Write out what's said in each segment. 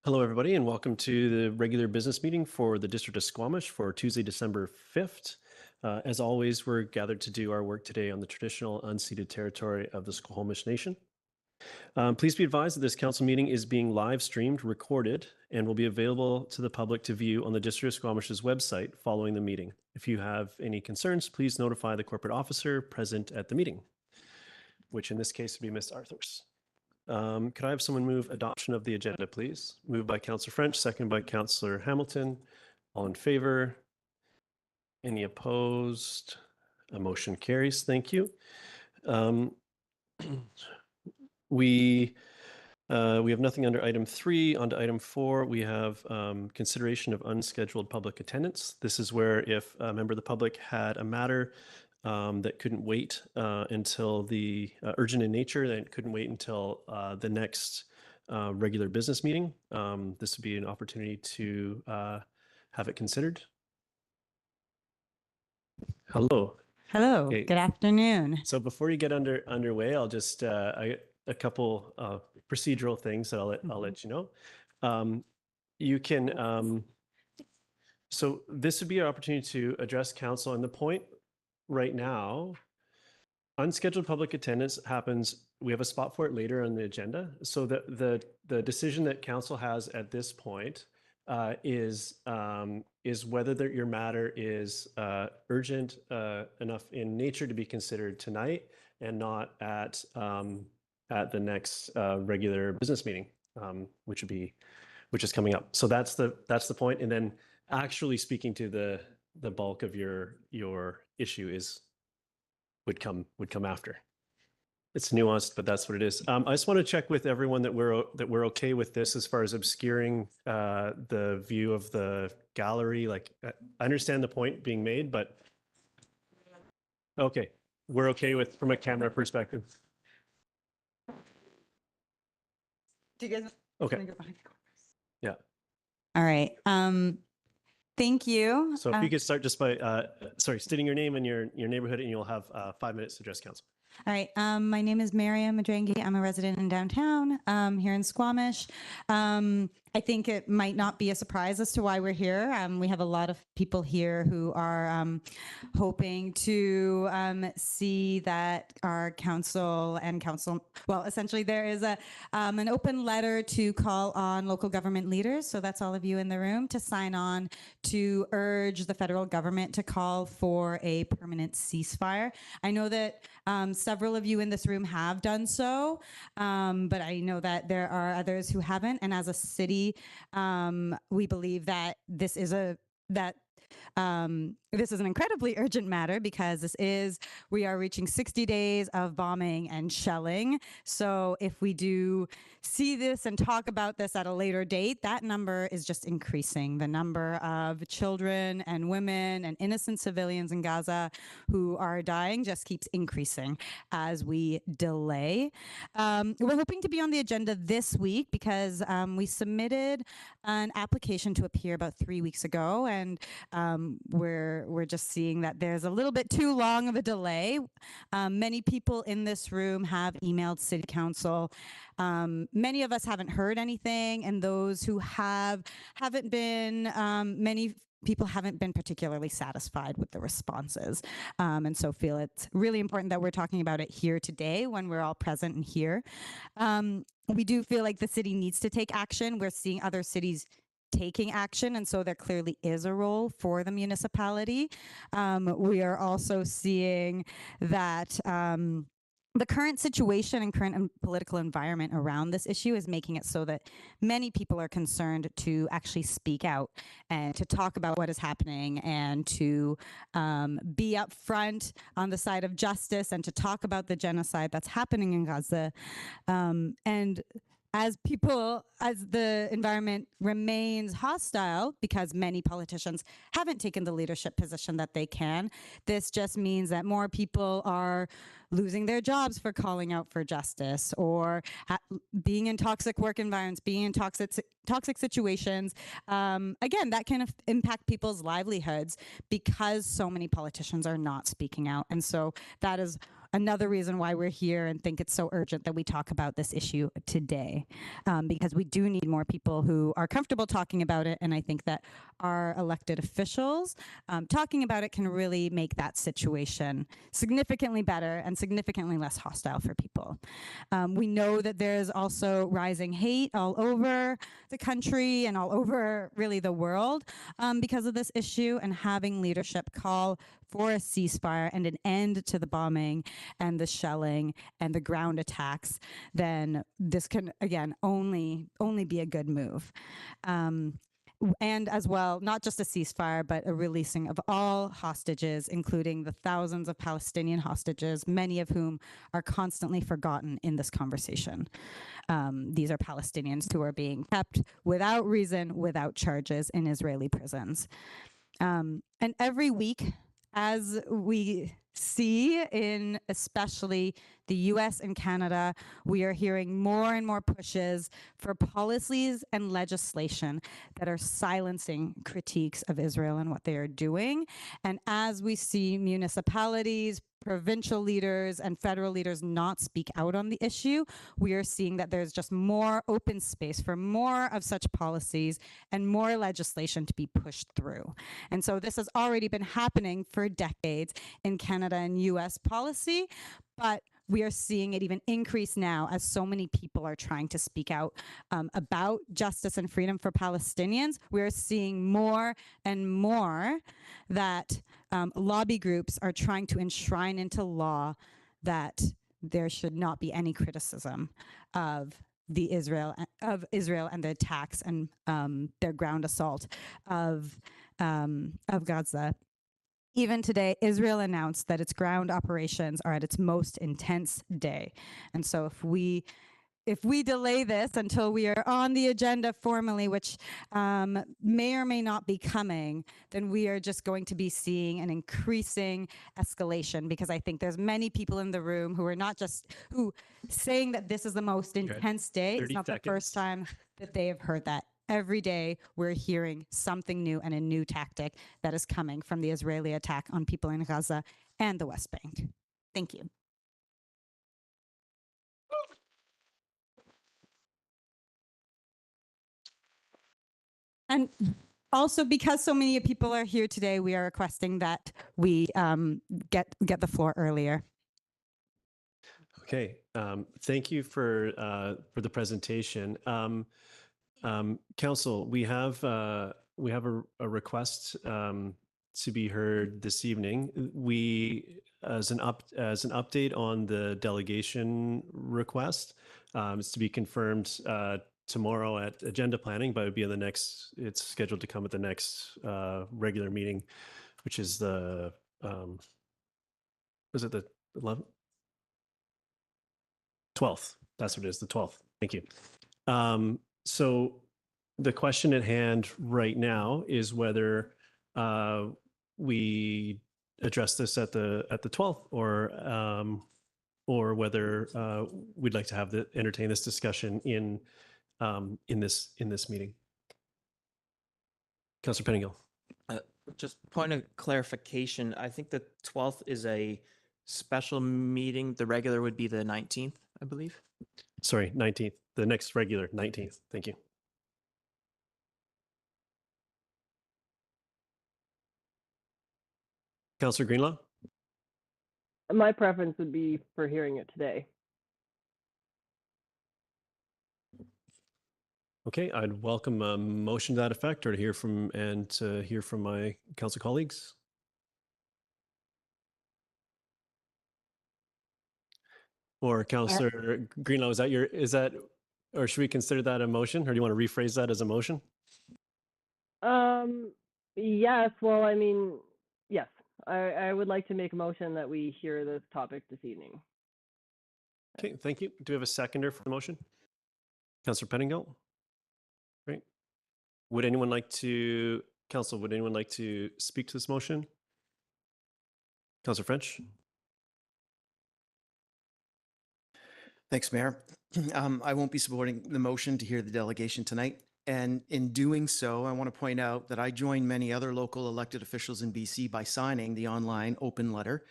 Hello, everybody, and welcome to the regular business meeting for the District of Squamish for Tuesday, December 5th. As always, we're gathered to do our work today on the traditional unceded territory of the Squamish Nation. Please be advised that this council meeting is being live streamed, recorded, and will be available to the public to view on the District of Squamish's website following the meeting. If you have any concerns, please notify the corporate officer present at the meeting, which in this case would be Ms. Arthurs. Could I have someone move adoption of the agenda, please? Moved by Councillor French, second by Councillor Hamilton. All in favor? Any opposed? A motion carries. Thank you. We have nothing under item 3. On to item 4, we have consideration of unscheduled public attendance. This is where if a member of the public had a matter that couldn't wait until the urgent in nature, that couldn't wait until the next regular business meeting. This would be an opportunity to have it considered. Hello. Hello. Okay. Good afternoon. So before you get underway, I'll just a couple procedural things that I'll let you know. You can. So this would be an opportunity to address council, and the point right now, unscheduled public attendance happens. We have a spot for it later on the agenda. So the decision that council has at this point is whether your matter is urgent enough in nature to be considered tonight and not at the next regular business meeting, which is coming up. So that's the point. And then actually speaking to the bulk of your issue would come after. It's nuanced, but that's what it is. I just want to check with everyone that we're okay with this as far as obscuring the view of the gallery. Like, I understand the point being made, but okay, we're okay with from a camera perspective. Do you guys okay? want to go behind the corners? Yeah. All right. Thank you. So if you could start just by stating your name and your neighborhood, and you'll have 5 minutes to address council. All right. My name is Miriam Madrangi. I'm a resident in downtown here in Squamish. I think it might not be a surprise as to why we're here. We have a lot of people here who are hoping to see that our council, well, essentially there is an open letter to call on local government leaders. So that's all of you in the room to sign on to urge the federal government to call for a permanent ceasefire. I know that several of you in this room have done so, but I know that there are others who haven't. And as a city, we believe that this is an incredibly urgent matter because we are reaching 60 days of bombing and shelling. So if we do see this and talk about this at a later date, that number is just increasing. The number of children and women and innocent civilians in Gaza who are dying just keeps increasing as we delay. We're hoping to be on the agenda this week because we submitted an application to appear about 3 weeks ago, and we're just seeing that there's a little bit too long of a delay. Many people in this room have emailed City Council. Many of us haven't heard anything, and those who haven't been, many people haven't been particularly satisfied with the responses, and so feel it's really important that we're talking about it here today when we're all present and here. We do feel like the city needs to take action. We're seeing other cities taking action, and so there clearly is a role for the municipality. We are also seeing that the current situation and current political environment around this issue is making it so that many people are concerned to actually speak out and to talk about what is happening and to be upfront on the side of justice and to talk about the genocide that's happening in Gaza. And as the environment remains hostile because many politicians haven't taken the leadership position that they can, this just means that more people are losing their jobs for calling out for justice or being in toxic work environments, being in toxic situations. Again, that can impact people's livelihoods because so many politicians are not speaking out. And so that is another reason why we're here and think it's so urgent that we talk about this issue today, because we do need more people who are comfortable talking about it. And I think that our elected officials talking about it can really make that situation significantly better and significantly less hostile for people. We know that there's also rising hate all over the country and all over really the world because of this issue, and having leadership call for a ceasefire and an end to the bombing and the shelling and the ground attacks, then this can, again, only be a good move. And as well, not just a ceasefire, but a releasing of all hostages, including the thousands of Palestinian hostages, many of whom are constantly forgotten in this conversation. These are Palestinians who are being kept without reason, without charges in Israeli prisons. And every week, as we see in especially the US and Canada, we are hearing more and more pushes for policies and legislation that are silencing critiques of Israel and what they are doing. And as we see municipalities, provincial leaders, and federal leaders not speak out on the issue, we are seeing that there's just more open space for more of such policies and more legislation to be pushed through. And so this has already been happening for decades in Canada and US policy, but we are seeing it even increase now as so many people are trying to speak out about justice and freedom for Palestinians. We are seeing more and more that lobby groups are trying to enshrine into law that there should not be any criticism of Israel and the attacks and their ground assault of Gaza. Even today, Israel announced that its ground operations are at its most intense day. And so if we delay this until we are on the agenda formally, which may or may not be coming, then we are just going to be seeing an increasing escalation, because I think there's many people in the room who are not just saying that this is the most intense day. It's not the first time that they have heard that. Every day we're hearing something new and a new tactic that is coming from the Israeli attack on people in Gaza and the West Bank. Thank you. And also, because so many people are here today, we are requesting that we get the floor earlier. Okay, thank you for the presentation. Council, we have a request to be heard this evening. We, as an update on the delegation request, it's to be confirmed tomorrow at agenda planning, but it would be in the next. It's scheduled to come at the next regular meeting, which is the was it the 11th? 12th. That's what it is, the 12th. Thank you. So the question at hand right now is whether we address this at the 12th, or whether we'd like to entertain this discussion in this meeting. Councillor Pettingill. Just point of clarification. I think the 12th is a special meeting. The regular would be the 19th, I believe. Sorry, 19th. The next regular 19th. Thank you. Councillor Greenlaw? My preference would be for hearing it today. Okay, I'd welcome a motion to that effect, or to hear from my council colleagues. Or Councillor Greenlaw, is that, or should we consider that a motion, or do you want to rephrase that as a motion? Yes, well, I mean, yes, I would like to make a motion that we hear this topic this evening. Okay, thank you. Do we have a seconder for the motion? Councillor Pettingill? Great. Would anyone like to speak to this motion? Councillor French? Thanks, Mayor. I won't be supporting the motion to hear the delegation tonight. And in doing so, I want to point out that I joined many other local elected officials in BC by signing the online open letter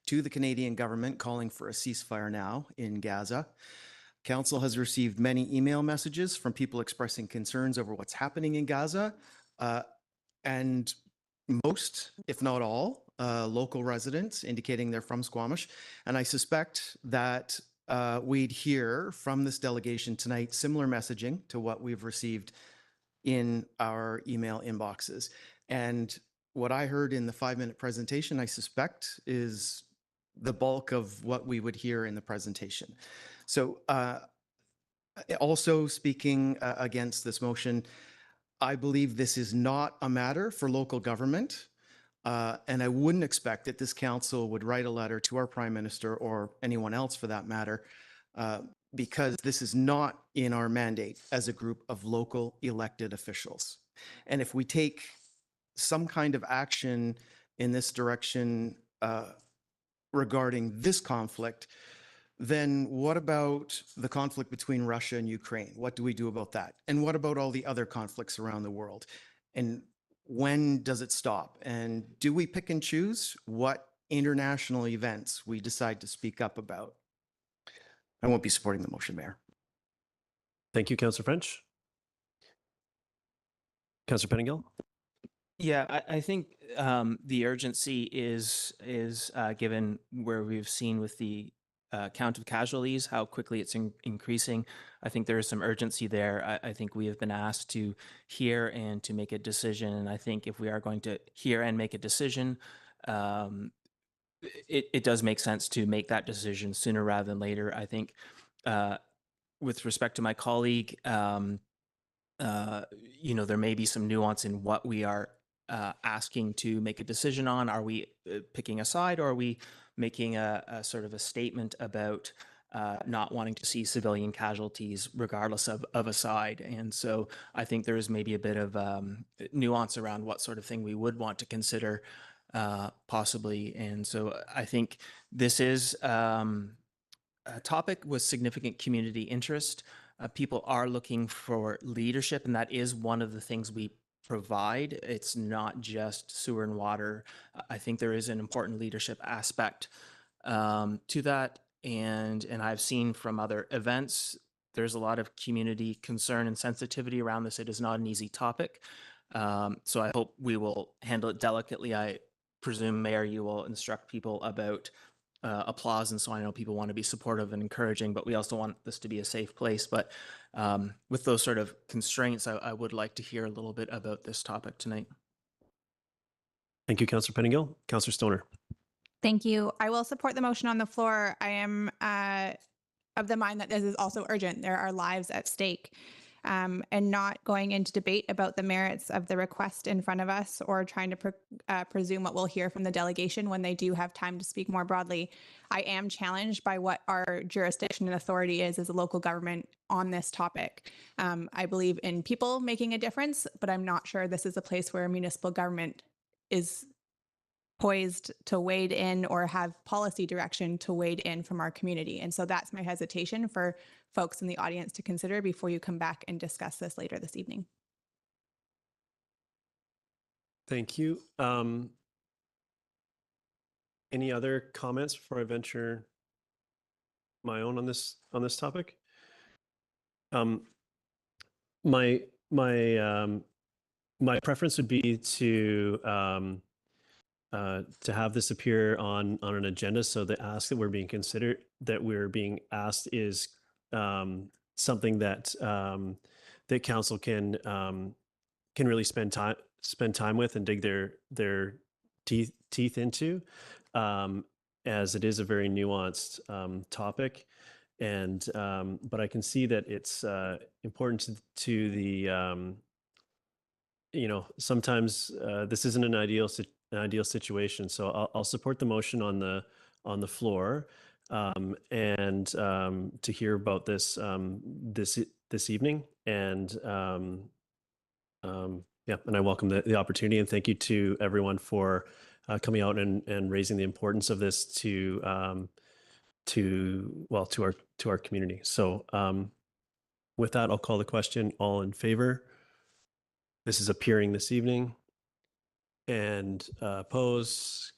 to the Canadian government calling for a ceasefire now in Gaza. Council has received many email messages from people expressing concerns over what's happening in Gaza, and most, if not all, local residents indicating they're from Squamish. And I suspect that we'd hear from this delegation tonight similar messaging to what we've received in our email inboxes. And what I heard in the 5-minute presentation, I suspect, is the bulk of what we would hear in the presentation. So also speaking against this motion, I believe this is not a matter for local government. And I wouldn't expect that this council would write a letter to our prime minister or anyone else for that matter, because this is not in our mandate as a group of local elected officials. And if we take some kind of action in this direction regarding this conflict, then what about the conflict between Russia and Ukraine? What do we do about that? And what about all the other conflicts around the world? And when does it stop? And do we pick and choose what international events we decide to speak up about? I won't be supporting the motion, Mayor. Thank you, Councillor French. Councillor Pettingill? Yeah, I think the urgency is given where we've seen with the count of casualties, how quickly it's increasing. I think there is some urgency there. I think we have been asked to hear and to make a decision. And I think if we are going to hear and make a decision, it does make sense to make that decision sooner rather than later. I think with respect to my colleague, there may be some nuance in what we are asking to make a decision on. Are we picking a side, or are we making a sort of a statement about not wanting to see civilian casualties regardless of a side? And so I think there is maybe a bit of nuance around what sort of thing we would want to consider possibly. And so I think this is a topic with significant community interest. People are looking for leadership, and that is one of the things we provide. It's not just sewer and water. I think there is an important leadership aspect to that. And I've seen from other events, there's a lot of community concern and sensitivity around this. It is not an easy topic. So I hope we will handle it delicately. I presume, Mayor, you will instruct people about applause, and so I know people want to be supportive and encouraging, but we also want this to be a safe place. But with those sort of constraints, I would like to hear a little bit about this topic tonight. Thank you, Councillor Pettingill. Councillor Stoner? Thank you. I will support the motion on the floor. I am of the mind that this is also urgent. There are lives at stake. And not going into debate about the merits of the request in front of us, or trying to presume what we'll hear from the delegation when they do have time to speak more broadly. I am challenged by what our jurisdiction and authority is as a local government on this topic. I believe in people making a difference, but I'm not sure this is a place where a municipal government is poised to wade in or have policy direction to wade in from our community. And so that's my hesitation for folks in the audience to consider before you come back and discuss this later this evening. Thank you. Any other comments before I venture my own on this topic? My preference would be to have this appear on an agenda, so the ask that we're being asked is something that that council can really spend time with and dig their teeth into, as it is a very nuanced topic. And but I can see that it's important to the sometimes this isn't an ideal situation. So I'll support the motion on the floor, and to hear about this this evening. And yeah, and I welcome the opportunity, and thank you to everyone for coming out and raising the importance of this to our community. So with that, I'll call the question. All in favor? This is appearing this evening. And oppose?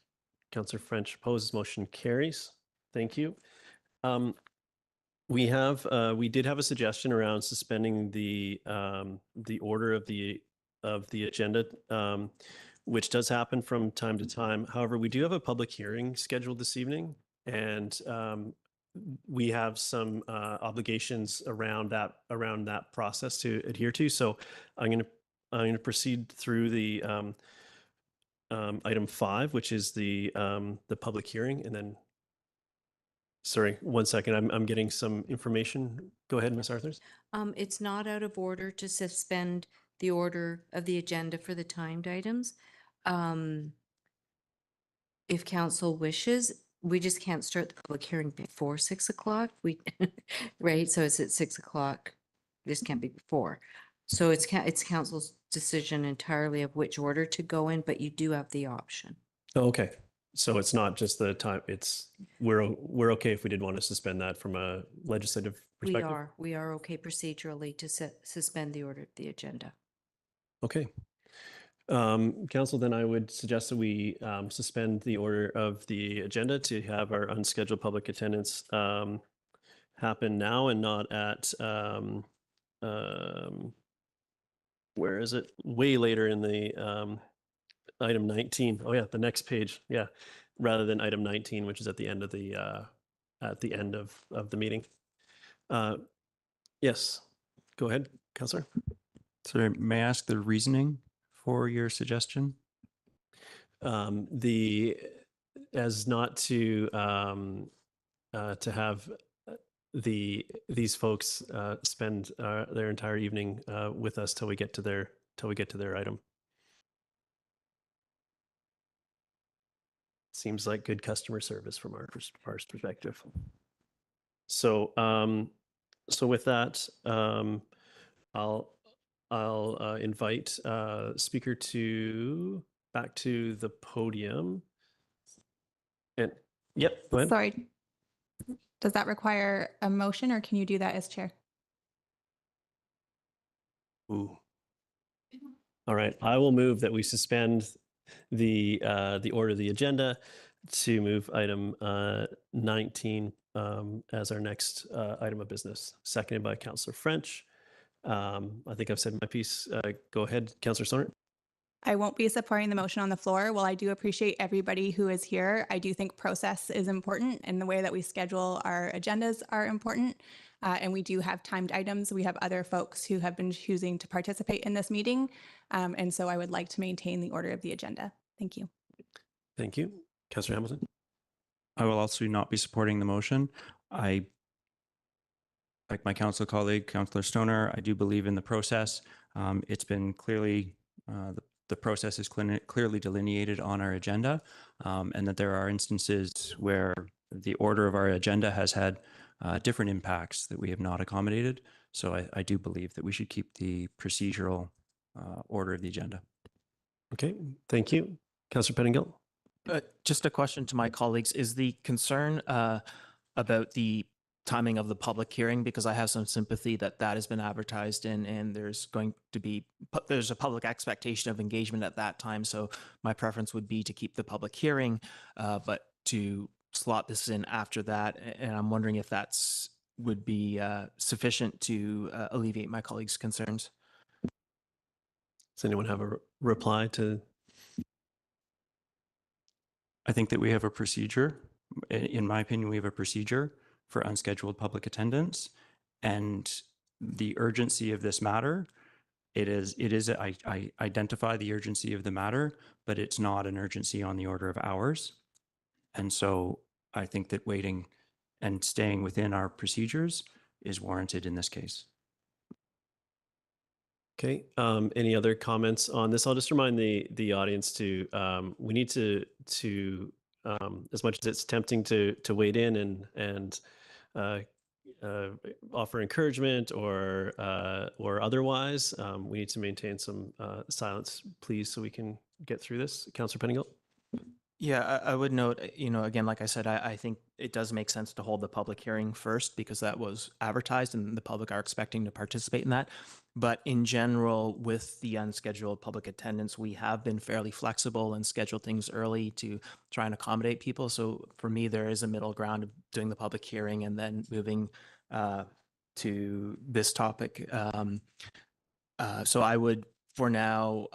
Councillor French opposes. Motion carries. Thank you. We did have a suggestion around suspending the order of the agenda, which does happen from time to time. However, we do have a public hearing scheduled this evening, and we have some obligations around that process to adhere to. So I'm going to proceed through the item 5, which is the public hearing, and then. Sorry, 1 second. I'm getting some information. Go ahead, Ms. Arthurs. It's not out of order to suspend the order of the agenda for the timed items. If council wishes, we just can't start the public hearing before 6 o'clock. Right? So it's at 6 o'clock. This can't be before. So it's council's decision entirely of which order to go in, but you do have the option. Oh, okay. So it's not just the time. We're okay if we did want to suspend that from a legislative perspective. We are okay procedurally to suspend the order of the agenda. Okay. Council, then I would suggest that we suspend the order of the agenda to have our unscheduled public attendance happen now and not at where is it? Way later in the item 19. Oh yeah, the next page. Yeah, rather than item 19, which is at the end of the meeting. Yes, go ahead, Councillor. Sorry, may I ask the reasoning for your suggestion? As not to have these folks spend their entire evening with us till we get to their item. Seems like good customer service from our perspective. So, so with that, I'll invite speaker back to the podium. And yep, go ahead. Sorry. Does that require a motion, or can you do that as chair? Ooh. All right, I will move that we suspend the order of the agenda to move item 19 as our next item of business. Seconded by Councillor French. I think I've said my piece. Go ahead, Councillor Stoner. I won't be supporting the motion on the floor. While I do appreciate everybody who is here, I do think process is important, and the way that we schedule our agendas are important. And we do have timed items. We have other folks who have been choosing to participate in this meeting. And so I would like to maintain the order of the agenda. Thank you. Thank you. Councillor Hamilton. I will also not be supporting the motion. Like my council colleague, Councillor Stoner, I do believe in the process. It's been clearly, the process is clearly delineated on our agenda, and that there are instances where the order of our agenda has had different impacts that we have not accommodated. So I do believe that we should keep the procedural order of the agenda. Okay, thank you. Councillor Pettingill. Just a question to my colleagues. Is the concern about the timing of the public hearing, because I have some sympathy that has been advertised and there's a public expectation of engagement at that time. So my preference would be to keep the public hearing, but to slot this in after that. And I'm wondering if that's would be sufficient to alleviate my colleagues' concerns. Does anyone have a reply to? I think that we have a procedure. In my opinion, we have a procedure for unscheduled public attendance, and the urgency of this matter, I identify the urgency of the matter, but it's not an urgency on the order of hours. And so I think that waiting and staying within our procedures is warranted in this case. Okay, any other comments on this? I'll just remind the audience to, we need to as much as it's tempting to wade in and offer encouragement or otherwise, we need to maintain some silence, please, so we can get through this. Councillor Pettingill. Yeah, I would note, again, like I said, I think it does make sense to hold the public hearing first because that was advertised and the public are expecting to participate in that. But in general, with the unscheduled public attendance, we have been fairly flexible and scheduled things early to try and accommodate people. So for me, there is a middle ground of doing the public hearing and then moving to this topic. So I would, for now,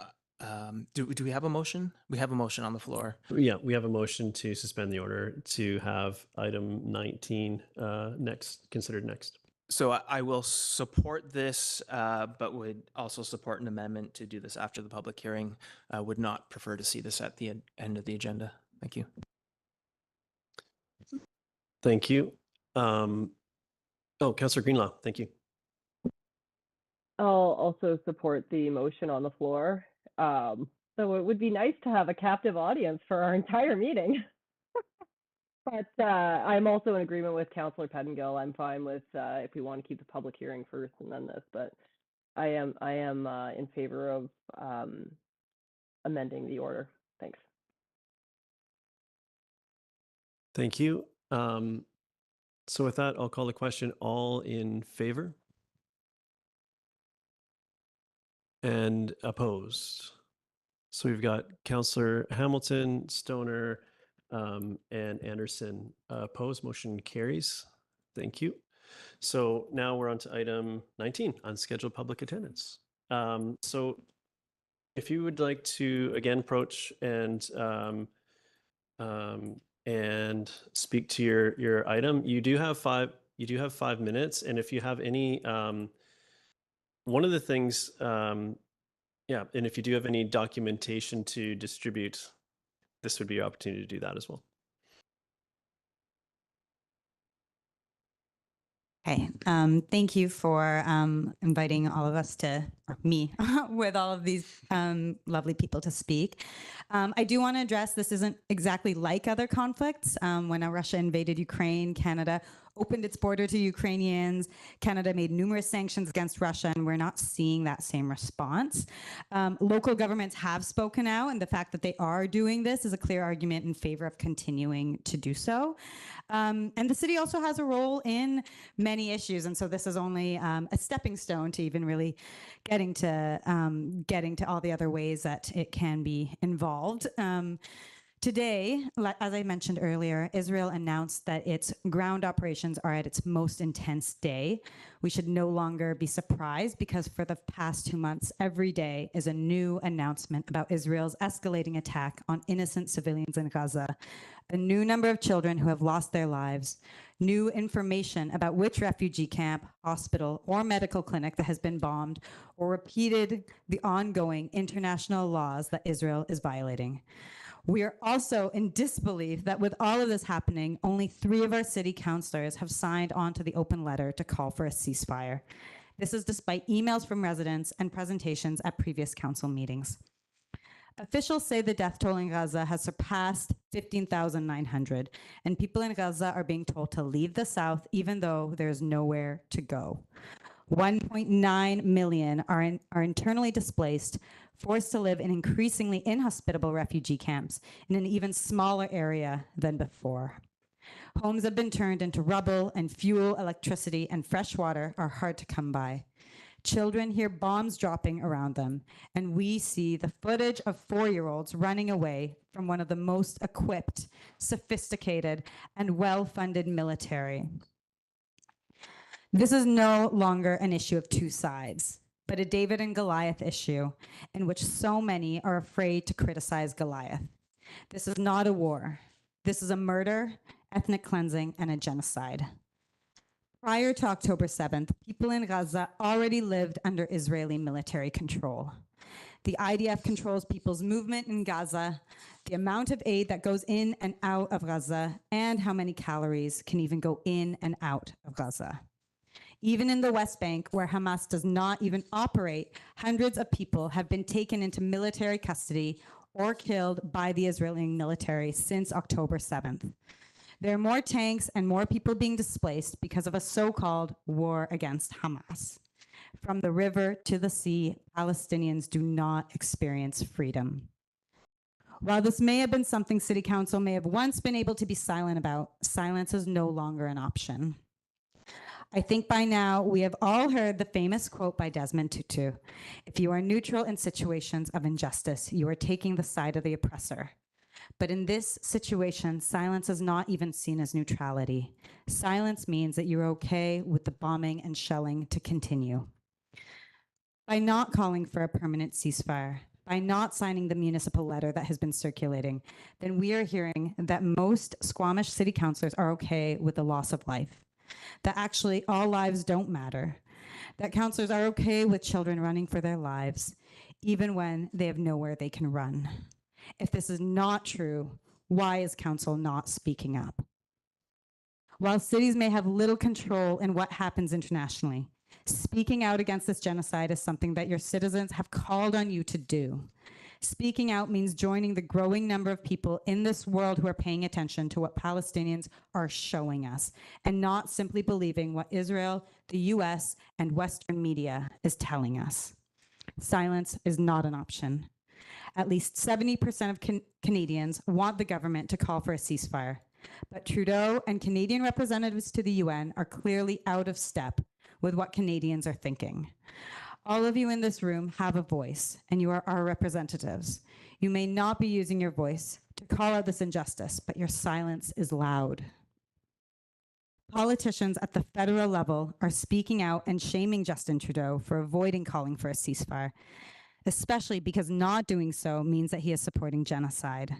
do we have a motion? We have a motion on the floor. Yeah, we have a motion to suspend the order to have item 19 considered next. So I will support this, but would also support an amendment to do this after the public hearing. Would not prefer to see this at the end of the agenda. Thank you. Thank you. Councillor Greenlaw, thank you. I'll also support the motion on the floor. So it would be nice to have a captive audience for our entire meeting. But I'm also in agreement with Councillor Pettingill. I'm fine with if we want to keep the public hearing first and then this, but I am in favor of amending the order. Thanks. Thank you. So with that, I'll call the question. All in favor? And opposed? So we've got Councillor Hamilton, Stoner, and Anderson. Opposed, motion carries. Thank you. So now we're on to item 19, unscheduled public attendance. So if you would like to again approach and speak to your item, you do have 5 minutes. And if you have any one of the things, and if you do have any documentation to distribute, this would be your opportunity to do that as well. Okay, thank you for inviting all of us me, with all of these lovely people to speak. I do want to address, this isn't exactly like other conflicts. When Russia invaded Ukraine, Canada opened its border to Ukrainians. Canada made numerous sanctions against Russia, and we're not seeing that same response. Local governments have spoken out, and the fact that they are doing this is a clear argument in favor of continuing to do so. And the city also has a role in many issues, and so this is only a stepping stone to even really getting to all the other ways that it can be involved. Today, as I mentioned earlier, Israel announced that its ground operations are at its most intense day. We should no longer be surprised because for the past 2 months, every day is a new announcement about Israel's escalating attack on innocent civilians in Gaza, a new number of children who have lost their lives, new information about which refugee camp, hospital, or medical clinic that has been bombed, or repeated the ongoing international laws that Israel is violating. We are also in disbelief that with all of this happening, only 3 of our city councillors have signed on to the open letter to call for a ceasefire. This is despite emails from residents and presentations at previous council meetings. Officials say the death toll in Gaza has surpassed 15,900, and people in Gaza are being told to leave the south even though there's nowhere to go. 1.9 million are internally displaced, forced to live in increasingly inhospitable refugee camps in an even smaller area than before. Homes have been turned into rubble, and fuel, electricity, and fresh water are hard to come by. Children hear bombs dropping around them, and we see the footage of 4-year-olds running away from one of the most equipped, sophisticated, and well-funded military. This is no longer an issue of 2 sides, but a David and Goliath issue in which so many are afraid to criticize Goliath. This is not a war. This is a murder, ethnic cleansing, and a genocide. Prior to October 7th, people in Gaza already lived under Israeli military control. The IDF controls people's movement in Gaza, the amount of aid that goes in and out of Gaza, and how many calories can even go in and out of Gaza. Even in the West Bank, where Hamas does not even operate, hundreds of people have been taken into military custody or killed by the Israeli military since October 7th. There are more tanks and more people being displaced because of a so-called war against Hamas. From the river to the sea, Palestinians do not experience freedom. While this may have been something City Council may have once been able to be silent about, silence is no longer an option. I think by now we have all heard the famous quote by Desmond Tutu: "If you are neutral in situations of injustice, you are taking the side of the oppressor." But in this situation, silence is not even seen as neutrality. Silence means that you're okay with the bombing and shelling to continue. By not calling for a permanent ceasefire, by not signing the municipal letter that has been circulating, then we are hearing that most Squamish city councilors are okay with the loss of life, that actually all lives don't matter, that councilors are okay with children running for their lives, even when they have nowhere they can run. If this is not true, why is council not speaking up? While cities may have little control in what happens internationally, speaking out against this genocide is something that your citizens have called on you to do. Speaking out means joining the growing number of people in this world who are paying attention to what Palestinians are showing us and not simply believing what Israel, the US, and Western media is telling us. Silence is not an option. At least 70% of Canadians want the government to call for a ceasefire, but Trudeau and Canadian representatives to the UN are clearly out of step with what Canadians are thinking. All of you in this room have a voice, and you are our representatives. You may not be using your voice to call out this injustice, but your silence is loud. Politicians at the federal level are speaking out and shaming Justin Trudeau for avoiding calling for a ceasefire, especially because not doing so means that he is supporting genocide.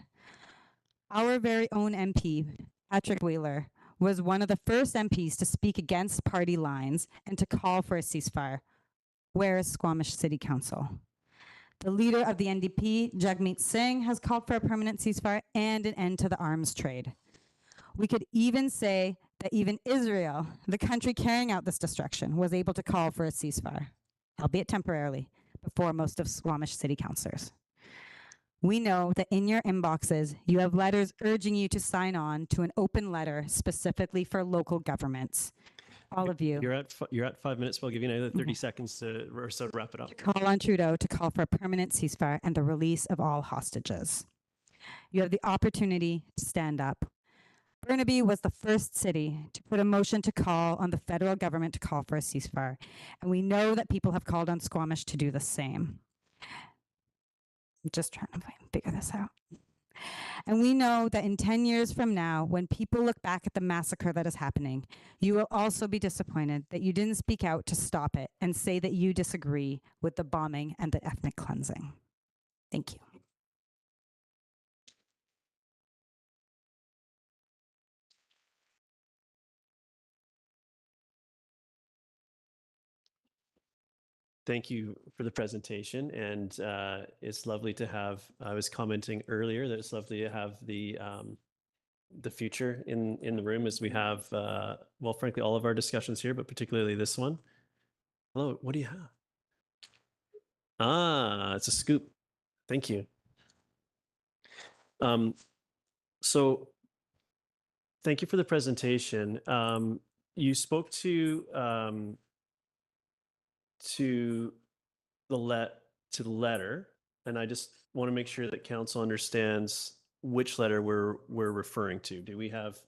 Our very own MP, Patrick Weiler, was one of the first MPs to speak against party lines and to call for a ceasefire. Where is Squamish City Council? The leader of the NDP, Jagmeet Singh, has called for a permanent ceasefire and an end to the arms trade. We could even say that even Israel, the country carrying out this destruction, was able to call for a ceasefire, albeit temporarily, before most of Squamish City Councilors. We know that in your inboxes, you have letters urging you to sign on to an open letter specifically for local governments. All of you. You're at 5 minutes. We'll give you another 30 seconds to or so to wrap it up. Call on Trudeau to call for a permanent ceasefire and the release of all hostages. You have the opportunity to stand up. Burnaby was the first city to put a motion to call on the federal government to call for a ceasefire. And we know that people have called on Squamish to do the same. I'm just trying to figure this out. And we know that in 10 years from now, when people look back at the massacre that is happening, you will also be disappointed that you didn't speak out to stop it and say that you disagree with the bombing and the ethnic cleansing. Thank you. Thank you for the presentation, and it's lovely to have. I was commenting earlier that it's lovely to have the future in the room as we have. Well, frankly, all of our discussions here, but particularly this one. Hello, what do you have? Ah, it's a scoop. Thank you. So, thank you for the presentation. You spoke to the letter, and I just want to make sure that council understands which letter we're referring to. Do we have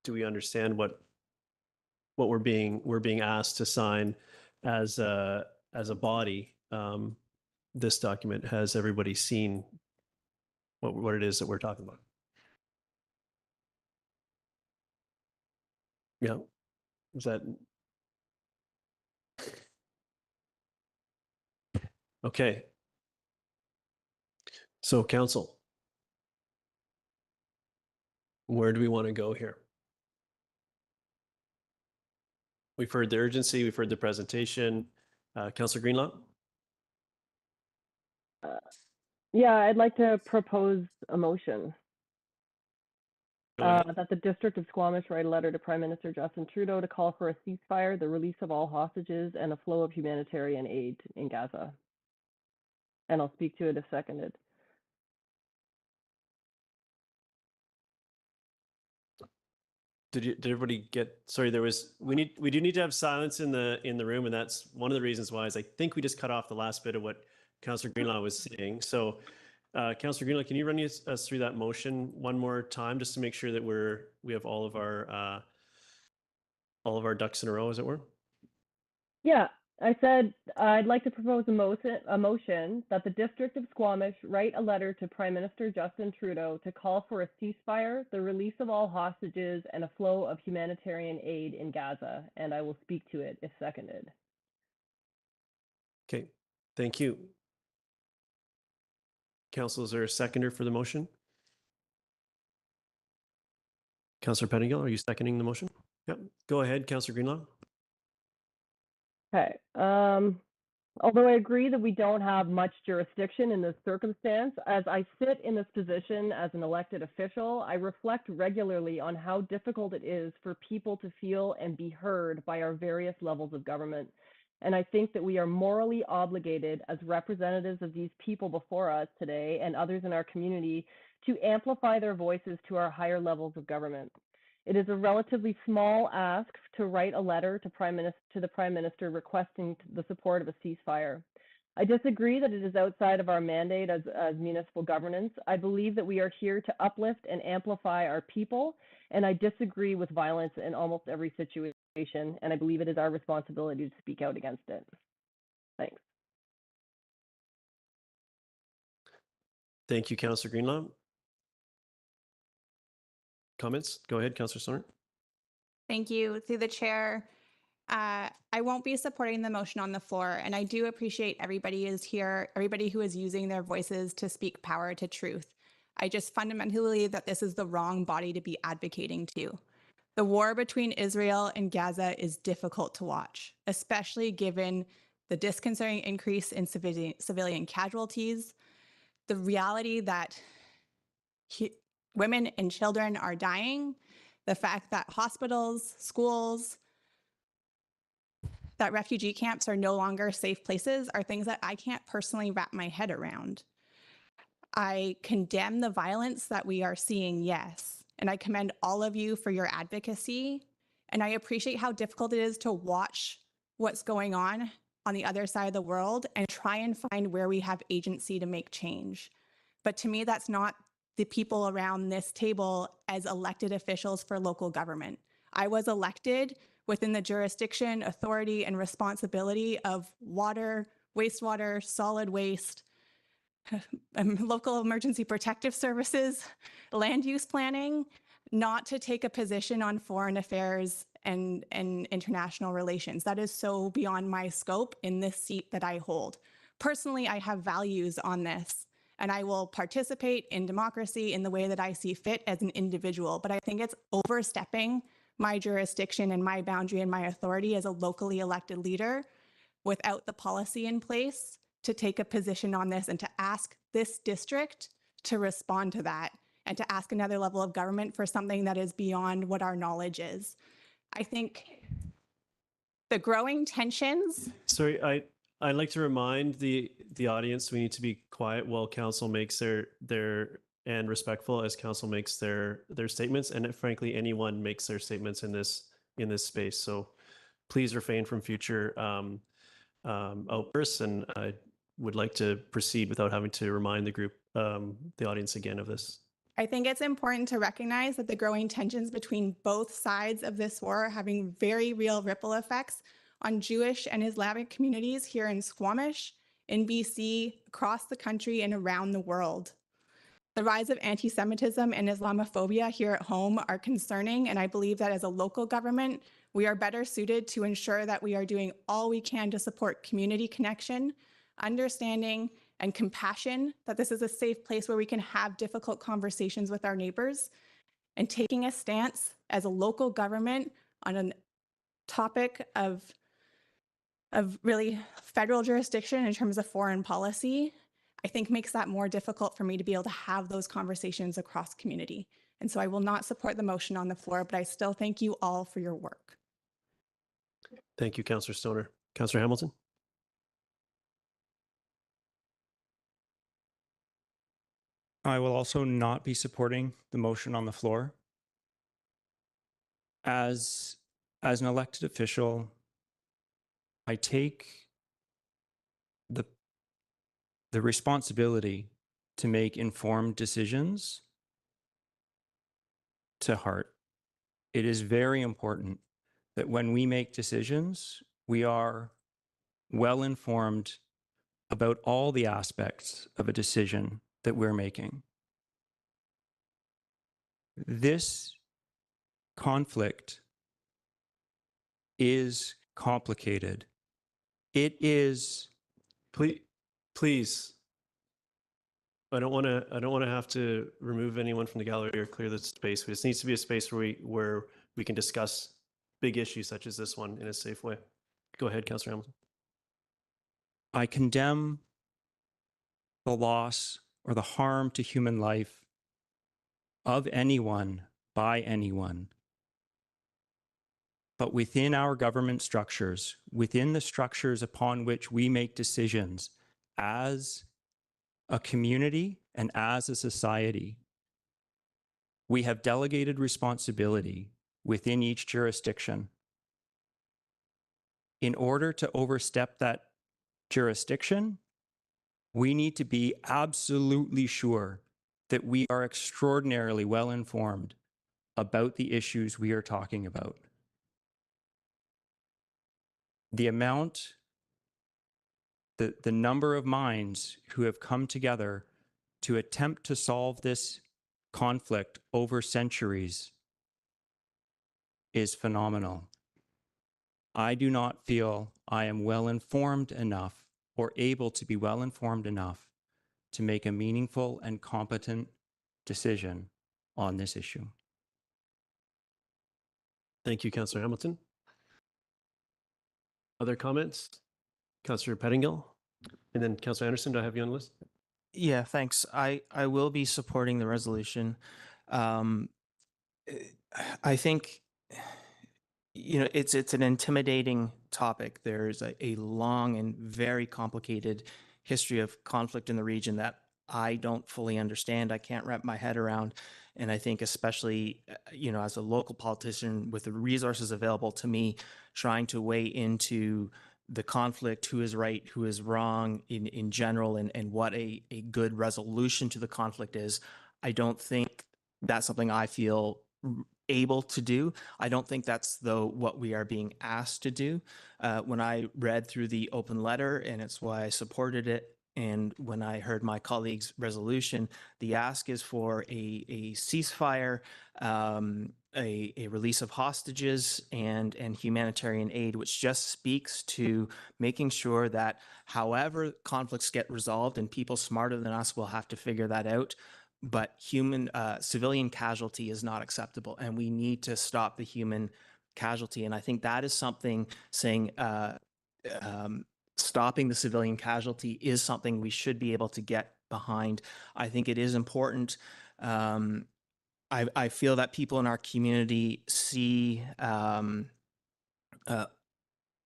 do we understand what we're being asked to sign as a body? This document, has everybody seen what it is that we're talking about? Yeah, is that okay? So, council, where do we want to go here? We've heard the urgency, we've heard the presentation. Councillor Greenlaw? Yeah, I'd like to propose a motion that the District of Squamish write a letter to Prime Minister Justin Trudeau to call for a ceasefire, the release of all hostages, and a flow of humanitarian aid in Gaza. And I'll speak to it if seconded. Did everybody get? Sorry, we do need to have silence in the room, and that's one of the reasons why is I think we just cut off the last bit of what Councillor Greenlaw was saying. So Councillor Greenlaw, can you run us through that motion one more time, just to make sure that we have all of our ducks in a row, as it were? Yeah, I said I'd like to propose a motion that the District of Squamish write a letter to Prime Minister Justin Trudeau to call for a ceasefire, the release of all hostages, and a flow of humanitarian aid in Gaza. And I will speak to it if seconded. Okay, thank you. Council, is there a seconder for the motion? Councillor Pettingill, are you seconding the motion? Yep. Go ahead, Councillor Greenlaw. Okay. Although I agree that we don't have much jurisdiction in this circumstance, as I sit in this position as an elected official, I reflect regularly on how difficult it is for people to feel and be heard by our various levels of government. And I think that we are morally obligated as representatives of these people before us today and others in our community to amplify their voices to our higher levels of government. It is a relatively small ask to write a letter to the Prime Minister requesting the support of a ceasefire. I disagree that it is outside of our mandate as municipal governance. I believe that we are here to uplift and amplify our people, and I disagree with violence in almost every situation, and I believe it is our responsibility to speak out against it. Thanks. Thank you, Councillor Greenlaw. Comments? Go ahead, Councillor Stoner. Thank you. Through the chair, I won't be supporting the motion on the floor, and I do appreciate everybody is here, everybody who is using their voices to speak power to truth. I just fundamentally believe that this is the wrong body to be advocating to. The war between Israel and Gaza is difficult to watch, especially given the disconcerting increase in civilian casualties, the reality that women and children are dying, the fact that hospitals, schools, that refugee camps are no longer safe places are things that I can't personally wrap my head around. I condemn the violence that we are seeing, yes, and I commend all of you for your advocacy, and I appreciate how difficult it is to watch what's going on the other side of the world and try and find where we have agency to make change. But to me, that's not the people around this table as elected officials for local government. I was elected within the jurisdiction, authority, and responsibility of water, wastewater, solid waste, local emergency protective services, land use planning, not to take a position on foreign affairs and international relations. That is so beyond my scope in this seat that I hold. Personally, I have values on this, and I will participate in democracy in the way that I see fit as an individual, but I think it's overstepping my jurisdiction and my boundary and my authority as a locally elected leader without the policy in place to take a position on this and to ask this district to respond to that and to ask another level of government for something that is beyond what our knowledge is. I think the growing tensions. Sorry, I'd like to remind the audience we need to be quiet while council makes their and respectful as council makes their statements, and frankly anyone makes their statements in this space. So please refrain from future outbursts, and I would like to proceed without having to remind the group, the audience again of this. I think it's important to recognize that the growing tensions between both sides of this war are having very real ripple effects on Jewish and Islamic communities here in Squamish, in BC, across the country, and around the world. The rise of anti-Semitism and Islamophobia here at home are concerning, and I believe that as a local government, we are better suited to ensure that we are doing all we can to support community connection, understanding, and compassion, that this is a safe place where we can have difficult conversations with our neighbors, and taking a stance as a local government on a topic of really federal jurisdiction in terms of foreign policy, I think makes that more difficult for me to be able to have those conversations across community. And so I will not support the motion on the floor, but I still thank you all for your work. Thank you, Councillor Stoner. Councillor Hamilton. I will also not be supporting the motion on the floor. As an elected official, I take the responsibility to make informed decisions to heart. It is very important that when we make decisions, we are well informed about all the aspects of a decision that we're making. This conflict is complicated. It is. Please. I don't want to have to remove anyone from the gallery or clear the space. This needs to be a space where we can discuss big issues such as this one in a safe way. Go ahead, Councillor Hamilton. I condemn the loss or the harm to human life of anyone by anyone. But within our government structures, within the structures upon which we make decisions as a community and as a society, we have delegated responsibility within each jurisdiction. In order to overstep that jurisdiction, we need to be absolutely sure that we are extraordinarily well informed about the issues we are talking about. The amount, the number of minds who have come together to attempt to solve this conflict over centuries is phenomenal. I do not feel I am well informed enough or able to be well informed enough to make a meaningful and competent decision on this issue. Thank you, Councillor Hamilton. Other comments? Councillor Pettingill? And then Councillor Anderson, do I have you on the list? Yeah, thanks. I will be supporting the resolution. I think, you know, it's an intimidating topic. There's a long and very complicated history of conflict in the region that I don't fully understand. I can't wrap my head around. And I think especially, you know, as a local politician with the resources available to me, trying to weigh into the conflict, who is right, who is wrong in general, and what a good resolution to the conflict is, I don't think that's something I feel able to do. I don't think that's, though, what we are being asked to do. When I read through the open letter, and it's why I supported it, and when I heard my colleague's resolution, the ask is for a ceasefire, a release of hostages, and humanitarian aid, which just speaks to making sure that however conflicts get resolved, and people smarter than us will have to figure that out, but civilian casualty is not acceptable, and we need to stop the human casualty. And I think that is something saying stopping the civilian casualty is something we should be able to get behind. I think it is important. I feel that people in our community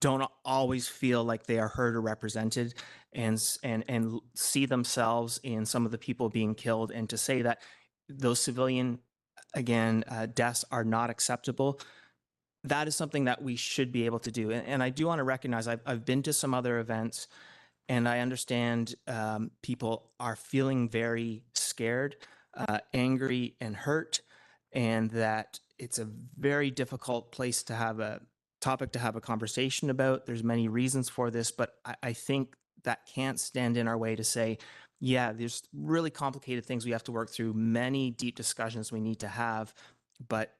don't always feel like they are heard or represented, and see themselves in some of the people being killed. And to say that those civilian, again, deaths are not acceptable, that is something that we should be able to do. And I do want to recognize I've been to some other events, and I understand people are feeling very scared, angry, and hurt, and that it's a very difficult place to have a topic to have a conversation about. There's many reasons for this, but I think that can't stand in our way to say, yeah, there's really complicated things we have to work through, many deep discussions we need to have, but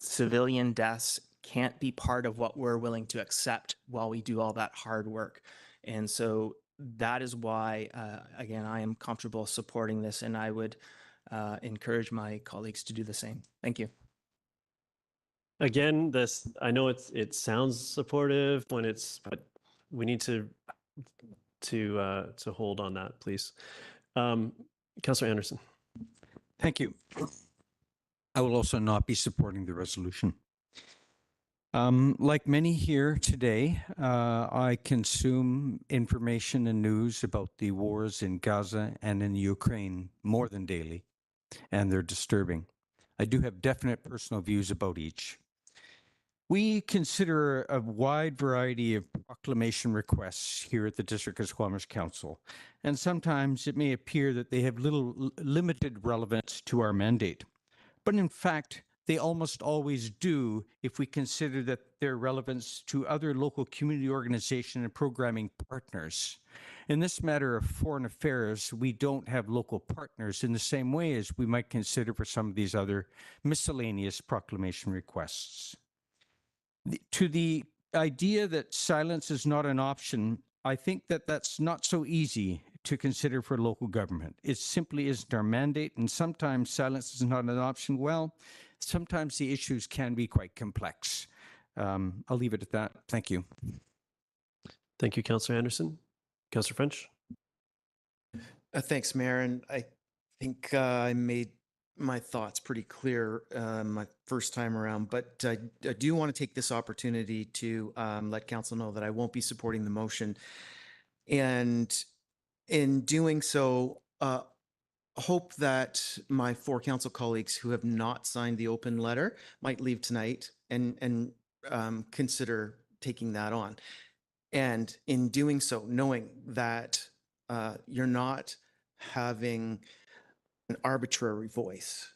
civilian deaths can't be part of what we're willing to accept while we do all that hard work. And so that is why, again, I am comfortable supporting this, and I would encourage my colleagues to do the same. Thank you. Again, I know it sounds supportive but we need to hold on that, please. Councillor Anderson. Thank you. I will also not be supporting the resolution. Like many here today, I consume information and news about the wars in Gaza and in Ukraine more than daily, and they're disturbing. I do have definite personal views about each. We consider a wide variety of proclamation requests here at the District of Squamish Council, and sometimes it may appear that they have limited relevance to our mandate. But in fact, they almost always do if we consider that their relevance to other local community organization and programming partners. In this matter of foreign affairs, we don't have local partners in the same way as we might consider for some of these other miscellaneous proclamation requests. To the idea that silence is not an option, I think that that's not so easy to consider for local government. It simply isn't our mandate, and sometimes silence is not an option. Well, sometimes the issues can be quite complex. I'll leave it at that. Thank you. Thank you, Councillor Anderson. Councillor French. Thanks, Mayor. And I think I made my thoughts pretty clear my first time around, but I do want to take this opportunity to let council know that I won't be supporting the motion. And in doing so, hope that my 4 council colleagues who have not signed the open letter might leave tonight and consider taking that on. And in doing so, knowing that you're not having an arbitrary voice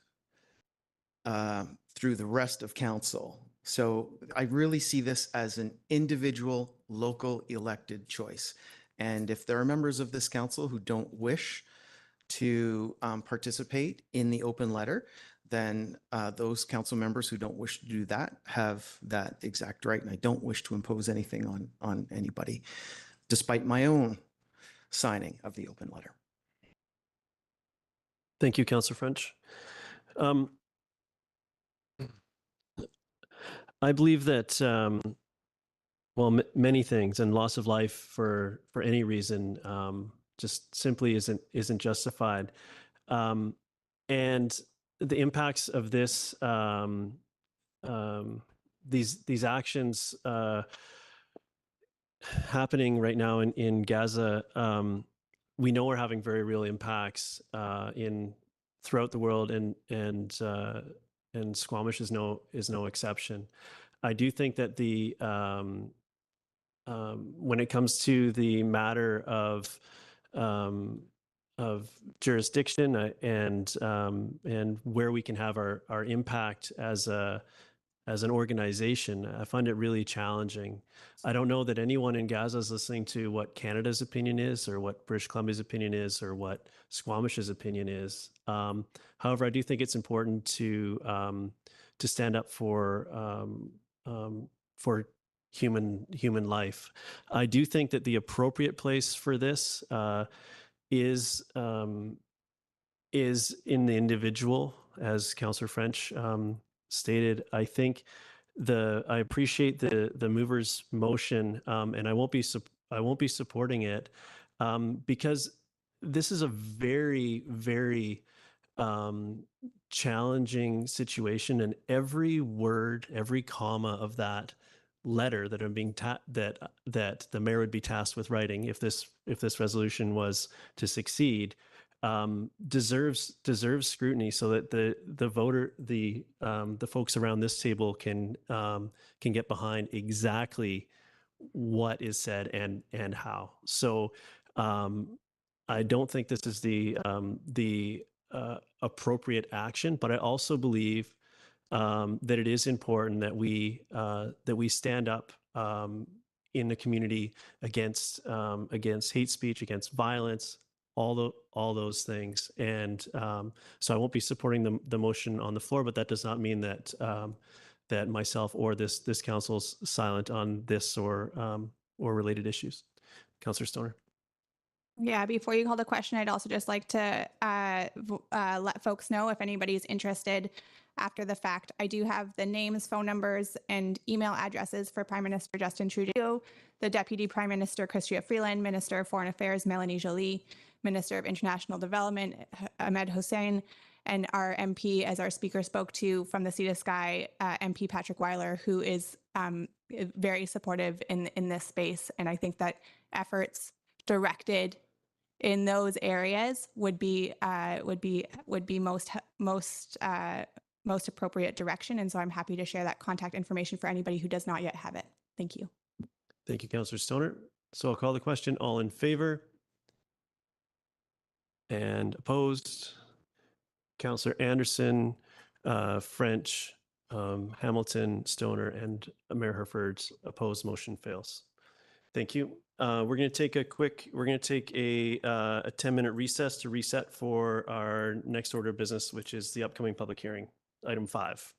through the rest of council. So I really see this as an individual, local elected choice. And if there are members of this council who don't wish to participate in the open letter, then those council members who don't wish to do that have that exact right. And I don't wish to impose anything on anybody, despite my own signing of the open letter. Thank you, Councillor French. I believe that, well, many things, and loss of life for any reason just simply isn't justified. And the impacts of this, these actions happening right now in Gaza, we know are having very real impacts throughout the world, and Squamish is no exception. I do think that when it comes to the matter of jurisdiction and where we can have our impact as an organization, I find it really challenging. I don't know that anyone in Gaza is listening to what Canada's opinion is, or what British Columbia's opinion is, or what Squamish's opinion is. However, I do think it's important to stand up for human life. I do think that the appropriate place for this is in the individual, as Councillor French stated. I think I appreciate the mover's motion, and I won't be supporting it because this is a very, very challenging situation, and every word, every comma of that letter that I'm being that the mayor would be tasked with writing, if this resolution was to succeed, deserves scrutiny, so that the folks around this table can get behind exactly what is said and how. So I don't think this is the appropriate action, but I also believe that it is important that we stand up in the community against hate speech, against violence, all those things. And so I won't be supporting the motion on the floor, but that does not mean that that myself or this council's silent on this or related issues. Councillor Stoner. Yeah, before you call the question, I'd also just like to let folks know, if anybody's interested after the fact, I do have the names, phone numbers, and email addresses for Prime Minister Justin Trudeau, the Deputy Prime Minister Chrystia Freeland, Minister of Foreign Affairs Melanie Joly, Minister of International Development Ahmed Hussein, and our MP, as our speaker spoke to from the Sea to Sky, MP Patrick Weiler, who is very supportive in this space. And I think that efforts directed in those areas would be most most appropriate direction. And so I'm happy to share that contact information for anybody who does not yet have it. Thank you. Thank you, Councillor Stoner. So I'll call the question. All in favor? And opposed? Councillor Anderson, French, Hamilton, Stoner, and Mayor Herford's opposed motion fails. Thank you. We're going to take a 10-minute recess to reset for our next order of business, which is the upcoming public hearing, item 5.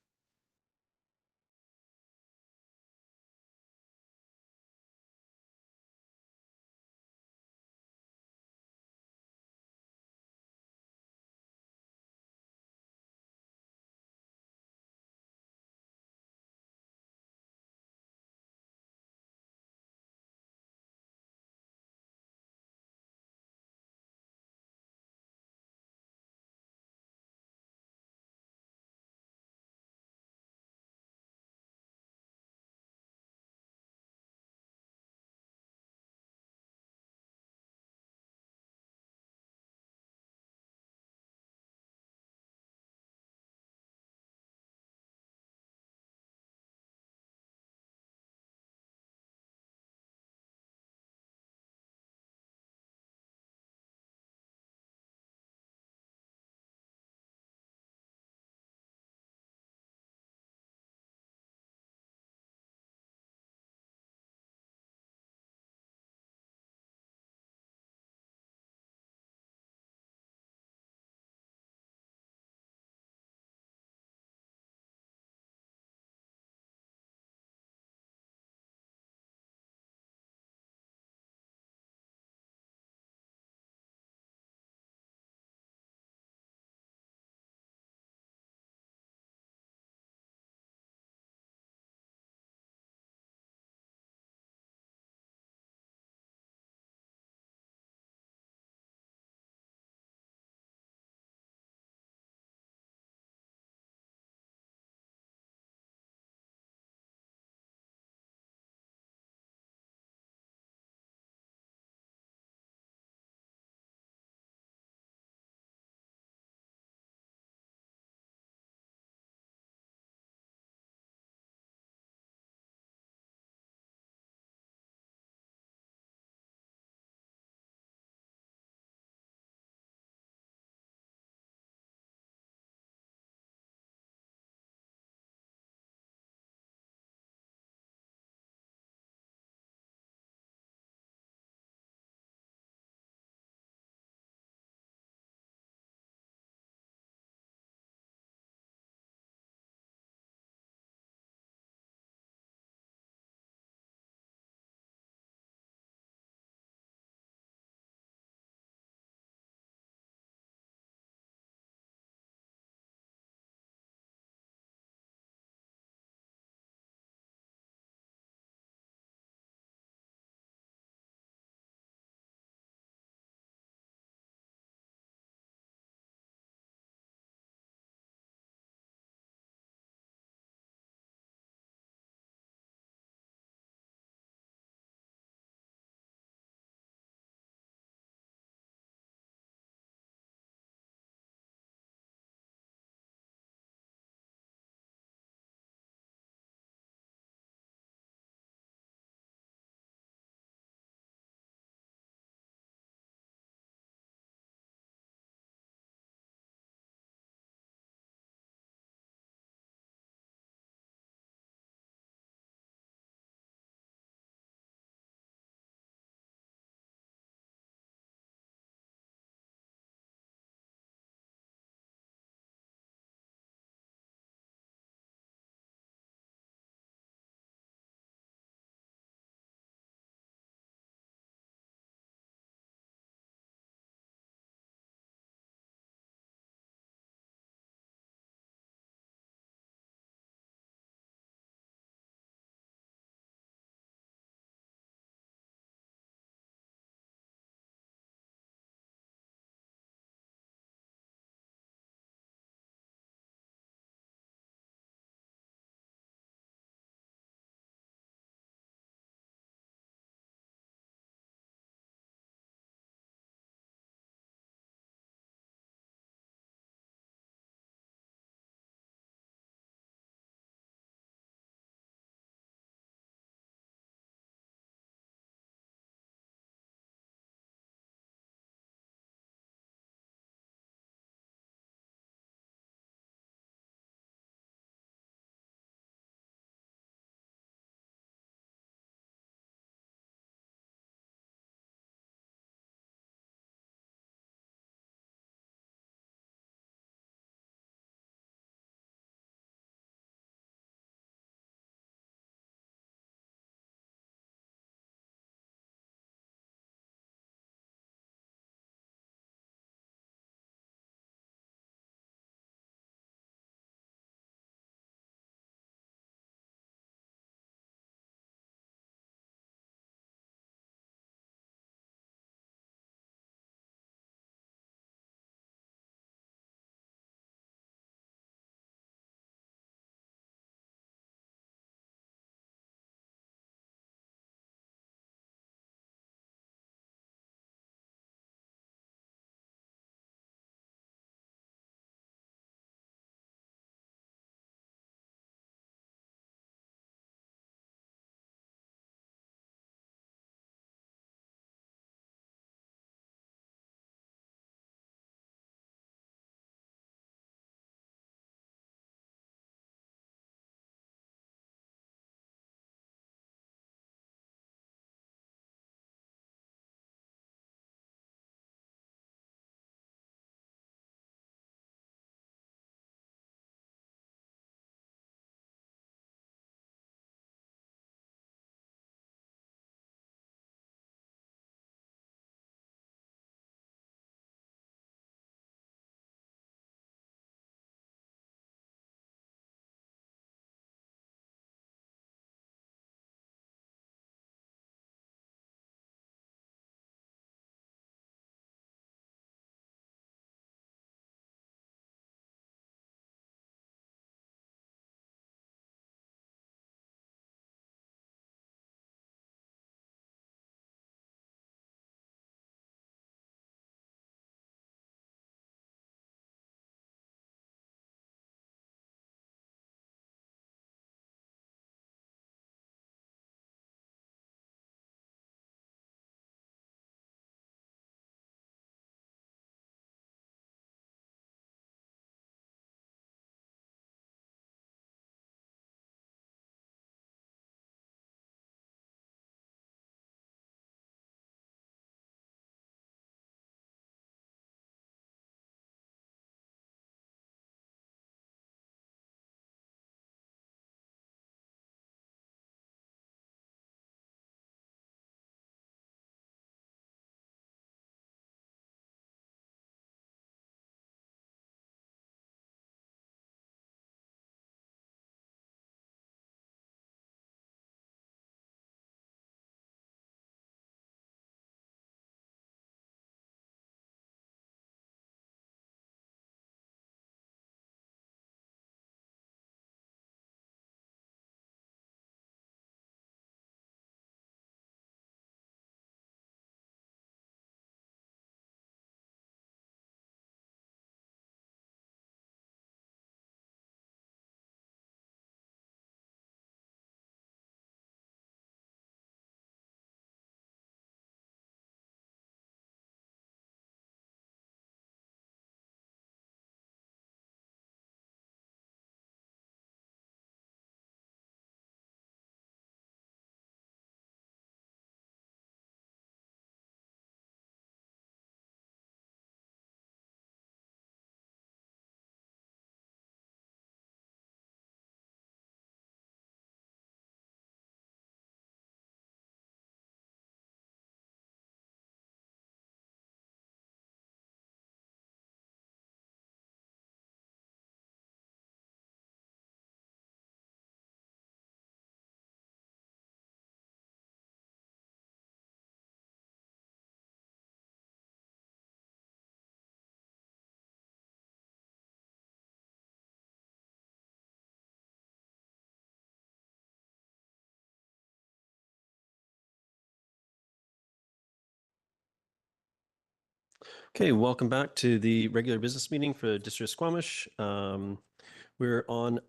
Okay, welcome back to the regular business meeting for District of Squamish. We're on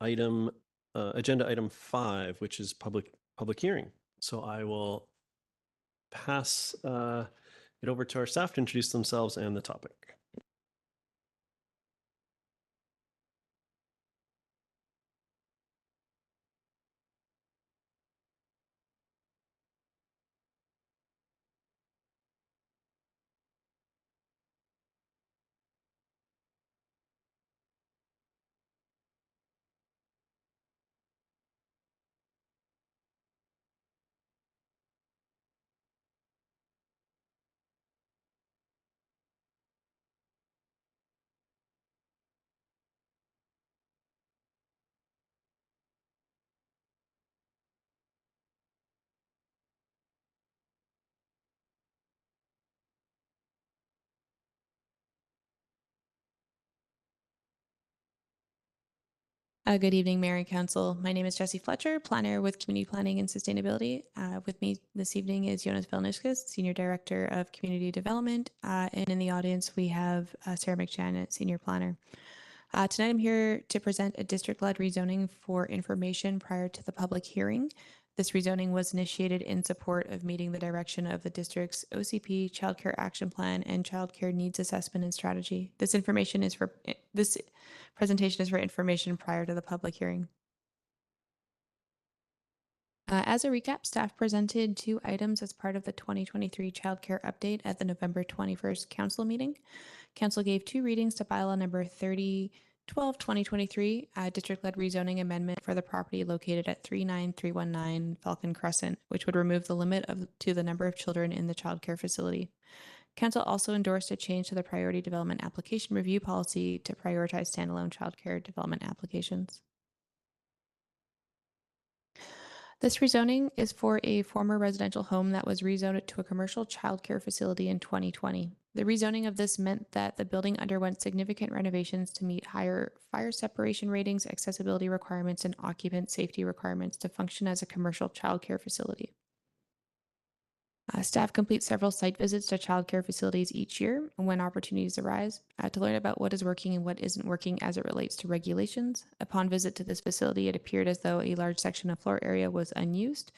agenda item 5, which is public hearing. So I will pass it over to our staff to introduce themselves and the topic. Good evening, Mayor and Council. My name is Jessie Fletcher, planner with Community Planning and Sustainability. With me this evening is Jonas Vilniuskas, Senior Director of Community Development. And in the audience, we have Sarah McJanet, Senior Planner. Tonight, I'm here to present a district-led rezoning for information prior to the public hearing. This rezoning was initiated in support of meeting the direction of the district's OCP, Childcare Action Plan, and Childcare Needs Assessment and Strategy. This presentation is for information prior to the public hearing. As a recap, staff presented 2 items as part of the 2023 childcare update at the November 21st council meeting. Council gave 2 readings to bylaw number 3012/2023, district-led rezoning amendment for the property located at 39319 Falcon Crescent, which would remove the limit to the number of children in the childcare facility. Council also endorsed a change to the priority development application review policy to prioritize standalone childcare development applications. This rezoning is for a former residential home that was rezoned to a commercial childcare facility in 2020. The rezoning of this meant that the building underwent significant renovations to meet higher fire separation ratings, accessibility requirements, and occupant safety requirements to function as a commercial childcare facility. Staff complete several site visits to childcare facilities each year when opportunities arise to learn about what is working and what isn't working as it relates to regulations. Upon visit to this facility, it appeared as though a large section of floor area was unused.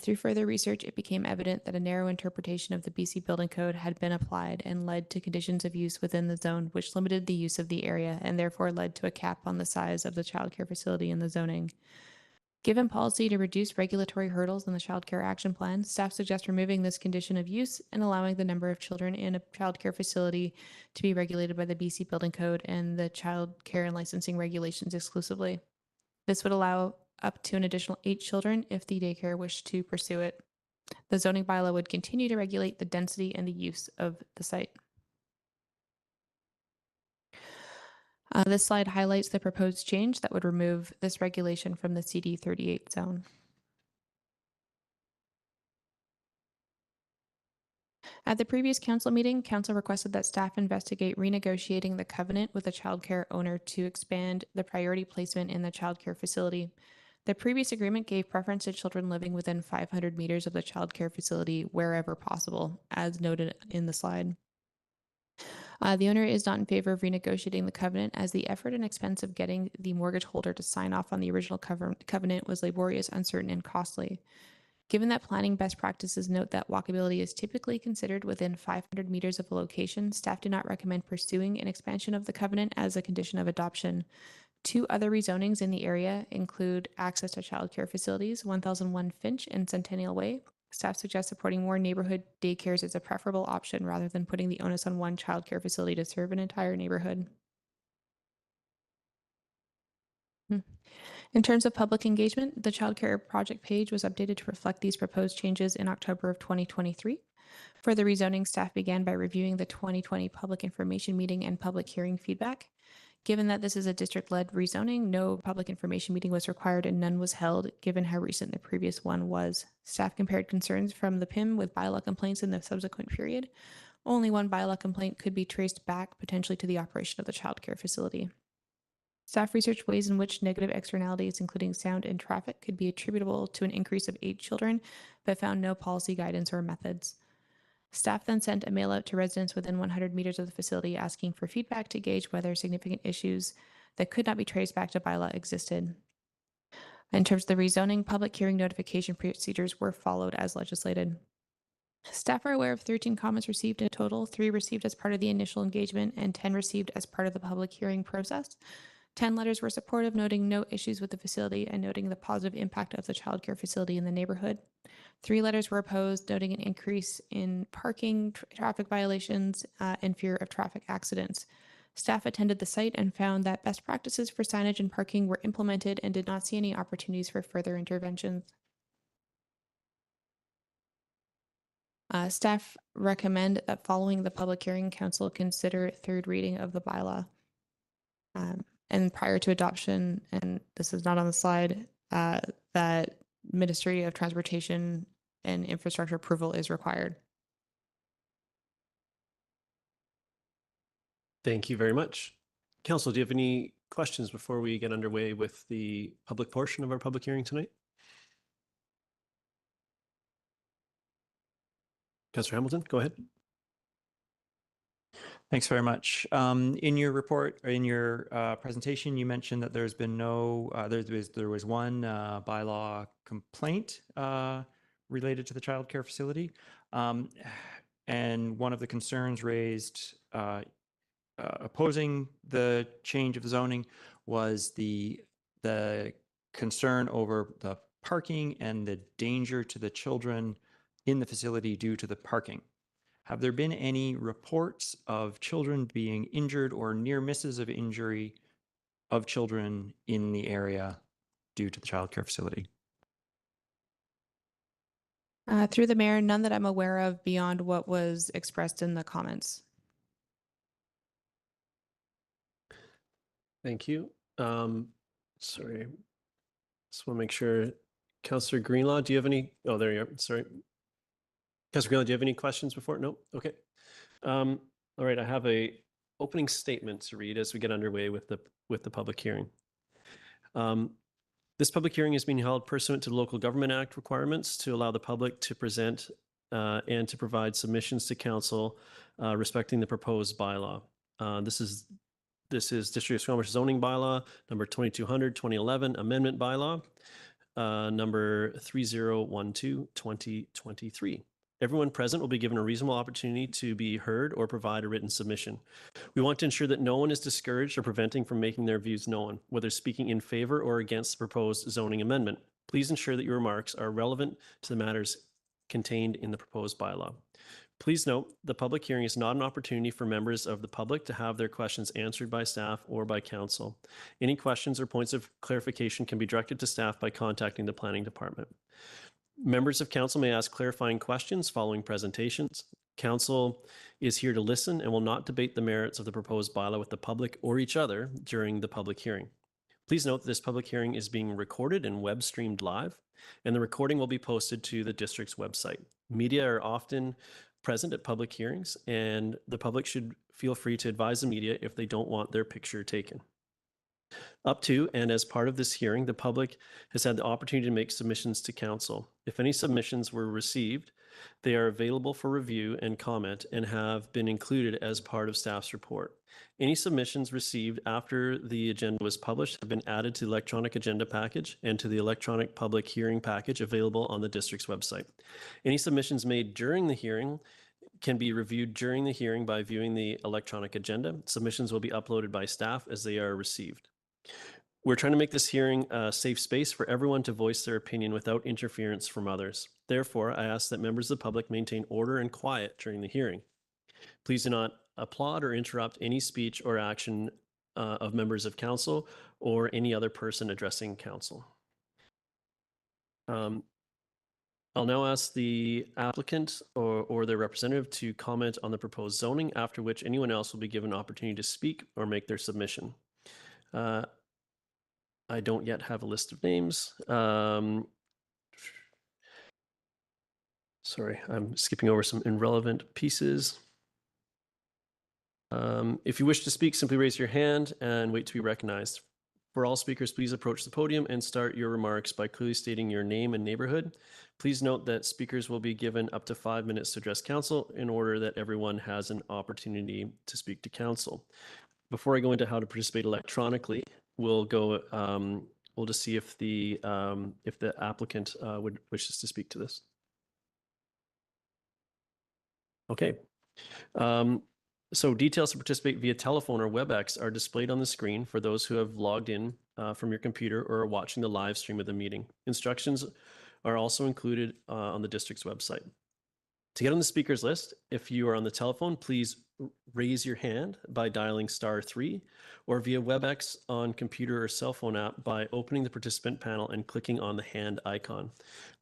Through further research, it became evident that a narrow interpretation of the BC Building Code had been applied and led to conditions of use within the zone, which limited the use of the area and therefore led to a cap on the size of the childcare facility in the zoning. Given policy to reduce regulatory hurdles in the Child Care Action Plan, staff suggests removing this condition of use and allowing the number of children in a child care facility to be regulated by the BC Building Code and the Child Care and Licensing Regulations exclusively. This would allow up to an additional 8 children if the daycare wished to pursue it. The zoning bylaw would continue to regulate the density and the use of the site. This slide highlights the proposed change that would remove this regulation from the CD 38 zone. At the previous council meeting, council requested that staff investigate renegotiating the covenant with the childcare owner to expand the priority placement in the childcare facility. The previous agreement gave preference to children living within 500 meters of the childcare facility wherever possible, as noted in the slide. The owner is not in favor of renegotiating the covenant, as the effort and expense of getting the mortgage holder to sign off on the original covenant was laborious, uncertain, and costly. Given that planning best practices note that walkability is typically considered within 500 meters of a location, staff do not recommend pursuing an expansion of the covenant as a condition of adoption. 2 other rezonings in the area include access to childcare facilities, 1001 Finch and Centennial Way. Staff suggests supporting more neighborhood daycares as a preferable option rather than putting the onus on one childcare facility to serve an entire neighborhood. In terms of public engagement, the childcare project page was updated to reflect these proposed changes in October of 2023. For the rezoning, staff began by reviewing the 2020 public information meeting and public hearing feedback. Given that this is a district-led rezoning, no public information meeting was required and none was held, given how recent the previous one was. Staff compared concerns from the PIM with bylaw complaints in the subsequent period. Only one bylaw complaint could be traced back potentially to the operation of the childcare facility. Staff researched ways in which negative externalities, including sound and traffic, could be attributable to an increase of 8 children, but found no policy guidance or methods. Staff then sent a mail out to residents within 100 meters of the facility asking for feedback to gauge whether significant issues that could not be traced back to bylaw existed. In terms of the rezoning, public hearing notification procedures were followed as legislated. Staff are aware of 13 comments received in total, 3 received as part of the initial engagement and 10 received as part of the public hearing process. 10 letters were supportive, noting no issues with the facility and noting the positive impact of the childcare facility in the neighborhood. 3 letters were opposed, noting an increase in parking, traffic violations, and fear of traffic accidents. Staff attended the site and found that best practices for signage and parking were implemented and did not see any opportunities for further interventions. Staff recommend that following the public hearing, council consider third reading of the bylaw. And prior to adoption, and this is not on the slide, that Ministry of Transportation and Infrastructure approval is required. Thank you very much. Council, do you have any questions before we get underway with the public portion of our public hearing tonight? Councillor Hamilton, go ahead. Thanks very much. In your report, or in your presentation, you mentioned that there's been no, there was one bylaw complaint related to the childcare facility. And one of the concerns raised opposing the change of zoning was the concern over the parking and the danger to the children in the facility due to the parking. Have there been any reports of children being injured or near misses of injury of children in the area due to the childcare facility? Through the mayor, none that I'm aware of beyond what was expressed in the comments. Thank you. Sorry, just want to make sure. Councillor Greenlaw, do you have any? Oh, there you are. Sorry. Councillor Greenlaw, do you have any questions before? No? Okay. All right, I have a opening statement to read as we get underway with the public hearing. This public hearing is being held pursuant to the Local Government Act requirements to allow the public to present and to provide submissions to council respecting the proposed bylaw. This is District of Squamish zoning bylaw number 2200/2011 amendment bylaw number 3012/2023. Everyone present will be given a reasonable opportunity to be heard or provide a written submission. We want to ensure that no one is discouraged or preventing from making their views known, whether speaking in favor or against the proposed zoning amendment. Please ensure that your remarks are relevant to the matters contained in the proposed bylaw. Please note, the public hearing is not an opportunity for members of the public to have their questions answered by staff or by council. Any questions or points of clarification can be directed to staff by contacting the planning department. Members of council may ask clarifying questions following presentations. Council is here to listen and will not debate the merits of the proposed bylaw with the public or each other during the public hearing. Please note that this public hearing is being recorded and web streamed live, and the recording will be posted to the district's website. Media are often present at public hearings, and the public should feel free to advise the media if they don't want their picture taken. Up to and as part of this hearing, the public has had the opportunity to make submissions to council. If any submissions were received, they are available for review and comment and have been included as part of staff's report. Any submissions received after the agenda was published have been added to the electronic agenda package and to the electronic public hearing package available on the district's website. Any submissions made during the hearing can be reviewed during the hearing by viewing the electronic agenda. Submissions will be uploaded by staff as they are received. We're trying to make this hearing a safe space for everyone to voice their opinion without interference from others. Therefore, I ask that members of the public maintain order and quiet during the hearing. Please do not applaud or interrupt any speech or action of members of council or any other person addressing council. I'll now ask the applicant or their representative to comment on the proposed zoning, after which anyone else will be given an opportunity to speak or make their submission. I don't yet have a list of names. Sorry, I'm skipping over some irrelevant pieces. If you wish to speak, simply raise your hand and wait to be recognized. For all speakers, please approach the podium and start your remarks by clearly stating your name and neighborhood. Please note that speakers will be given up to 5 minutes to address council in order that everyone has an opportunity to speak to council. Before I go into how to participate electronically, we'll just see if the applicant wishes to speak to this. Okay. So details to participate via telephone or WebEx are displayed on the screen for those who have logged in from your computer or are watching the live stream of the meeting. Instructions are also included on the district's website. To get on the speakers list, if you are on the telephone, please raise your hand by dialing *3 or via WebEx on computer or cell phone app by opening the participant panel and clicking on the hand icon.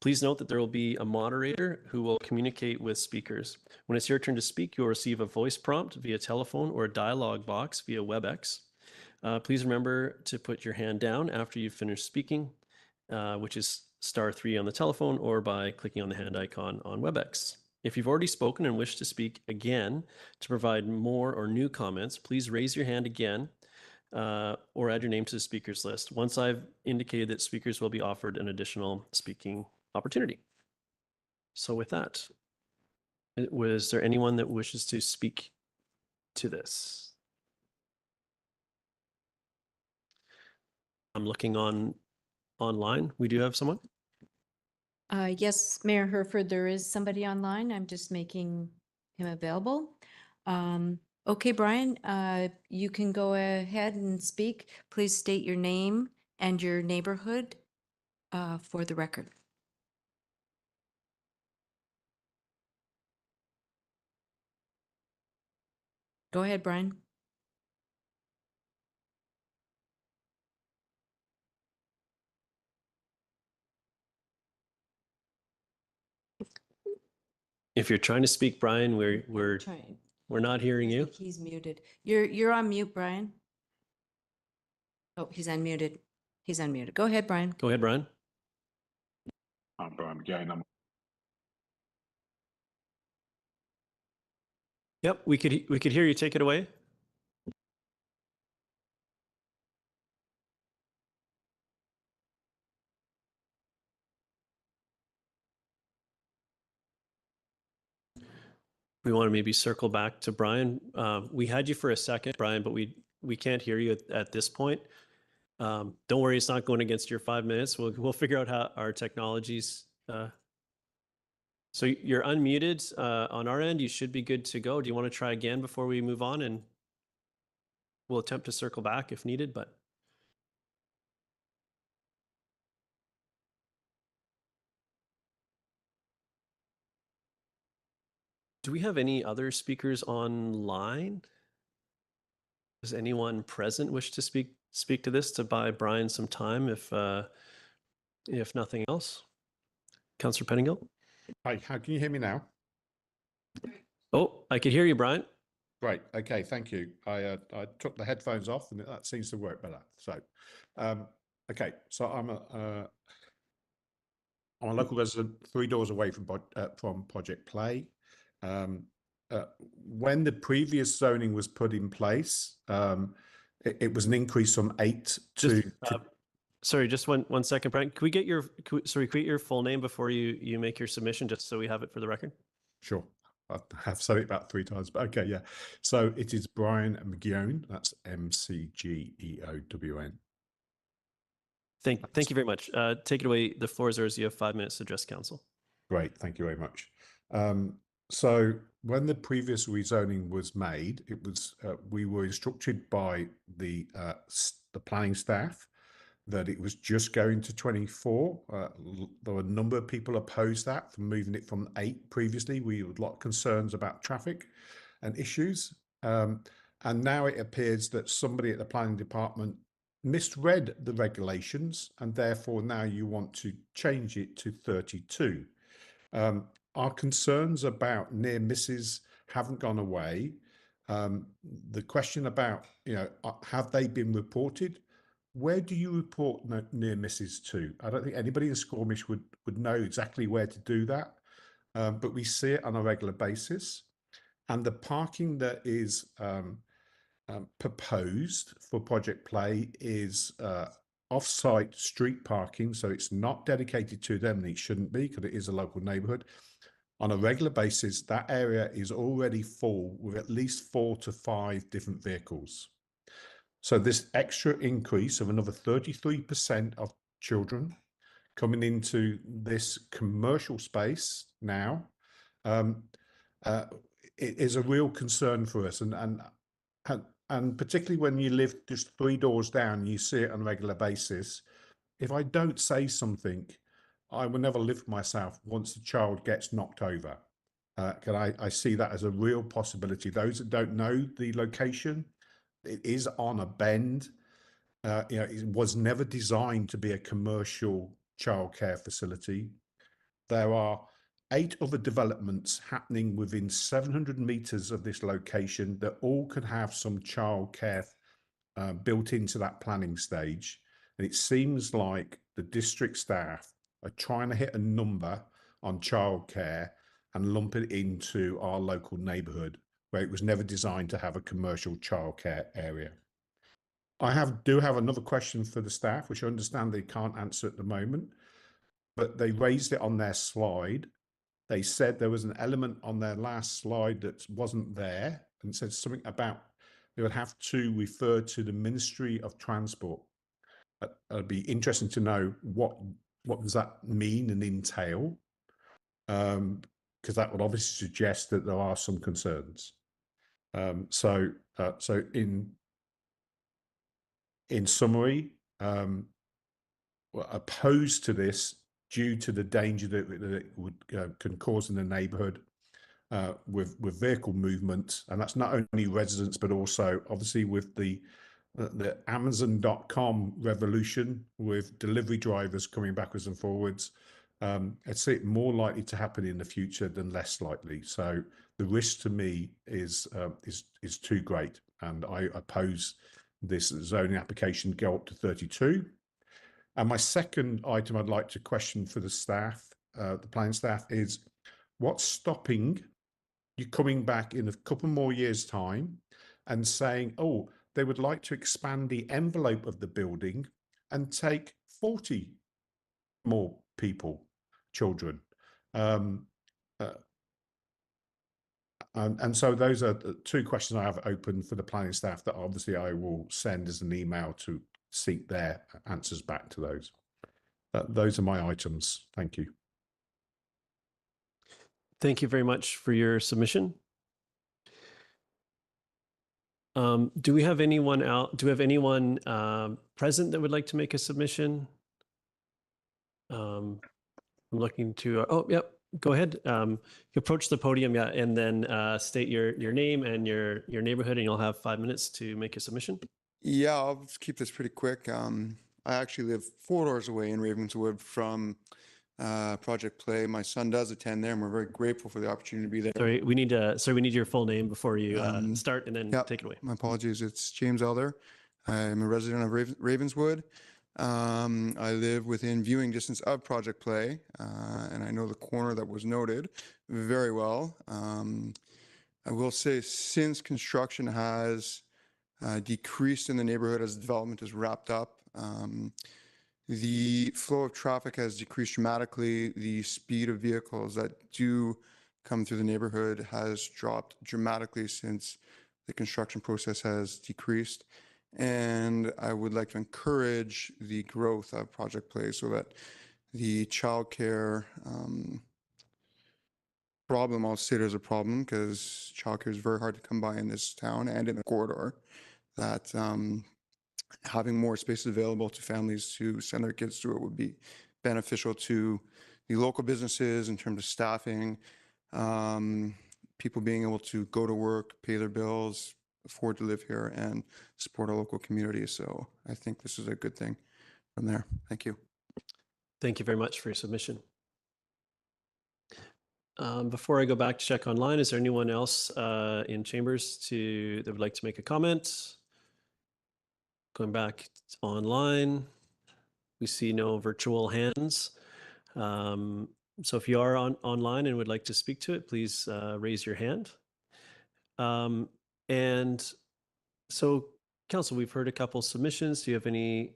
Please note that there will be a moderator who will communicate with speakers. When it's your turn to speak, you'll receive a voice prompt via telephone or a dialogue box via WebEx. Please remember to put your hand down after you've finished speaking, which is *3 on the telephone or by clicking on the hand icon on WebEx. If you've already spoken and wish to speak again to provide more or new comments, please raise your hand again or add your name to the speakers list. Once I've indicated that speakers will be offered an additional speaking opportunity. So with that, was there anyone that wishes to speak to this? I'm looking online. We do have someone? Yes, Mayor Herford, there is somebody online. I'm just making him available. Okay, Brian, you can go ahead and speak. Please state your name and your neighborhood for the record. Go ahead, Brian. If you're trying to speak, Brian, we're not hearing you. He's muted. You're on mute, Brian. Oh, he's unmuted. He's unmuted. Go ahead, Brian. Go ahead, Brian. I'm Brian again. Yep, we could hear you. Take it away. We want to maybe circle back to Brian. We had you for a second, Brian, but we can't hear you at this point. Don't worry, it's not going against your 5 minutes. We'll figure out how our technologies. So you're unmuted on our end. You should be good to go. Do you want to try again before we move on? And we'll attempt to circle back if needed, but. Do we have any other speakers online? Does anyone present wish to speak to this to buy Brian some time if nothing else? Councillor Pettingill? Hi, how can you hear me now? Oh, I could hear you, Brian. Great. Okay, thank you. I took the headphones off and that seems to work better. So, okay, so I'm a local resident 3 doors away from Project Play. When the previous zoning was put in place, it was an increase from 8 to. Sorry, just one second, Brian. Can we get your full name before you make your submission, just so we have it for the record? Sure. I've said it about 3 times, but okay, yeah. So it is Brian McGeown. That's McGeown. Thank you very much. Take it away. The floor is yours. You have 5 minutes to address council. Great, thank you very much. So when the previous rezoning was made, it was we were instructed by the planning staff that it was just going to 24. There were a number of people opposed that from moving it from 8 previously. We had a lot of concerns about traffic and issues. And now it appears that somebody at the planning department misread the regulations and therefore now you want to change it to 32. Our concerns about near misses haven't gone away. The question about, have they been reported? Where do you report near misses to? I don't think anybody in Squamish would know exactly where to do that, but we see it on a regular basis. And the parking that is proposed for Project Play is off-site street parking, so it's not dedicated to them, and it shouldn't be because it is a local neighbourhood. On a regular basis, that area is already full with at least 4 to 5 different vehicles. So this extra increase of another 33% of children coming into this commercial space now it is a real concern for us, and particularly when you live just 3 doors down, you see it on a regular basis. If I don't say something, I will never live myself once the child gets knocked over. I see that as a real possibility. Those that don't know the location, it is on a bend. It was never designed to be a commercial childcare facility. There are 8 other developments happening within 700 meters of this location that all could have some childcare built into that planning stage. And it seems like the district staff are trying to hit a number on childcare and lump it into our local neighborhood where it was never designed to have a commercial childcare area. I do have another question for the staff, which I understand they can't answer at the moment, but they raised it on their slide. They said there was an element on their last slide that wasn't there, and said something about they would have to refer to the Ministry of Transport. It'd be interesting to know what does that mean and entail, because that would obviously suggest that there are some concerns. So in summary, we're opposed to this due to the danger that it would can cause in the neighbourhood with vehicle movement, and that's not only residents but also obviously with the Amazon.com revolution with delivery drivers coming backwards and forwards. I'd say it more likely to happen in the future than less likely. So the risk to me is too great, and I oppose this zoning application go up to 32. And my second item I'd like to question for the staff, the planning staff, is what's stopping you coming back in a couple more years' time and saying, oh, they would like to expand the envelope of the building and take 40 more people, children. And so those are the 2 questions I have open for the planning staff that obviously I will send as an email to seek their answers back to those. Those are my items. Thank you. Thank you very much for your submission. Do we have anyone out? Do we have anyone present that would like to make a submission? I'm looking to. Oh, yep. Go ahead. You approach the podium, yeah, and then state your name and your neighborhood, and you'll have 5 minutes to make a submission. Yeah, I'll just keep this pretty quick. I actually live 4 doors away in Ravenswood from Project Play. My son does attend there, and we're very grateful for the opportunity to be there. Sorry, we need your full name before you start, and then take it away. My apologies. It's James Elder. I'm a resident of Ravenswood. I live within viewing distance of Project Play, and I know the corner that was noted very well. I will say since construction has decreased in the neighborhood as development is wrapped up, the flow of traffic has decreased dramatically. The speed of vehicles that do come through the neighborhood has dropped dramatically since the construction process has decreased. And I would like to encourage the growth of Project Play so that the childcare problem, I'll say there's a problem because childcare is very hard to come by in this town and in the corridor, that having more spaces available to families to send their kids to it would be beneficial to the local businesses in terms of staffing, people being able to go to work, pay their bills, afford to live here, and support our local community. So I think this is a good thing from there. Thank you. Thank you very much for your submission. Before I go back to check online, is there anyone else in chambers that would like to make a comment? Going back online, we see no virtual hands. So if you are online and would like to speak to it, please raise your hand. And So, Council, we've heard a couple submissions. Do you have any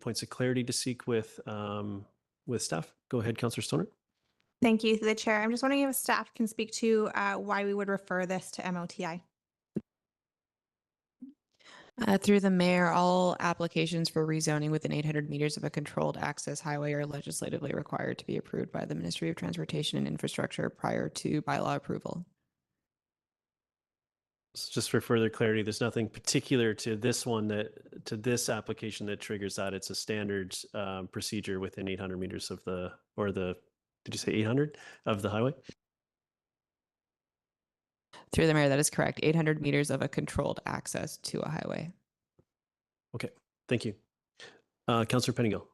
points of clarity to seek with staff? Go ahead, Councillor Stoner. Thank you, the chair. I'm just wondering if staff can speak to why we would refer this to MOTI. Through the mayor, all applications for rezoning within 800 meters of a controlled access highway are legislatively required to be approved by the Ministry of Transportation and Infrastructure prior to bylaw approval. So just for further clarity, there's nothing particular to this application that triggers that. It's a standard procedure within 800 meters of did you say 800 of the highway? Through the mayor, that is correct. 800 meters of a controlled access to a highway. Okay, thank you. Councillor Pettingill.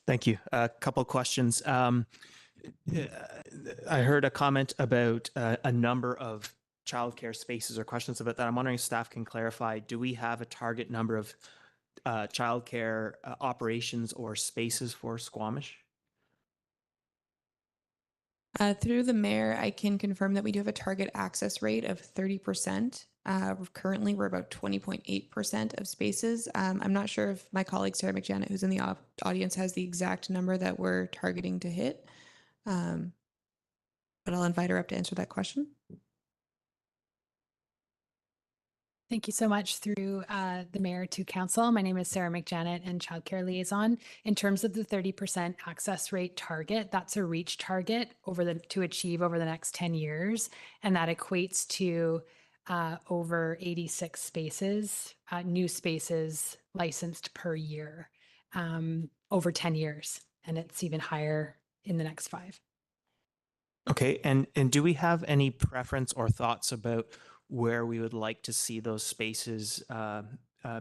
Thank you. A couple questions. I heard a comment about a number of childcare spaces or questions about that. I'm wondering if staff can clarify, do we have a target number of childcare operations or spaces for Squamish? Through the mayor, I can confirm that we do have a target access rate of 30%. Currently, we're about 20.8% of spaces. I'm not sure if my colleague Sarah McJanet, who's in the audience, has the exact number that we're targeting to hit. But I'll invite her up to answer that question. Thank you so much through the mayor to council. My name is Sarah McJanet and childcare liaison. In terms of the 30% access rate target, that's a reach target to achieve over the next 10 years. And that equates to over 86 spaces, new spaces licensed per year over 10 years. And it's even higher in the next 5. Okay, and do we have any preference or thoughts about where we would like to see those spaces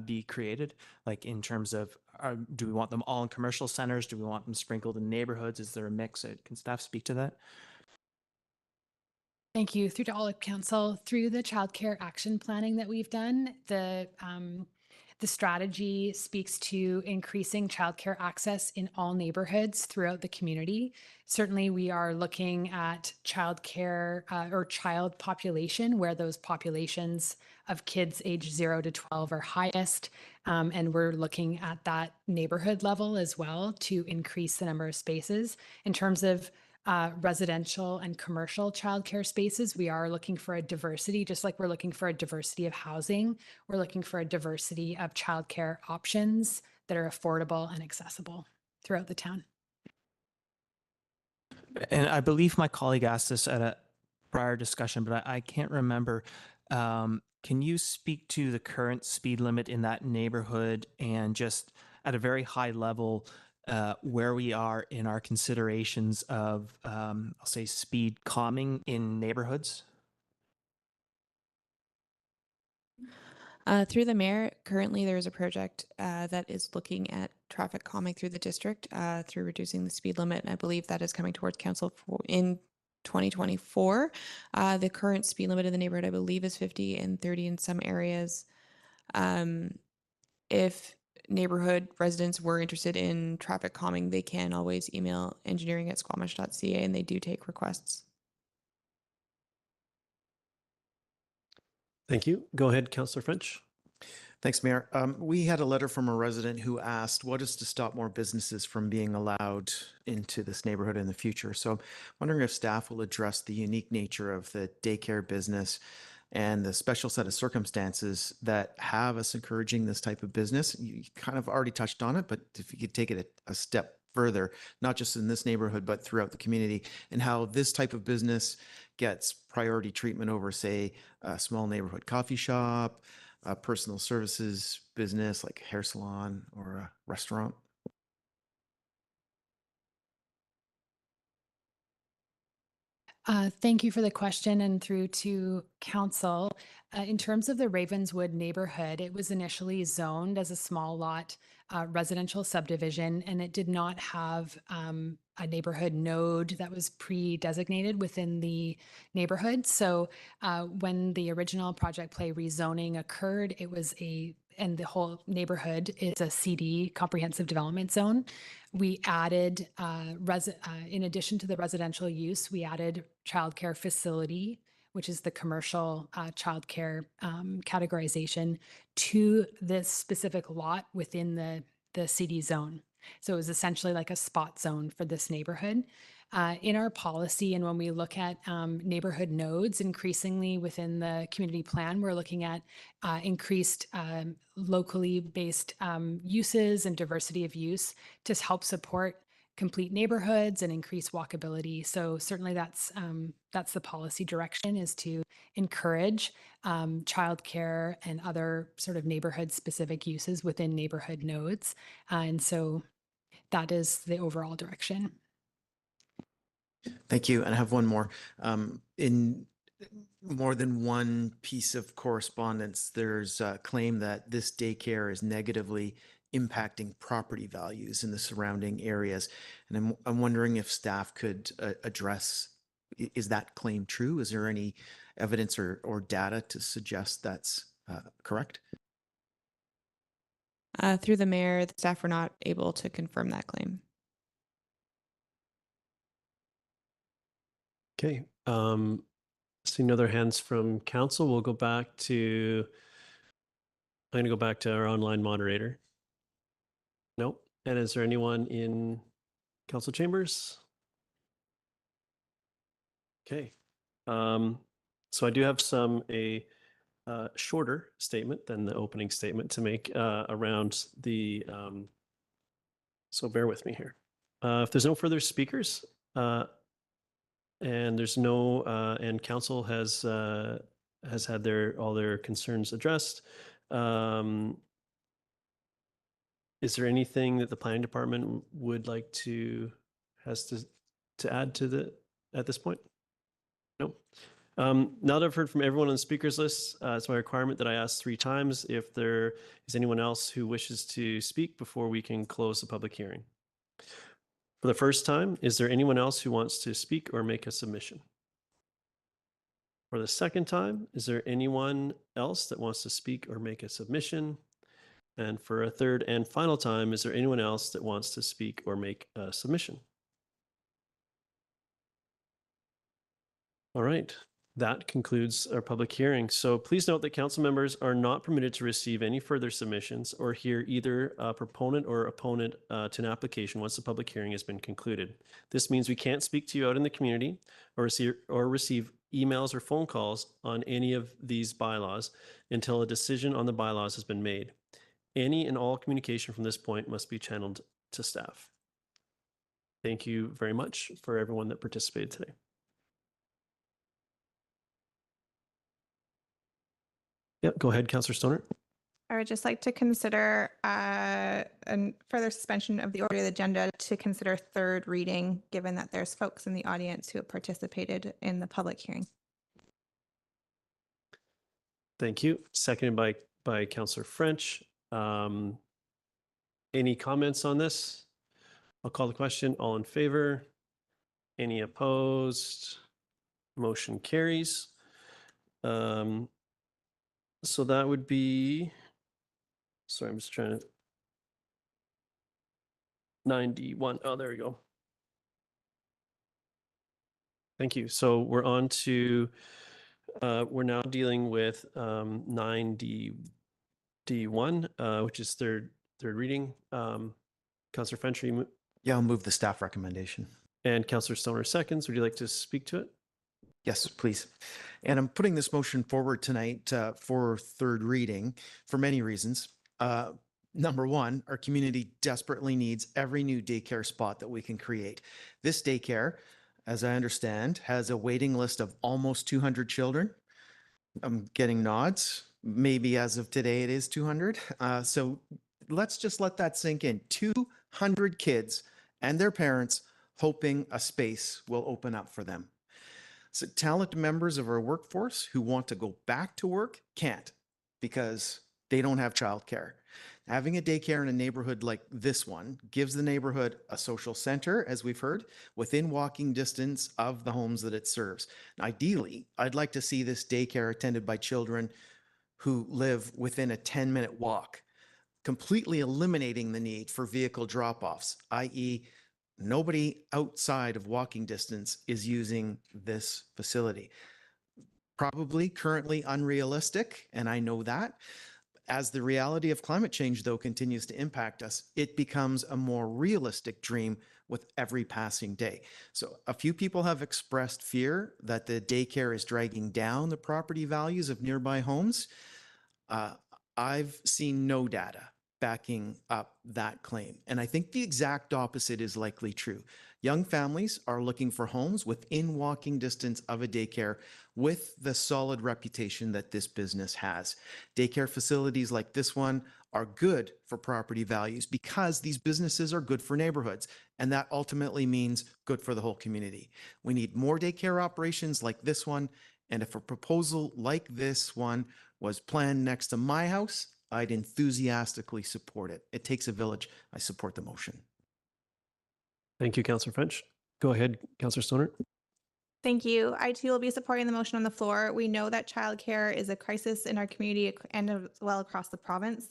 be created? Like in terms of, do we want them all in commercial centers? Do we want them sprinkled in neighborhoods? Is there a mix? Can staff speak to that? Thank you. Through to all of council, through the childcare action planning that we've done, the strategy speaks to increasing childcare access in all neighborhoods throughout the community. Certainly, we are looking at childcare or child population, where those populations of kids age 0 to 12 are highest. And we're looking at that neighborhood level as well to increase the number of spaces. In terms of residential and commercial childcare spaces, we are looking for a diversity, just like we're looking for a diversity of housing. We're looking for a diversity of childcare options that are affordable and accessible throughout the town. And I believe my colleague asked this at a prior discussion, but I can't remember. Can you speak to the current speed limit in that neighborhood and just at a very high level, where we are in our considerations of, I'll say, speed calming in neighborhoods? Through the mayor, currently there is a project that is looking at traffic calming through the district through reducing the speed limit. And I believe that is coming towards council in 2024. The current speed limit in the neighborhood, I believe, is 50 and 30 in some areas. If neighborhood residents were interested in traffic calming, they can always email engineering@squamish.ca, and they do take requests. Thank you. Go ahead, Councillor French. Thanks, Mayor. We had a letter from a resident who asked, what is to stop more businesses from being allowed into this neighborhood in the future? So I'm wondering if staff will address the unique nature of the daycare business and the special set of circumstances that have us encouraging this type of business. You kind of already touched on it, but if you could take it a step further, not just in this neighborhood, but throughout the community, and how this type of business gets priority treatment over, say, a small neighborhood coffee shop, a personal services business like a hair salon or a restaurant. Thank you for the question, and through to council. In terms of the Ravenswood neighborhood, it was initially zoned as a small lot residential subdivision, and it did not have a neighborhood node that was pre-designated within the neighborhood. So when the original Project Play rezoning occurred, it was a and the whole neighborhood is a CD, comprehensive development zone, we added, in addition to the residential use, we added childcare facility, which is the commercial childcare categorization, to this specific lot within the CD zone. So it was essentially like a spot zone for this neighborhood. In our policy, and when we look at neighborhood nodes increasingly within the community plan, we're looking at increased locally based uses and diversity of use to help support complete neighborhoods and increase walkability. So certainly that's the policy direction, is to encourage childcare and other sort of neighborhood specific uses within neighborhood nodes. And so that is the overall direction. Thank you. And I have one more. In more than one piece of correspondence, there's a claim that this daycare is negatively impacting property values in the surrounding areas. And I'm wondering if staff could address, is that claim true? Is there any evidence or data to suggest that's correct? Through the mayor, the staff were not able to confirm that claim. Okay. Seeing no other hands from council, we'll go back to, I'm going to go back to our online moderator. Nope. And is there anyone in council chambers? Okay. So I do have a shorter statement than the opening statement to make around the, so bear with me here. If there's no further speakers, and there's no, and council has had all their concerns addressed. Is there anything that the planning department would like to add to at this point? No. Now that I've heard from everyone on the speakers list, it's my requirement that I ask 3 times if there is anyone else who wishes to speak before we can close the public hearing. For the first time, is there anyone else who wants to speak or make a submission? For the second time, is there anyone else that wants to speak or make a submission? And for a third and final time, is there anyone else that wants to speak or make a submission? All right, that concludes our public hearing. So please note that council members are not permitted to receive any further submissions or hear either a proponent or opponent to an application once the public hearing has been concluded. This means we can't speak to you out in the community or receive emails or phone calls on any of these bylaws until a decision on the bylaws has been made. Any and all communication from this point must be channeled to staff. Thank you very much for everyone that participated today. Yep, go ahead, Councillor Stoner. I would just like to consider a further suspension of the order of the agenda to consider third reading, given that there's folks in the audience who have participated in the public hearing. Thank you. Seconded by Councillor French. Any comments on this? I'll call the question. All in favor? Any opposed? Motion carries. So that would be, sorry, I'm just trying to, 91. Oh, there we go. Thank you. So we're on to, we're now dealing with 9D1, which is third reading. Councillor French, Yeah, I'll move the staff recommendation. And Councillor Stoner seconds. Would you like to speak to it? Yes, please. And I'm putting this motion forward tonight for third reading for many reasons. Number one, our community desperately needs every new daycare spot that we can create. This daycare, as I understand, has a waiting list of almost 200 children. I'm getting nods. Maybe as of today, it is 200. So let's just let that sink in. 200 kids and their parents hoping a space will open up for them. So talented members of our workforce who want to go back to work can't because they don't have childcare. Having a daycare in a neighborhood like this one gives the neighborhood a social center, as we've heard, within walking distance of the homes that it serves. Ideally, I'd like to see this daycare attended by children who live within a 10-minute walk, completely eliminating the need for vehicle drop-offs, i.e., nobody outside of walking distance is using this facility. Probably currently unrealistic, and I know that. As the reality of climate change, though, continues to impact us, it becomes a more realistic dream with every passing day. So a few people have expressed fear that the daycare is dragging down the property values of nearby homes. I've seen no data backing up that claim. And I think the exact opposite is likely true. Young families are looking for homes within walking distance of a daycare with the solid reputation that this business has. Daycare facilities like this one are good for property values because these businesses are good for neighborhoods. And that ultimately means good for the whole community. We need more daycare operations like this one. And if a proposal like this one was planned next to my house, I'd enthusiastically support it. It takes a village. I support the motion. Thank you, Councillor French. Go ahead, Councillor Stoner. Thank you. I too will be supporting the motion on the floor. We know that childcare is a crisis in our community and as well across the province.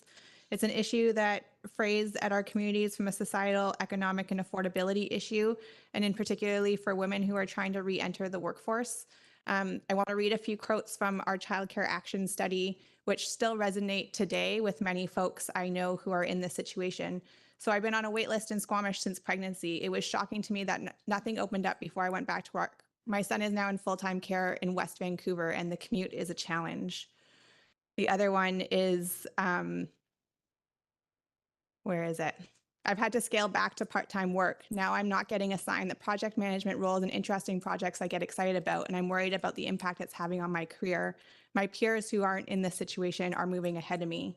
It's an issue that frays at our communities from a societal, economic, and affordability issue, and in particularly for women who are trying to re-enter the workforce. I want to read a few quotes from our childcare action study, which still resonate today with many folks I know who are in this situation. So I've been on a wait list in Squamish since pregnancy. It was shocking to me that nothing opened up before I went back to work. My son is now in full-time care in West Vancouver, and the commute is a challenge. The other one is, where is it? I've had to scale back to part-time work. Now I'm not getting assigned the project management roles and interesting projects I get excited about, and I'm worried about the impact it's having on my career. My peers who aren't in this situation are moving ahead of me.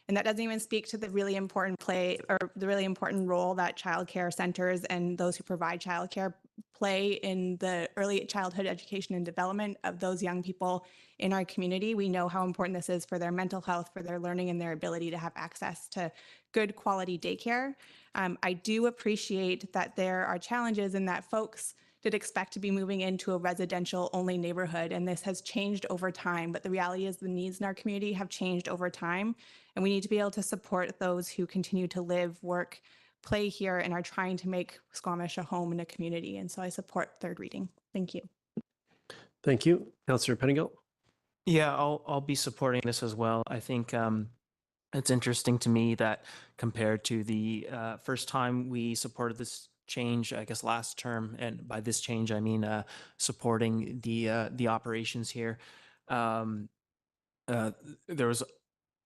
And that doesn't even speak to the really important role that childcare centers and those who provide childcare play in the early childhood education and development of those young people in our community. We know how important this is for their mental health, for their learning, and their ability to have access to good quality daycare. I do appreciate that there are challenges in that folks did expect to be moving into a residential only neighborhood, and this has changed over time. But the reality is the needs in our community have changed over time, and we need to be able to support those who continue to live, work, play here, and are trying to make Squamish a home and a community. And so I support third reading. Thank you. Thank you. Councillor Pettingill. Yeah, I'll be supporting this as well. I think it's interesting to me that compared to the first time we supported this change, I guess last term, and by this change I mean supporting the operations here, there was,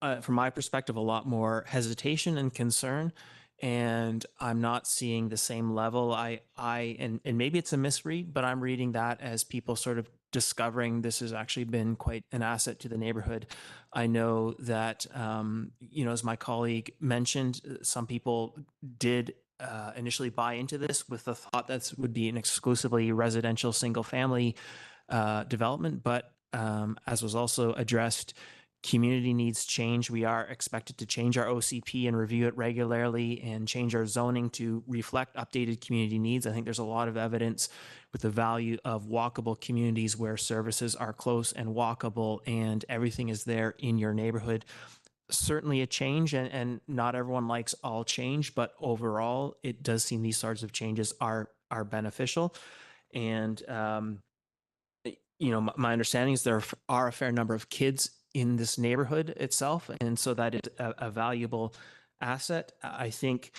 from my perspective, a lot more hesitation and concern, and I'm not seeing the same level. And maybe it's a misread, but I'm reading that as people sort of discovering this has actually been quite an asset to the neighborhood. I know that, as my colleague mentioned, some people did initially buy into this with the thought that this would be an exclusively residential single family development. But as was also addressed, community needs change. We are expected to change our OCP and review it regularly and change our zoning to reflect updated community needs. I think there's a lot of evidence with the value of walkable communities where services are close and walkable and everything is there in your neighborhood. Certainly a change, and not everyone likes all change, but overall it does seem these sorts of changes are beneficial. And my understanding is there are a fair number of kids in this neighborhood itself, and so that is a valuable asset. I think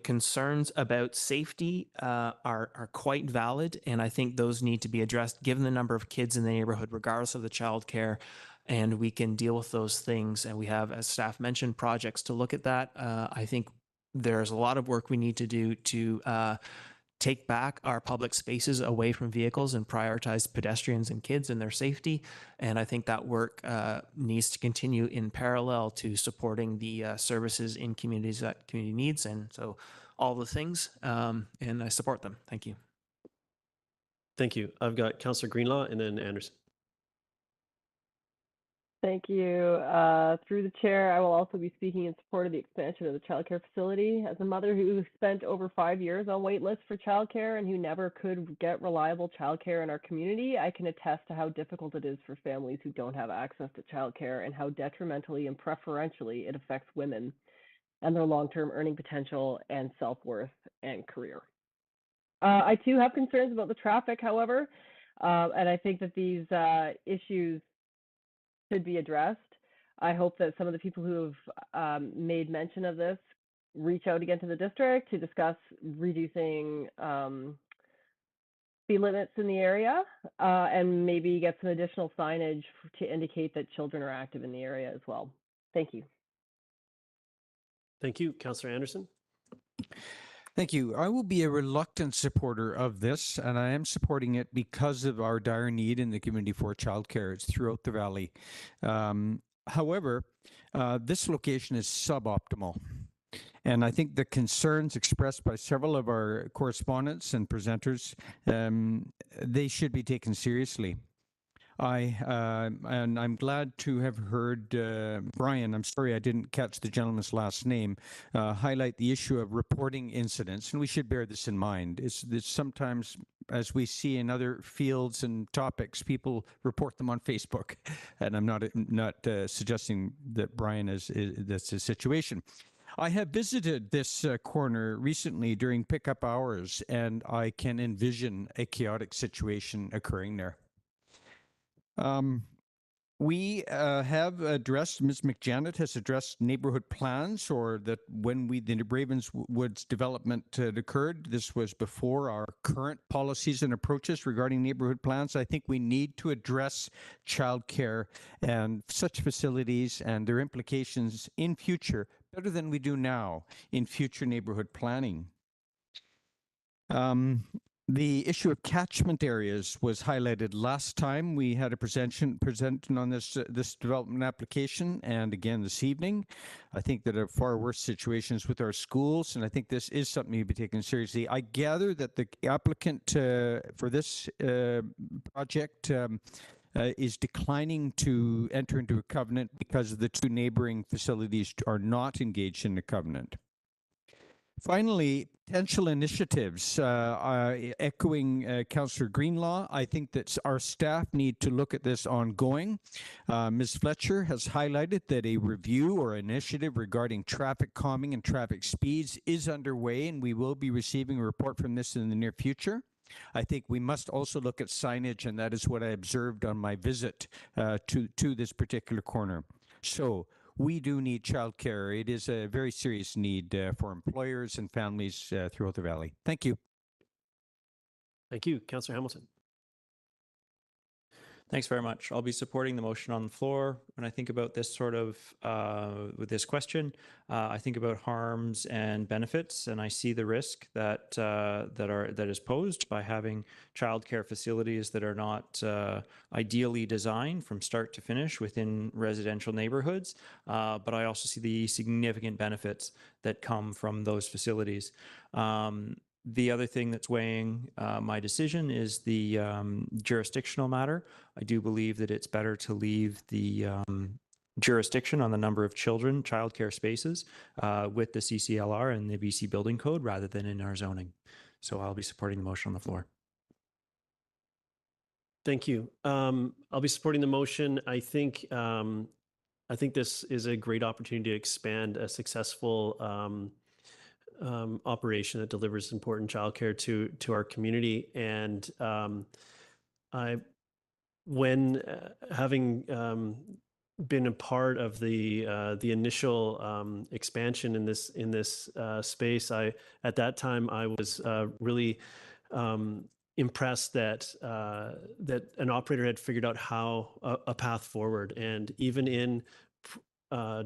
concerns about safety are quite valid, and I think those need to be addressed given the number of kids in the neighborhood, regardless of the childcare, and we can deal with those things. And we have, as staff mentioned, projects to look at that. I think there's a lot of work we need to do to take back our public spaces away from vehicles and prioritize pedestrians and kids and their safety. And I think that work needs to continue in parallel to supporting the services in communities that community needs. And so all the things, and I support them. Thank you. Thank you. I've got Councillor Greenlaw and then Anderson. Thank you. Through the chair, I will also be speaking in support of the expansion of the childcare facility. As a mother who spent over 5 years on wait lists for childcare and who never could get reliable childcare in our community, I can attest to how difficult it is for families who don't have access to childcare and how detrimentally and preferentially it affects women and their long-term earning potential and self-worth and career. I too have concerns about the traffic, however, and I think that these issues should be addressed. I hope that some of the people who have made mention of this reach out again to the district to discuss reducing speed limits in the area and maybe get some additional signage to indicate that children are active in the area as well. Thank you. Thank you. Councillor Anderson. Thank you. I will be a reluctant supporter of this, and I am supporting it because of our dire need in the community for childcare. It's throughout the valley. However, this location is suboptimal. And I think the concerns expressed by several of our correspondents and presenters, they should be taken seriously. And I'm glad to have heard Brian, I'm sorry I didn't catch the gentleman's last name, highlight the issue of reporting incidents, and we should bear this in mind. It's sometimes, as we see in other fields and topics, people report them on Facebook, and I'm not suggesting that Brian that's his situation. I have visited this corner recently during pickup hours, and I can envision a chaotic situation occurring there. We have addressed, Ms. McJanet has addressed neighborhood plans, or that when the Ravenswoods development had occurred, this was before our current policies and approaches regarding neighborhood plans. I think we need to address childcare and such facilities and their implications in future better than we do now in future neighborhood planning. The issue of catchment areas was highlighted last time. We had a presentation on this development application, and again this evening. I think that are far worse situations with our schools, and I think this is something to be taken seriously. I gather that the applicant for this project is declining to enter into a covenant because the two neighboring facilities are not engaged in a covenant. Finally, potential initiatives. Echoing Councillor Greenlaw, I think that our staff need to look at this ongoing. Ms. Fletcher has highlighted that a review or initiative regarding traffic calming and traffic speeds is underway, and we will be receiving a report from this in the near future. I think we must also look at signage, and that is what I observed on my visit to this particular corner. So, we do need childcare. It is a very serious need for employers and families throughout the valley. Thank you. Thank you. Councillor Hamilton. Thanks very much. I'll be supporting the motion on the floor. When I think about this sort of, with this question, I think about harms and benefits, and I see the risk that that is posed by having childcare facilities that are not ideally designed from start to finish within residential neighborhoods. But I also see the significant benefits that come from those facilities. The other thing that's weighing my decision is the jurisdictional matter. I do believe that it's better to leave the jurisdiction on the number of children, childcare spaces with the CCLR and the BC Building Code rather than in our zoning. So I'll be supporting the motion on the floor. Thank you. I'll be supporting the motion. I think this is a great opportunity to expand a successful operation that delivers important childcare to our community. And when having been a part of the initial expansion in this space, at that time I was really impressed that that an operator had figured out how a path forward, and even in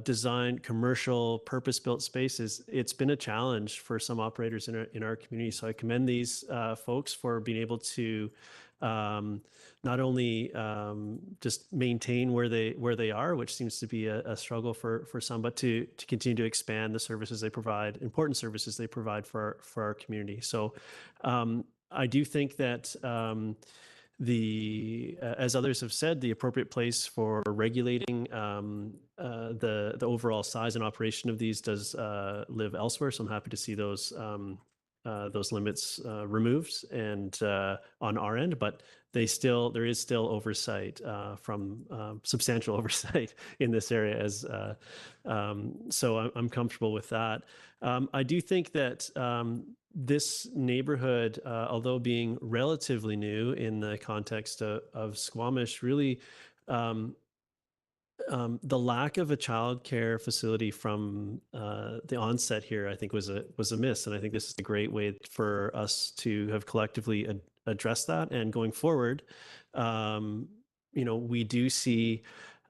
design commercial purpose-built spaces, it's been a challenge for some operators in our community. So I commend these folks for being able to not only just maintain where they are, which seems to be a struggle for some, but to continue to expand the services they provide, important services they provide for our community. So I do think that as others have said, the appropriate place for regulating the overall size and operation of these does live elsewhere. So I'm happy to see those limits removed and on our end, but there is still oversight from substantial oversight in this area. So I'm comfortable with that. I do think that this neighborhood, although being relatively new in the context of Squamish, really the lack of a childcare facility from the onset here, I think, was a miss, and I think this is a great way for us to have collectively addressed that. And going forward, we do see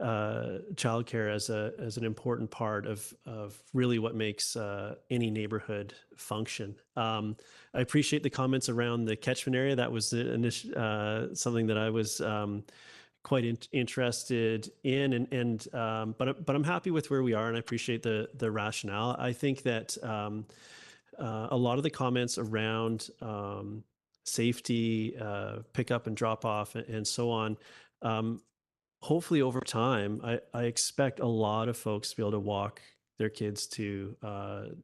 childcare as an important part of really what makes any neighborhood function. I appreciate the comments around the catchment area. That was something that I was quite interested in, but I'm happy with where we are, and I appreciate the rationale. I think that a lot of the comments around safety, pickup and drop off, and so on. Hopefully over time, I expect a lot of folks to be able to walk their kids to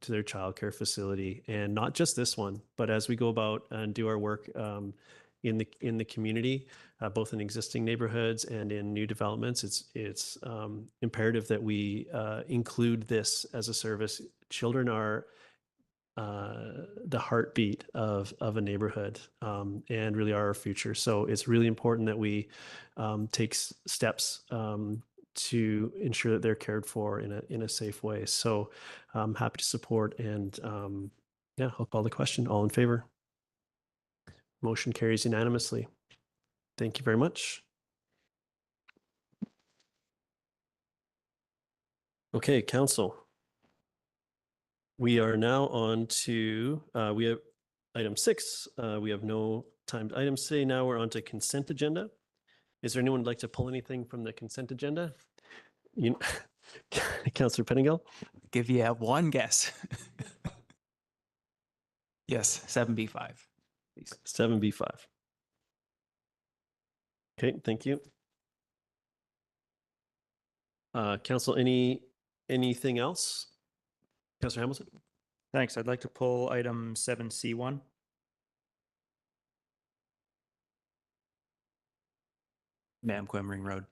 their childcare facility, and not just this one, but as we go about and do our work in the community, both in existing neighborhoods and in new developments, it's imperative that we include this as a service. Children are the heartbeat of a neighborhood, and really are our future. So it's really important that we take steps to ensure that they're cared for in a safe way. So I'm happy to support, and I'll call the question. All in favor? Motion carries unanimously. Thank you very much. Okay, council. We are now on to, we have item 6. We have no timed items today. Now we're on to consent agenda. Is there anyone who'd like to pull anything from the consent agenda? Councillor Pettingill? Give you one guess. Yes, 7B5. Please. 7B5. Okay, thank you. Council, anything else? Councillor Hamilton? Thanks. I'd like to pull item 7C1. Quemring Road.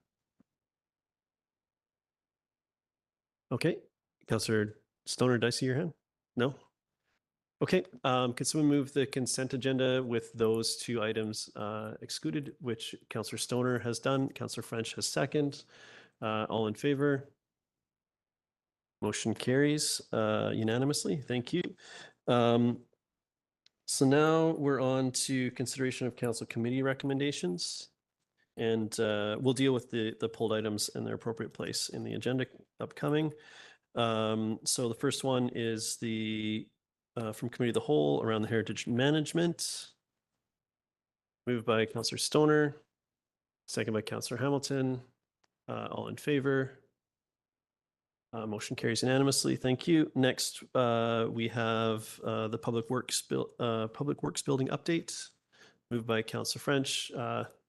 Okay. Councillor Stoner, did I see your hand? No? Okay. Could someone move the consent agenda with those two items excluded, which Councillor Stoner has done? Councillor French has second. All in favor? Motion carries unanimously. Thank you. So now we're on to consideration of council committee recommendations, and we'll deal with the pulled items in their appropriate place in the agenda upcoming. So the first one is the from committee of the whole around the heritage management. Moved by Councillor Stoner, second by Councillor Hamilton. All in favor? Motion carries unanimously. Thank you. Next, we have the Public Works Building update. Moved by Councillor French.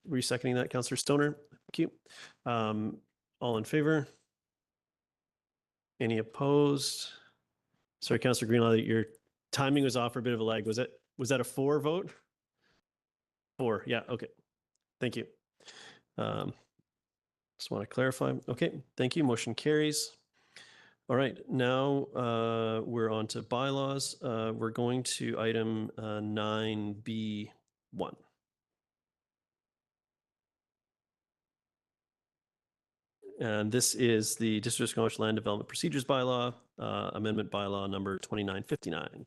Re-seconding that, Councillor Stoner. Thank you. All in favor? Any opposed? Sorry, Councillor Greenlaw, your timing was off for a bit of a lag. Was that a 4 vote? 4. Yeah. Okay. Thank you. Just want to clarify. Okay. Thank you. Motion carries. All right, now we're on to bylaws. We're going to item 9B1. And this is the District of Squamish Land Development Procedures Bylaw, Amendment Bylaw number 2959.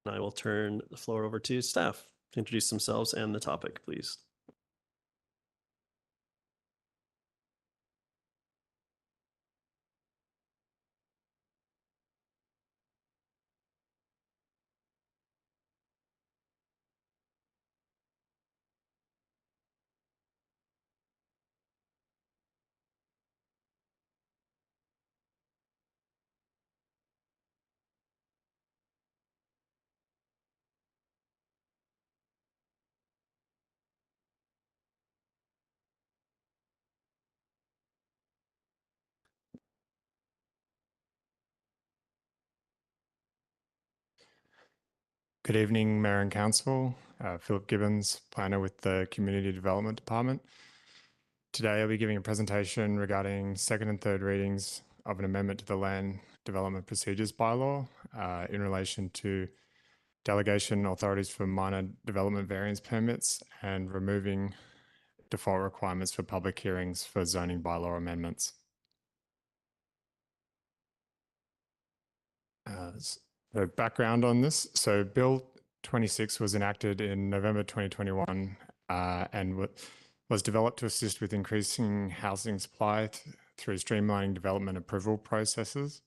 And I will turn the floor over to staff to introduce themselves and the topic, please. Good evening, Mayor and Council. Philip Gibbons, planner with the Community Development Department. Today I'll be giving a presentation regarding second and third readings of an amendment to the Land Development Procedures Bylaw in relation to delegation authorities for minor development variance permits and removing default requirements for public hearings for zoning bylaw amendments. The background on this, so Bill 26 was enacted in November 2021 and was developed to assist with increasing housing supply through streamlining development approval processes.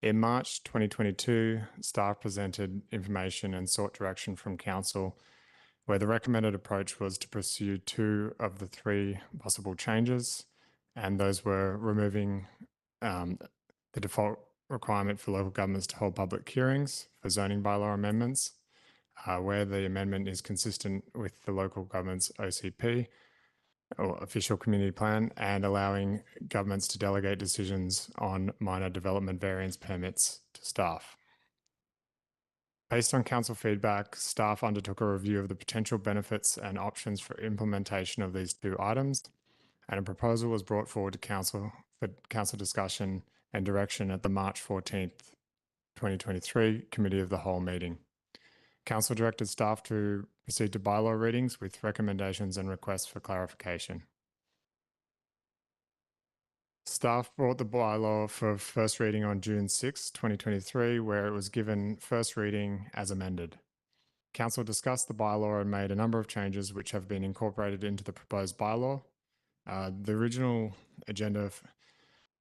In March 2022, staff presented information and sought direction from Council, where the recommended approach was to pursue 2 of the 3 possible changes, and those were removing the default requirement for local governments to hold public hearings for zoning bylaw amendments, where the amendment is consistent with the local government's OCP, or official community plan, and allowing governments to delegate decisions on minor development variance permits to staff. Based on council feedback, staff undertook a review of the potential benefits and options for implementation of these 2 items, and a proposal was brought forward to council for council discussion and direction at the March 14th, 2023 Committee of the Whole meeting. Council directed staff to proceed to bylaw readings with recommendations and requests for clarification. Staff brought the bylaw for first reading on June 6, 2023, where it was given first reading as amended. Council discussed the bylaw and made a number of changes which have been incorporated into the proposed bylaw. The original agenda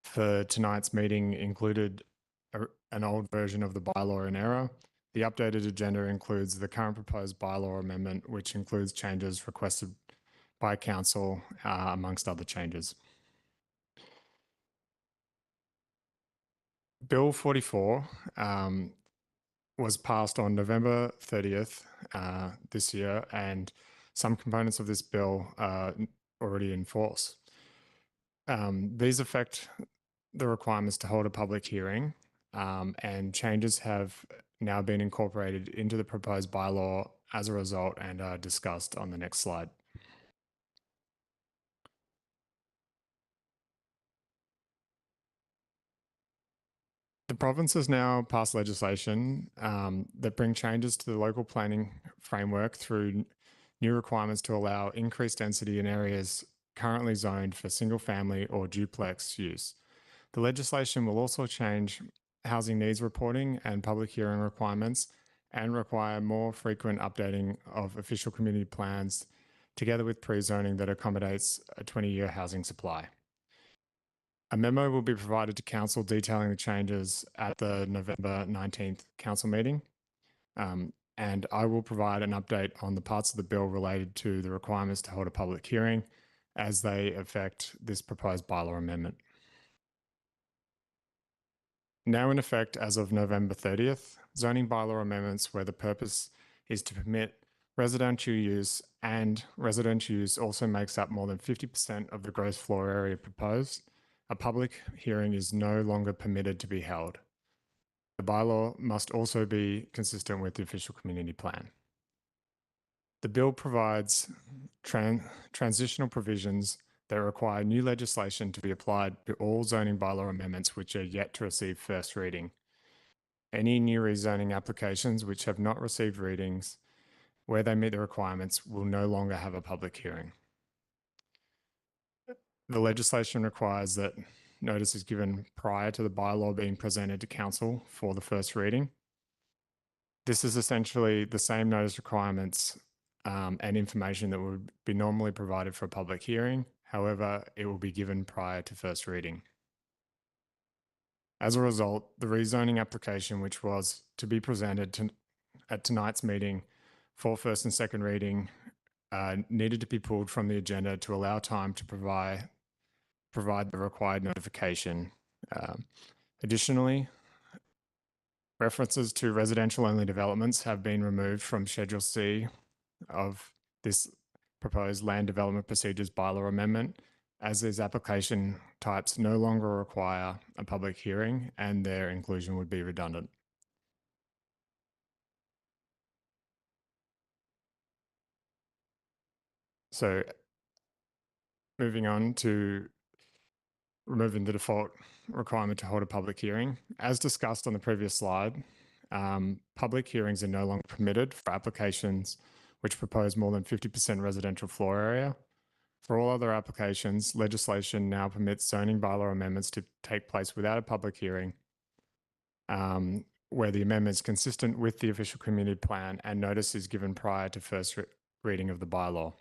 for tonight's meeting included an old version of the bylaw in error. The updated agenda includes the current proposed bylaw amendment, which includes changes requested by Council, amongst other changes. Bill 44 was passed on November 30th this year, and some components of this bill are already in force. These affect the requirements to hold a public hearing, and changes have now been incorporated into the proposed bylaw as a result and are discussed on the next slide. The province has now passed legislation that bring changes to the local planning framework through new requirements to allow increased density in areas currently zoned for single family or duplex use. The legislation will also change housing needs reporting and public hearing requirements and require more frequent updating of official community plans together with pre-zoning that accommodates a 20-year housing supply. A memo will be provided to Council detailing the changes at the November 19th Council meeting, and I will provide an update on the parts of the bill related to the requirements to hold a public hearing as they affect this proposed bylaw amendment. Now in effect as of November 30th, zoning bylaw amendments where the purpose is to permit residential use, and residential use also makes up more than 50% of the gross floor area proposed, a public hearing is no longer permitted to be held. The bylaw must also be consistent with the official community plan. The bill provides transitional provisions that require new legislation to be applied to all zoning bylaw amendments which are yet to receive first reading. Any new rezoning applications which have not received readings where they meet the requirements will no longer have a public hearing. The legislation requires that notice is given prior to the bylaw being presented to Council for the first reading. This is essentially the same notice requirements and information that would be normally provided for a public hearing. However, it will be given prior to first reading. As a result, the rezoning application, which was to be presented at tonight's meeting for first and second reading, needed to be pulled from the agenda to allow time to provide the required notification. Additionally, references to residential-only developments have been removed from Schedule C of this proposed Land Development Procedures Bylaw Amendment, as these application types no longer require a public hearing and their inclusion would be redundant. So moving on to removing the default requirement to hold a public hearing. As discussed on the previous slide, public hearings are no longer permitted for applications which propose more than 50% residential floor area. For all other applications, legislation now permits zoning bylaw amendments to take place without a public hearing, where the amendment is consistent with the official community plan and notice is given prior to first reading of the bylaw.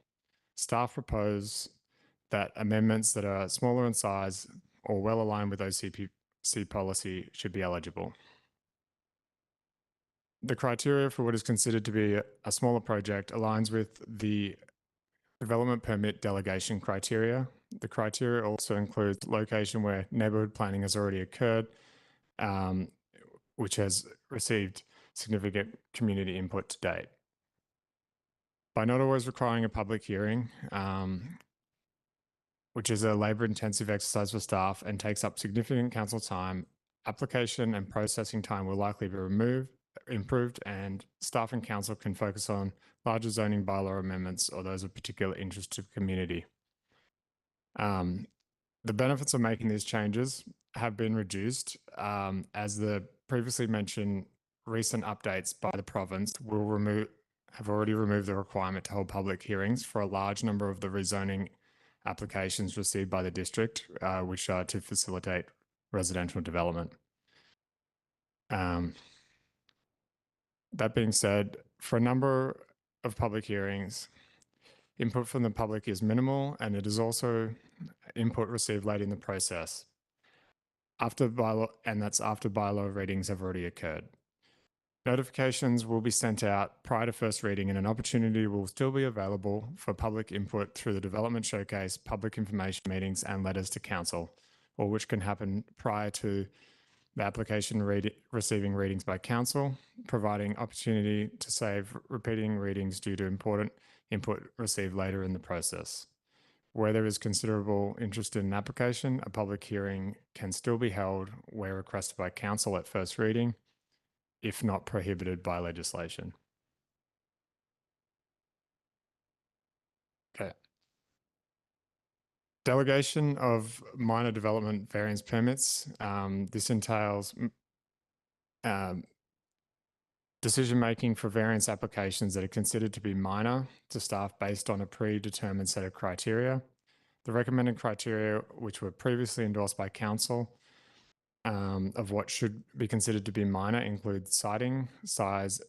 Staff propose that amendments that are smaller in size or well aligned with OCPC policy should be eligible. The criteria for what is considered to be a smaller project aligns with the development permit delegation criteria. The criteria also includes location where neighborhood planning has already occurred, which has received significant community input to date. By not always requiring a public hearing, which is a labor-intensive exercise for staff and takes up significant council time, application and processing time will likely be improved, and staff and council can focus on larger zoning bylaw amendments or those of particular interest to the community. The benefits of making these changes have been reduced as the previously mentioned recent updates by the province have already removed the requirement to hold public hearings for a large number of the rezoning applications received by the district, which are to facilitate residential development. That being said, for a number of public hearings, input from the public is minimal, and it is also input received late in the process. That's after bylaw readings have already occurred. Notifications will be sent out prior to first reading, and an opportunity will still be available for public input through the development showcase, public information meetings, and letters to council, or which can happen prior to the application receiving readings by council, providing opportunity to save repeating readings due to important input received later in the process. Where there is considerable interest in an application, a public hearing can still be held where requested by council at first reading, if not prohibited by legislation. Okay. Delegation of minor development variance permits. This entails decision-making for variance applications that are considered to be minor to staff based on a predetermined set of criteria. The recommended criteria, which were previously endorsed by council, of what should be considered to be minor include siting, size,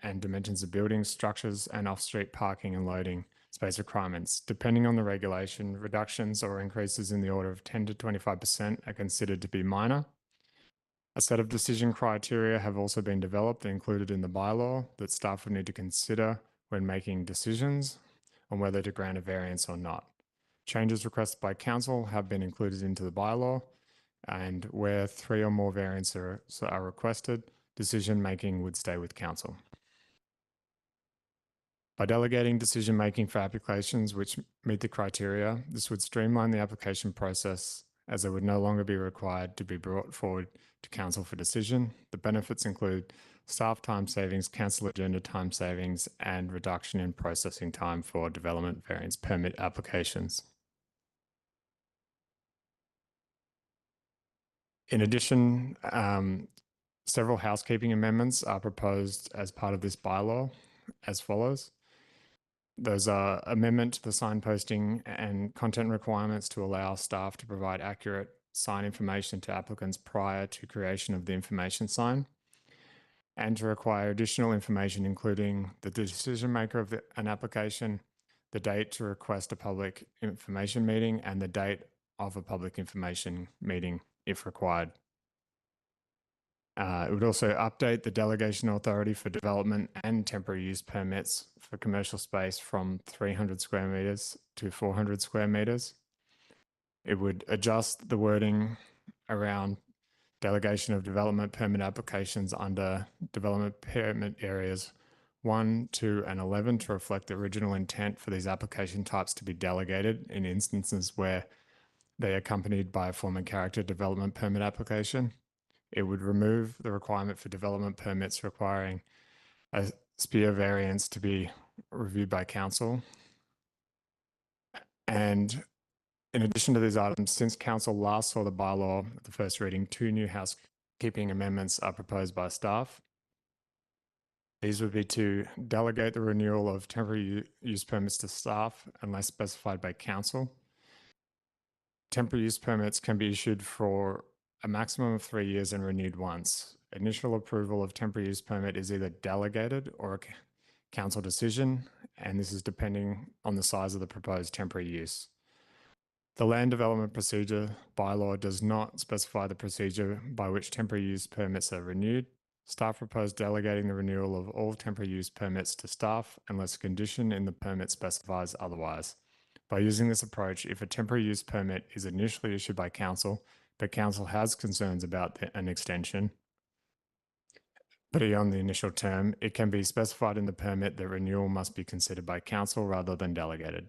and dimensions of buildings, structures, and off-street parking and loading space requirements. Depending on the regulation, reductions or increases in the order of 10 to 25% are considered to be minor. A set of decision criteria have also been developed and included in the bylaw that staff would need to consider when making decisions on whether to grant a variance or not. Changes requested by council have been included into the bylaw, and where 3 or more variances are requested, decision-making would stay with council. By delegating decision-making for applications which meet the criteria, this would streamline the application process as it would no longer be required to be brought forward to council for decision. The benefits include staff time savings, council agenda time savings, and reduction in processing time for development variance permit applications. In addition, several housekeeping amendments are proposed as part of this bylaw as follows. Those are amendment to the signposting and content requirements to allow staff to provide accurate sign information to applicants prior to creation of the information sign, and to require additional information including the decision maker of an application, the date to request a public information meeting, and the date of a public information meeting if required. It would also update the delegation authority for development and temporary use permits for commercial space from 300 square meters to 400 square meters. It would adjust the wording around delegation of development permit applications under development permit areas 1, 2, and 11 to reflect the original intent for these application types to be delegated in instances where they are accompanied by a form and character development permit application. It would remove the requirement for development permits requiring a SPEAR variance to be reviewed by council. And in addition to these items, since Council last saw the bylaw at the first reading, 2 new housekeeping amendments are proposed by staff. These would be to delegate the renewal of temporary use permits to staff unless specified by Council. Temporary use permits can be issued for a maximum of 3 years and renewed once. Initial approval of temporary use permit is either delegated or a council decision, and this is depending on the size of the proposed temporary use. The land development procedure bylaw does not specify the procedure by which temporary use permits are renewed. Staff propose delegating the renewal of all temporary use permits to staff unless a condition in the permit specifies otherwise. By using this approach, if a temporary use permit is initially issued by council, but council has concerns about an extension beyond the initial term, it can be specified in the permit that renewal must be considered by council rather than delegated.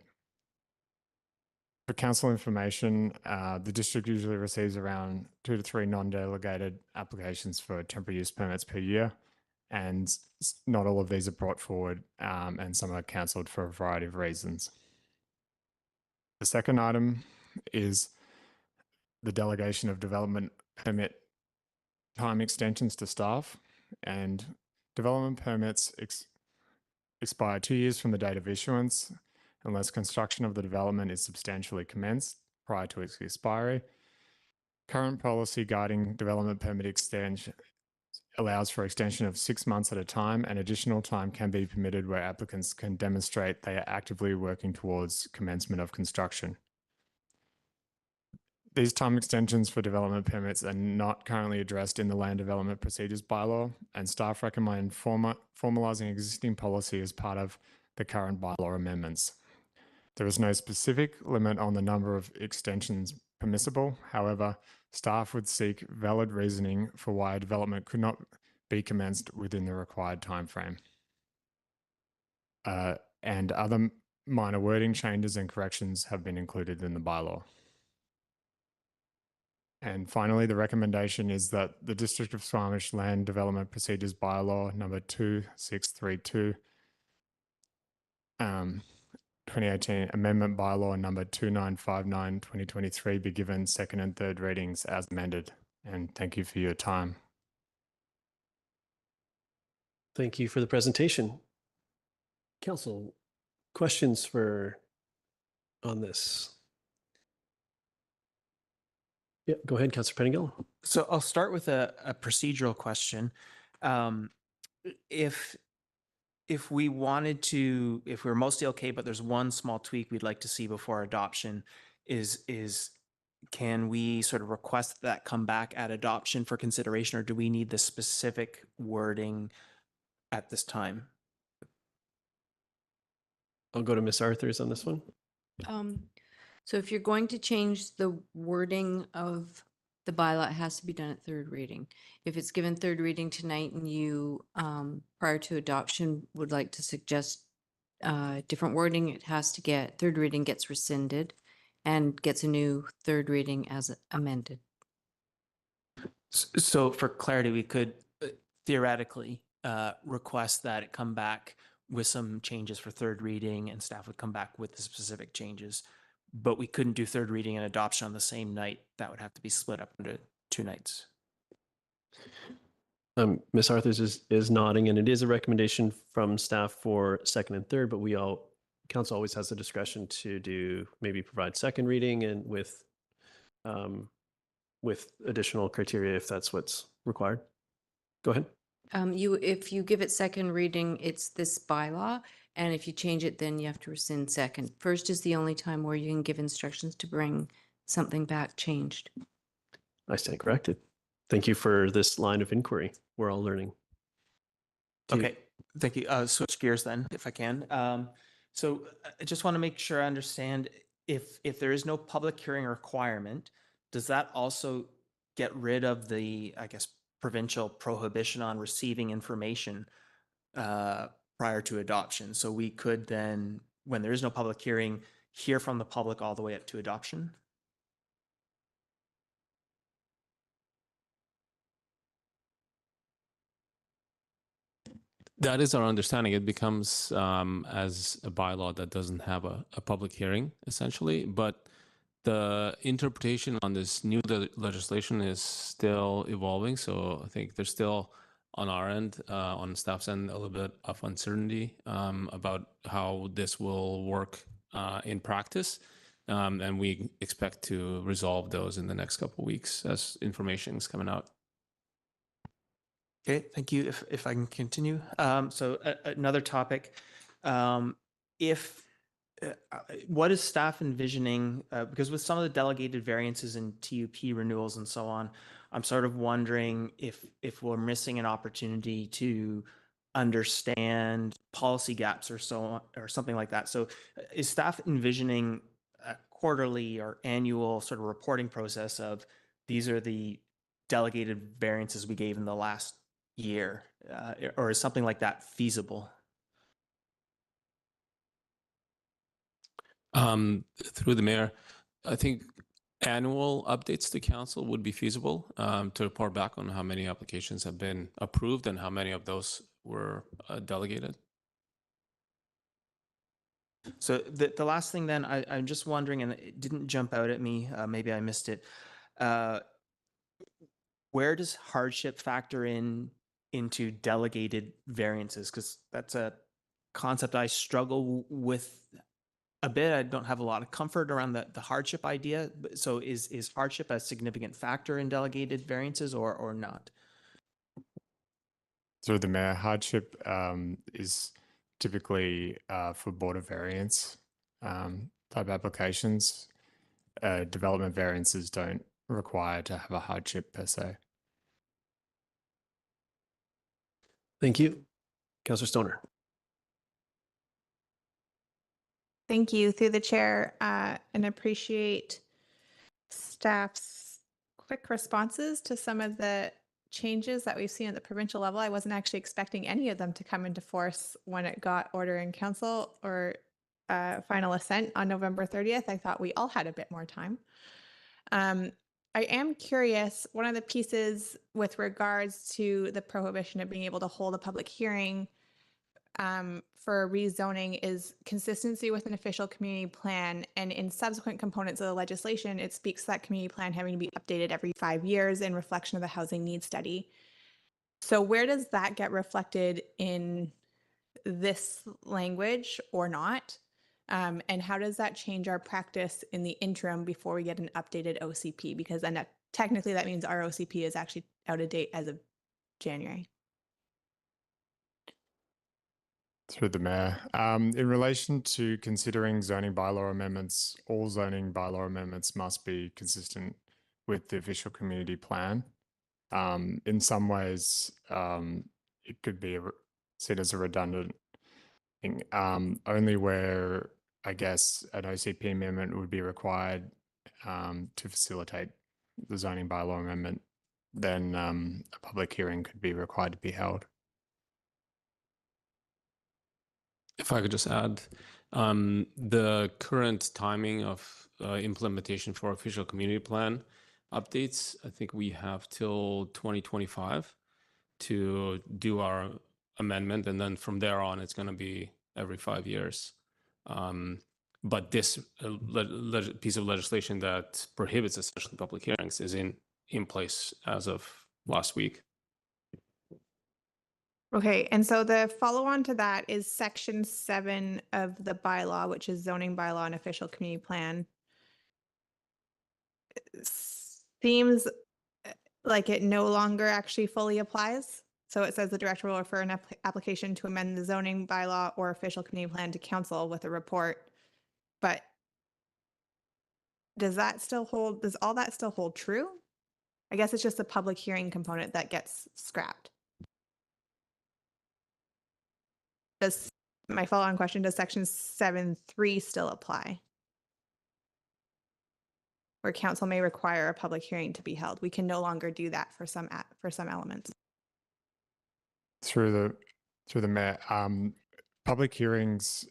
For council information, the district usually receives around 2 to 3 non-delegated applications for temporary use permits per year, and not all of these are brought forward, and some are cancelled for a variety of reasons. The second item is the delegation of development permit time extensions to staff, and development permits expire 2 years from the date of issuance unless construction of the development is substantially commenced prior to its expiry. Current policy guiding development permit extension allows for extension of 6 months at a time, and additional time can be permitted where applicants can demonstrate they are actively working towards commencement of construction. These time extensions for development permits are not currently addressed in the Land Development Procedures Bylaw, and staff recommend formalising existing policy as part of the current bylaw amendments. There is no specific limit on the number of extensions permissible. However, staff would seek valid reasoning for why a development could not be commenced within the required timeframe. And other minor wording changes and corrections have been included in the bylaw. And finally, the recommendation is that the District of Squamish Land Development Procedures Bylaw number 2632, 2018 Amendment Bylaw number 2959, 2023 be given second and third readings as amended. And thank you for your time. Thank you for the presentation. Council, questions on this? Yeah, go ahead, Councillor Pettingill. So I'll start with a procedural question. If we wanted to, if we're mostly okay, but there's one small tweak we'd like to see before adoption, can we sort of request that come back at adoption for consideration, or do we need the specific wording at this time? I'll go to Ms. Arthurs on this one. So if you're going to change the wording of the bylaw, it has to be done at third reading. If it's given third reading tonight and you, prior to adoption, would like to suggest different wording, it has to get, third reading gets rescinded and gets a new third reading as amended. So for clarity, we could theoretically request that it come back with some changes for third reading, and staff would come back with the specific changes. But we couldn't do third reading and adoption on the same night. That would have to be split up into 2 nights. Ms. Arthurs is nodding, and it is a recommendation from staff for second and third, but council always has the discretion to maybe provide second reading and with additional criteria if that's what's required. Go ahead. If you give it second reading, it's this bylaw. And if you change it, then you have to rescind second. First is the only time where you can give instructions to bring something back changed. I stand corrected. Thank you for this line of inquiry. We're all learning. Okay, thank you. Switch gears then, if I can. So I just want to make sure I understand, if there is no public hearing requirement, does that also get rid of the, I guess, provincial prohibition on receiving information prior to adoption? So we could then, when there is no public hearing, hear from the public all the way up to adoption? That is our understanding. It becomes as a bylaw that doesn't have a public hearing, essentially. But the interpretation on this new legislation is still evolving. So I think there's still, on our end, on staff's end, a little bit of uncertainty about how this will work in practice. And we expect to resolve those in the next couple of weeks as information is coming out. Okay, thank you. If I can continue. Another topic, if what is staff envisioning? Because with some of the delegated variances and TUP renewals and so on, I'm sort of wondering if we're missing an opportunity to understand policy gaps or so on, or something like that. So, is staff envisioning a quarterly or annual sort of reporting process of these are the delegated variances we gave in the last year, or is something like that feasible? Through the mayor, I think annual updates to council would be feasible to report back on how many applications have been approved and how many of those were delegated. So the last thing then, I'm just wondering, and it didn't jump out at me, maybe I missed it. Where does hardship factor into delegated variances? Because that's a concept I struggle with a bit. I don't have a lot of comfort around the hardship idea. So is hardship a significant factor in delegated variances or not? Through the mayor, hardship is typically for border variance type applications. Development variances don't require to have a hardship per se. Thank you. Councillor Stoner. Thank you through the chair, and appreciate staff's quick responses to some of the changes that we've seen at the provincial level. I wasn't actually expecting any of them to come into force when it got order in council or final assent on November 30th. I thought we all had a bit more time. I am curious, one of the pieces with regards to the prohibition of being able to hold a public hearing for rezoning is consistency with an official community plan. And in subsequent components of the legislation, it speaks to that community plan having to be updated every 5 years in reflection of the housing needs study. So where does that get reflected in this language or not? And how does that change our practice in the interim before we get an updated OCP? Because then technically that means our OCP is actually out of date as of January. Through the mayor. In relation to considering zoning bylaw amendments, all zoning bylaw amendments must be consistent with the official community plan. In some ways, it could be seen as a redundant thing, only where I guess an OCP amendment would be required to facilitate the zoning bylaw amendment, then a public hearing could be required to be held. If I could just add, the current timing of implementation for official community plan updates, I think we have till 2025 to do our amendment. And then from there on, it's going to be every 5 years. But this piece of legislation that prohibits essentially public hearings is in place as of last week. Okay, and so the follow-on to that is section 7 of the bylaw, which is zoning bylaw and official community plan. It seems like it no longer actually fully applies. So it says the director will refer an application to amend the zoning bylaw or official community plan to council with a report. But does that still hold, does all that still hold true? I guess it's just the public hearing component that gets scrapped. Does my follow-on question, does section 7.3 still apply? Where council may require a public hearing to be held. We can no longer do that for some elements. Through the mayor, public hearings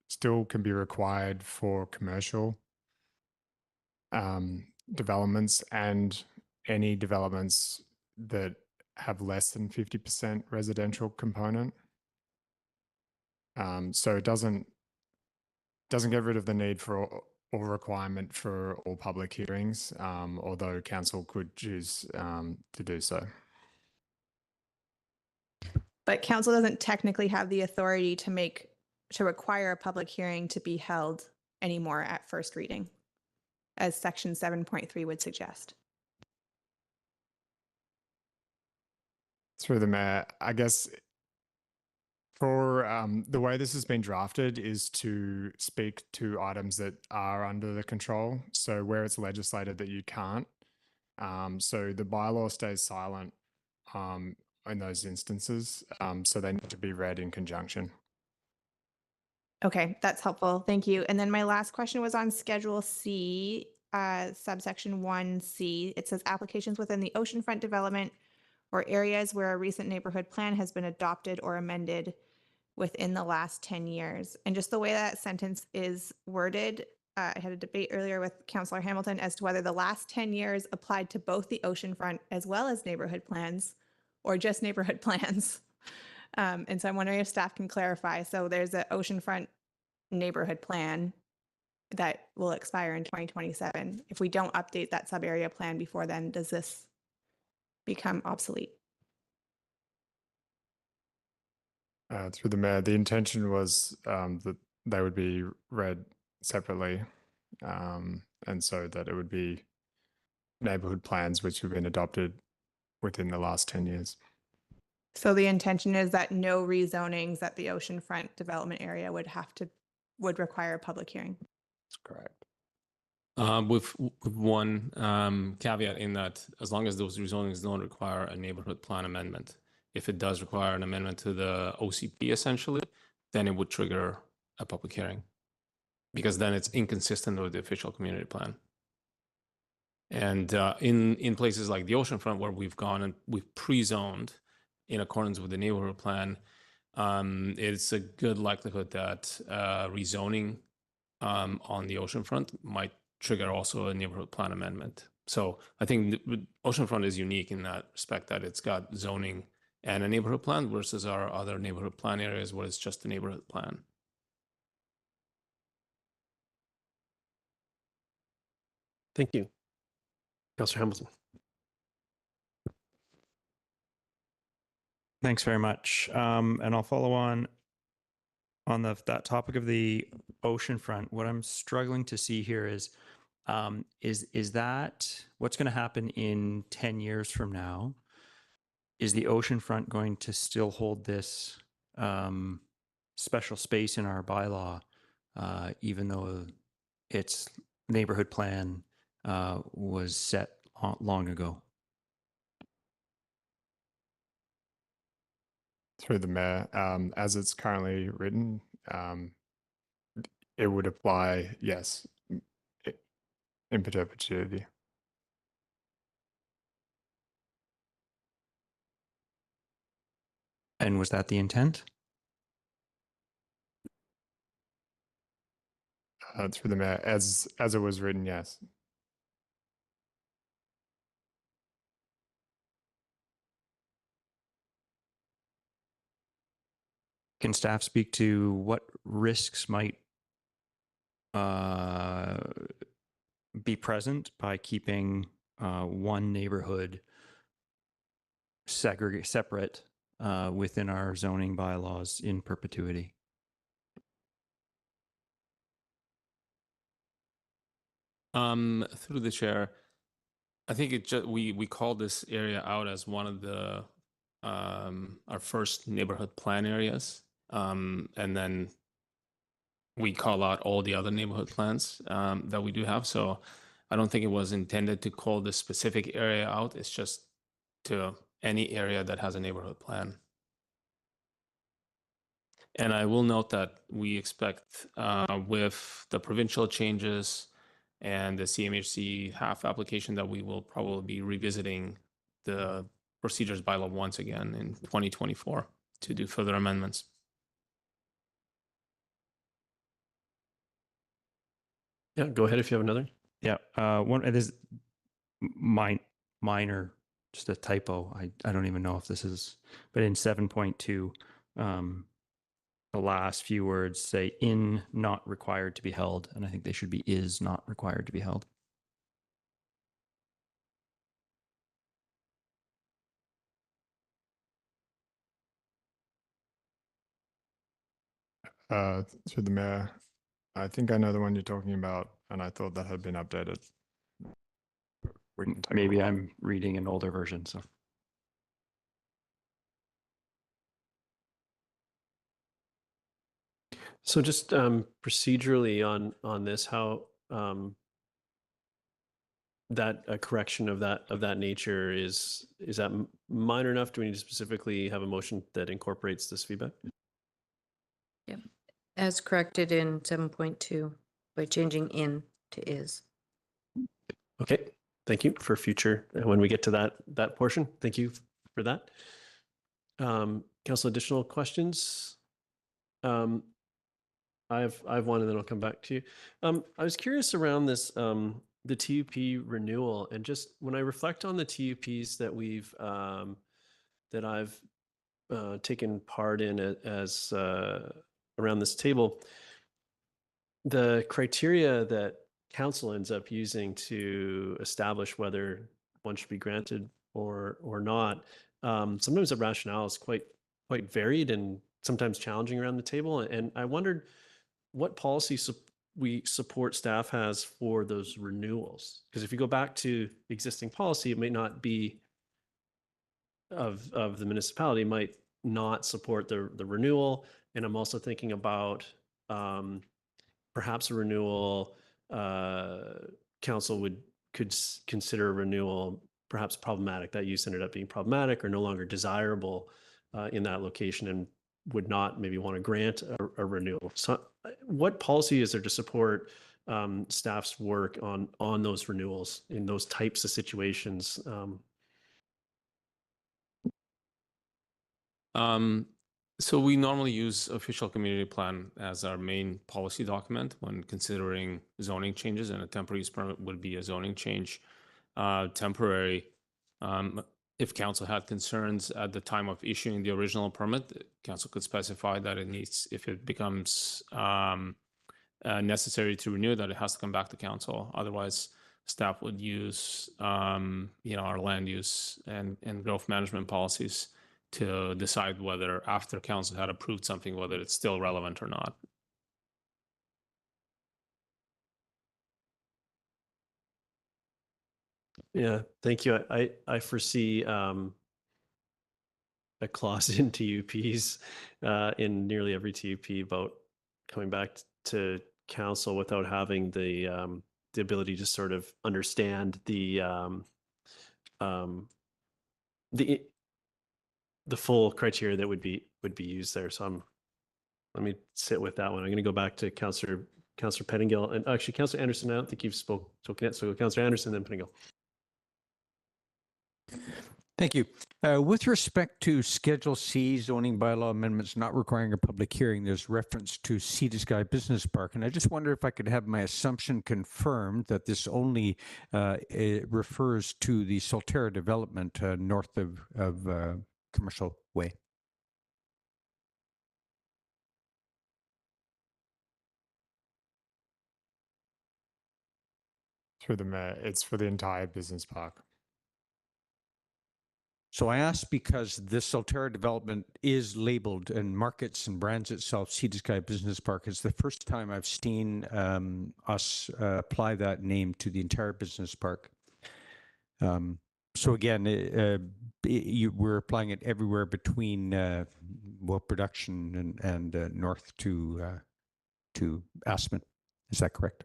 still can be required for commercial developments and any developments that have less than 50% residential component. So it doesn't get rid of the need for or requirement for all public hearings, although council could choose to do so. But council doesn't technically have the authority to require a public hearing to be held anymore at first reading, as section 7.3 would suggest. Through the mayor, I guess for the way this has been drafted is to speak to items that are under the control. So where it's legislated that you can't. So the bylaw stays silent in those instances. So they need to be read in conjunction. Okay, that's helpful. Thank you. And then my last question was on Schedule C, subsection 1C. It says applications within the oceanfront development or areas where a recent neighborhood plan has been adopted or amended within the last 10 years. And just the way that sentence is worded, I had a debate earlier with Councillor Hamilton as to whether the last 10 years applied to both the oceanfront as well as neighborhood plans or just neighborhood plans. And so I'm wondering if staff can clarify. So there's an oceanfront neighborhood plan that will expire in 2027. If we don't update that sub-area plan before then, does this become obsolete? Through the mayor, the intention was that they would be read separately, and so that it would be neighborhood plans which have been adopted within the last 10 years. So the intention is that no rezonings at the oceanfront development area would require a public hearing. That's correct. With one caveat in that as long as those rezonings don't require a neighborhood plan amendment. If it does require an amendment to the OCP essentially, then it would trigger a public hearing because then it's inconsistent with the official community plan. And in places like the oceanfront where we've gone and we've pre-zoned in accordance with the neighborhood plan, it's a good likelihood that rezoning on the oceanfront might trigger also a neighborhood plan amendment. So I think the oceanfront is unique in that respect that it's got zoning and a neighborhood plan versus our other neighborhood plan areas where it's just a neighborhood plan. Thank you. Councillor Hamilton. Thanks very much. And I'll follow on that topic of the oceanfront. What I'm struggling to see here is that what's going to happen in 10 years from now? Is the oceanfront going to still hold this special space in our bylaw, even though its neighborhood plan was set long ago? Through the mayor, as it's currently written, it would apply, yes, in perpetuity. And was that the intent? Through the mayor, as it was written, yes. Can staff speak to what risks might be present by keeping one neighborhood separate within our zoning bylaws in perpetuity? Through the chair, I think we called this area out as one of the our first neighborhood plan areas, and then we call out all the other neighborhood plans that we do have. So I don't think it was intended to call this specific area out. It's just to any area that has a neighborhood plan. And I will note that we expect with the provincial changes and the CMHC half application that we will probably be revisiting the procedures bylaw once again in 2024 to do further amendments. Yeah, go ahead if you have another. Yeah, one it is minor just a typo. I don't even know if this is, but in 7.2, the last few words say in not required to be held, and I think they should be is not required to be held. Through the mayor, I think I know the one you're talking about, and I thought that had been updated. We can take a Maybe look. I'm reading an older version, so. So just procedurally on this, how that a correction of that nature is that minor enough? Do we need to specifically have a motion that incorporates this feedback? Yeah, as corrected in 7.2 by changing in to is. Okay, thank you for future when we get to that portion. Thank you for that. Council, additional questions? I have one, and then I'll come back to you. I was curious around this the TUP renewal, and just when I reflect on the TUPs that we've that I've taken part in as around this table, the criteria that council ends up using to establish whether one should be granted or not, sometimes the rationale is quite varied and sometimes challenging around the table. And I wondered what policy we support staff has for those renewals. Because if you go back to existing policy, it may not be of the municipality, might not support the renewal. And I'm also thinking about perhaps a renewal, council could consider a renewal perhaps problematic. That use ended up being problematic or no longer desirable in that location, and would not maybe want to grant a renewal. So what policy is there to support staff's work on those renewals in those types of situations? So we normally use official community plan as our main policy document when considering zoning changes, and a temporary use permit would be a zoning change. Temporary, if council had concerns at the time of issuing the original permit, council could specify that it needs, if it becomes necessary to renew, that it has to come back to council. Otherwise, staff would use our land use and growth management policies to decide whether, after council had approved something, whether it's still relevant or not. Yeah, thank you. I foresee a clause in TUPs in nearly every TUP about coming back to council without having the ability to sort of understand the full criteria that would be used there. So let me sit with that one. I'm going to go back to Councillor Pettingill, and actually Councillor Anderson. I don't think you've spoken yet, so Councillor Anderson, then Pettingill. Thank you. With respect to Schedule C zoning bylaw amendments not requiring a public hearing, there's reference to Sea to Sky Business Park. And I just wonder if I could have my assumption confirmed that this only refers to the Solterra development north of Commercial Way. Through the mayor, it's for the entire business park. So I asked because this Solterra development is labeled and markets and brands itself Sea to Sky Business Park. It's the first time I've seen us apply that name to the entire business park. So again, we're applying it everywhere between production and north to Aspen. Is that correct?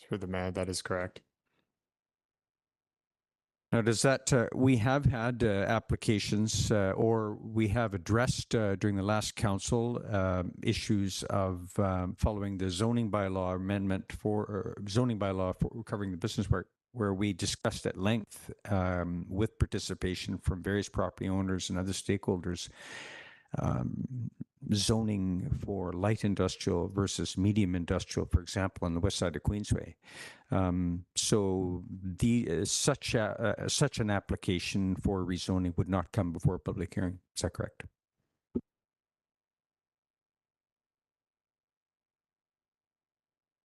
Through the mayor, that is correct. Now, does that, we have had applications or we have addressed during the last council issues of following the zoning bylaw amendment for zoning bylaw for covering the business park, where we discussed at length with participation from various property owners and other stakeholders zoning for light industrial versus medium industrial, for example, on the west side of Queensway. So such an application for rezoning would not come before a public hearing. Is that correct?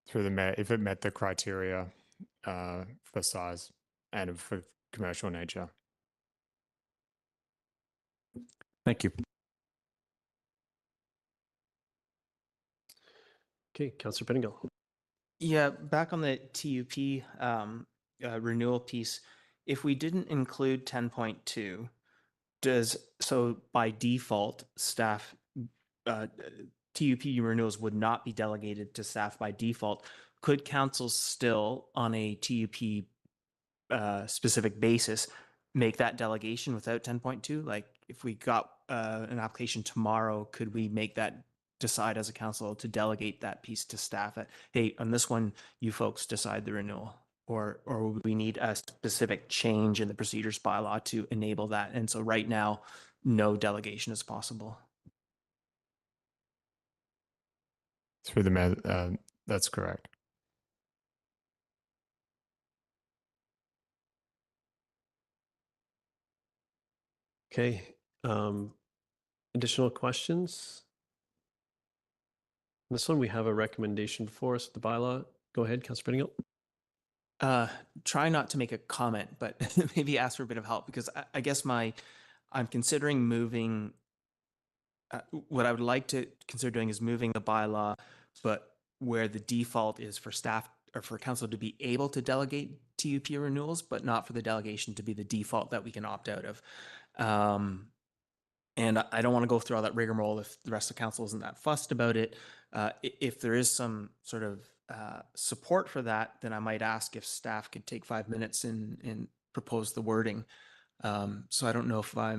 Through the mayor, if it met the criteria for size and for commercial nature. Thank you. Okay, Councillor Pettingill. Yeah, back on the TUP renewal piece, if we didn't include 10.2, so by default, staff TUP renewals would not be delegated to staff by default. Could council still, on a TUP specific basis, make that delegation without 10.2? Like, if we got an application tomorrow, could we make that decide as a council to delegate that piece to staff that, hey, on this one, you folks decide the renewal? Or would we need a specific change in the procedures bylaw to enable that? And so right now, no delegation is possible. Through the mayor, that's correct. Okay. Additional questions? This one, we have a recommendation for us, the bylaw. Go ahead, Councillor Pettingill. Try not to make a comment, but maybe ask for a bit of help, because I guess I'm considering moving. What I would like to consider doing is moving the bylaw, but where the default is for staff or for council to be able to delegate TUP renewals, but not for the delegation to be the default that we can opt out of. And I don't want to go through all that rigmarole if the rest of council isn't that fussed about it. If there is some sort of support for that, then I might ask if staff could take 5 minutes and propose the wording. So I don't know if I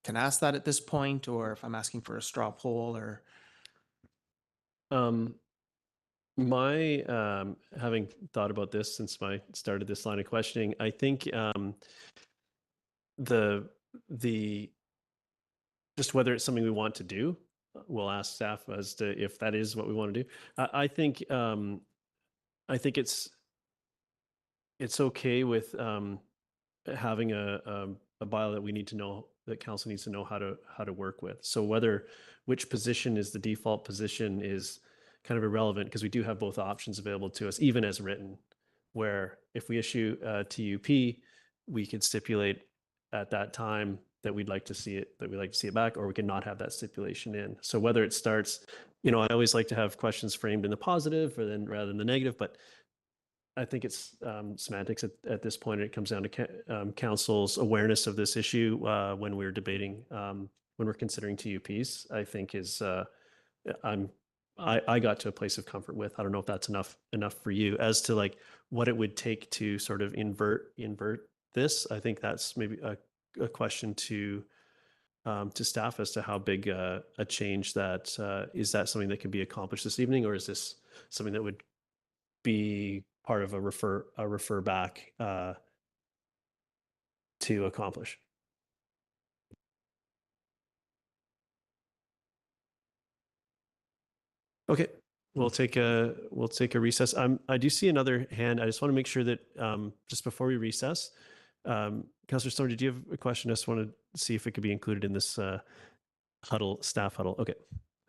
can ask that at this point, or if I'm asking for a straw poll, or. Having thought about this since I started this line of questioning, I think just whether it's something we want to do, we'll ask staff as to if that is what we want to do. I think it's okay with having a bylaw that we need to know, that council needs to know how to work with. So which position is the default position is kind of irrelevant, because we do have both options available to us, even as written, where if we issue a TUP, we could stipulate at that time that we'd like to see it back, or we can not have that stipulation in. So whether it starts, I always like to have questions framed in the positive rather than the negative, but I think it's semantics at this point. It comes down to council's awareness of this issue when we're debating, when we're considering TUPs. I think I got to a place of comfort with. I don't know if that's enough for you as to like what it would take to sort of invert this. I think that's maybe a question to staff as to how big a change that is. That something that can be accomplished this evening, or is this something that would be part of a refer back to accomplish? Okay, we'll take a recess. I do see another hand. I just want to make sure that just before we recess, Councillor Stone, did you have a question? I just want to see if it could be included in this staff huddle. Okay,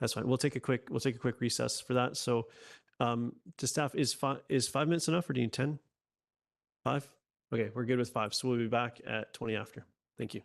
that's fine. We'll take a quick recess for that. So to staff, is 5 minutes enough, or do you need 10? 5? Okay, we're good with 5. So we'll be back at 20 after. Thank you.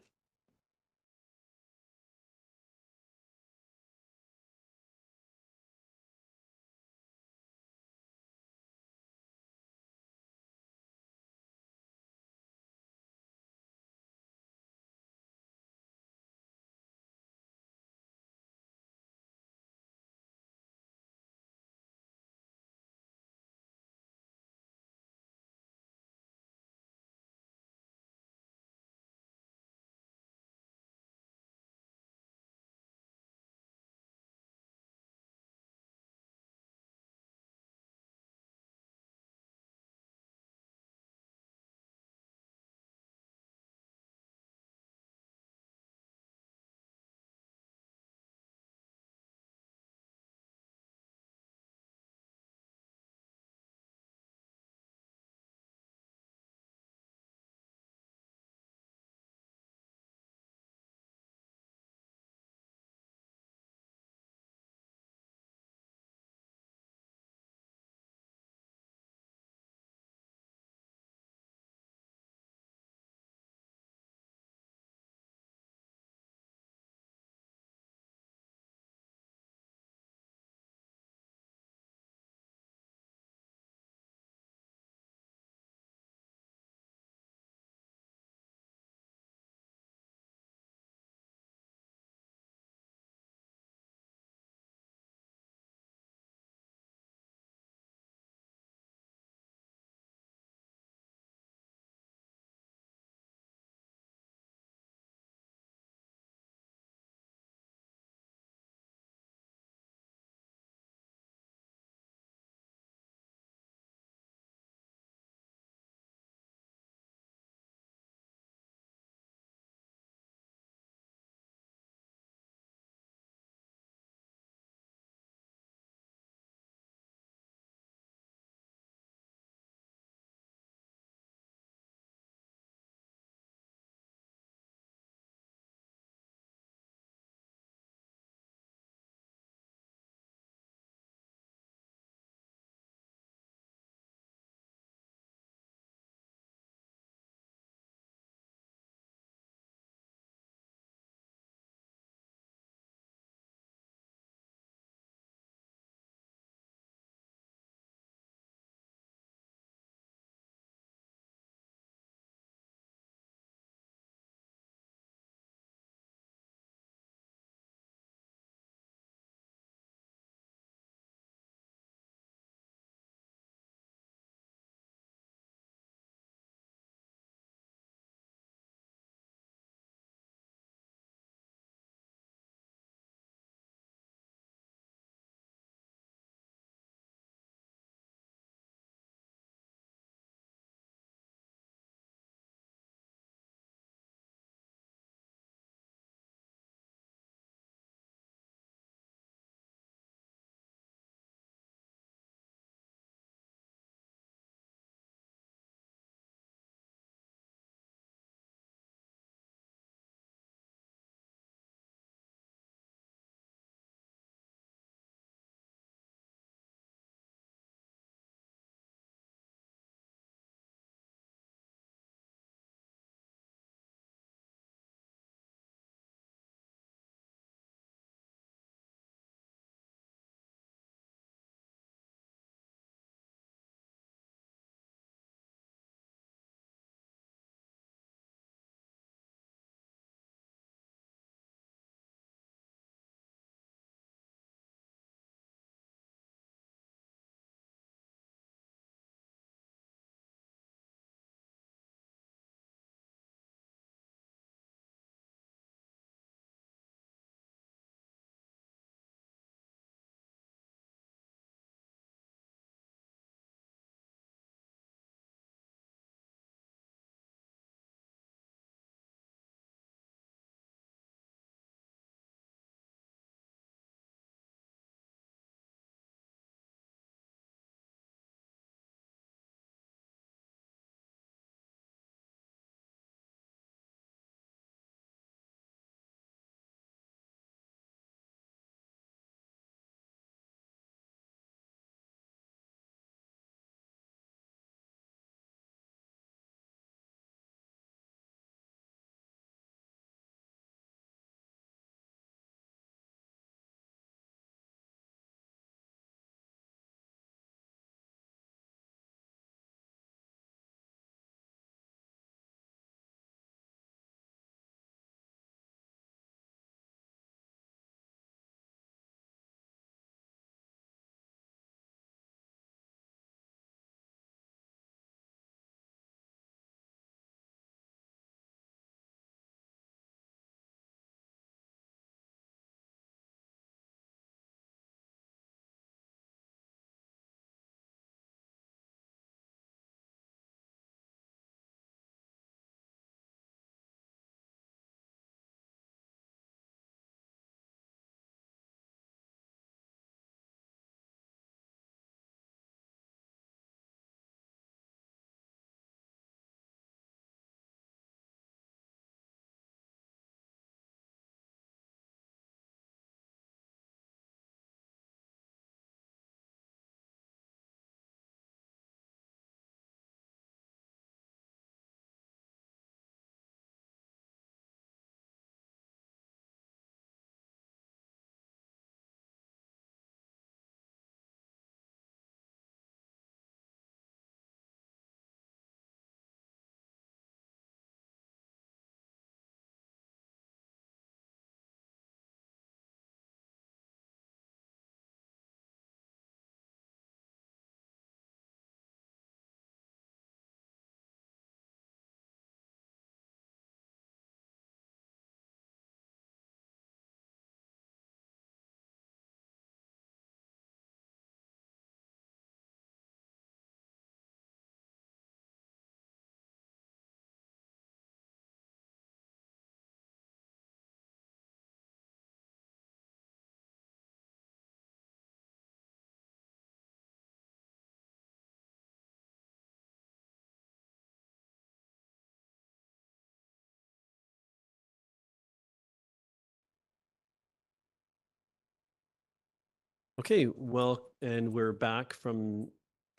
Okay, well, and we're back from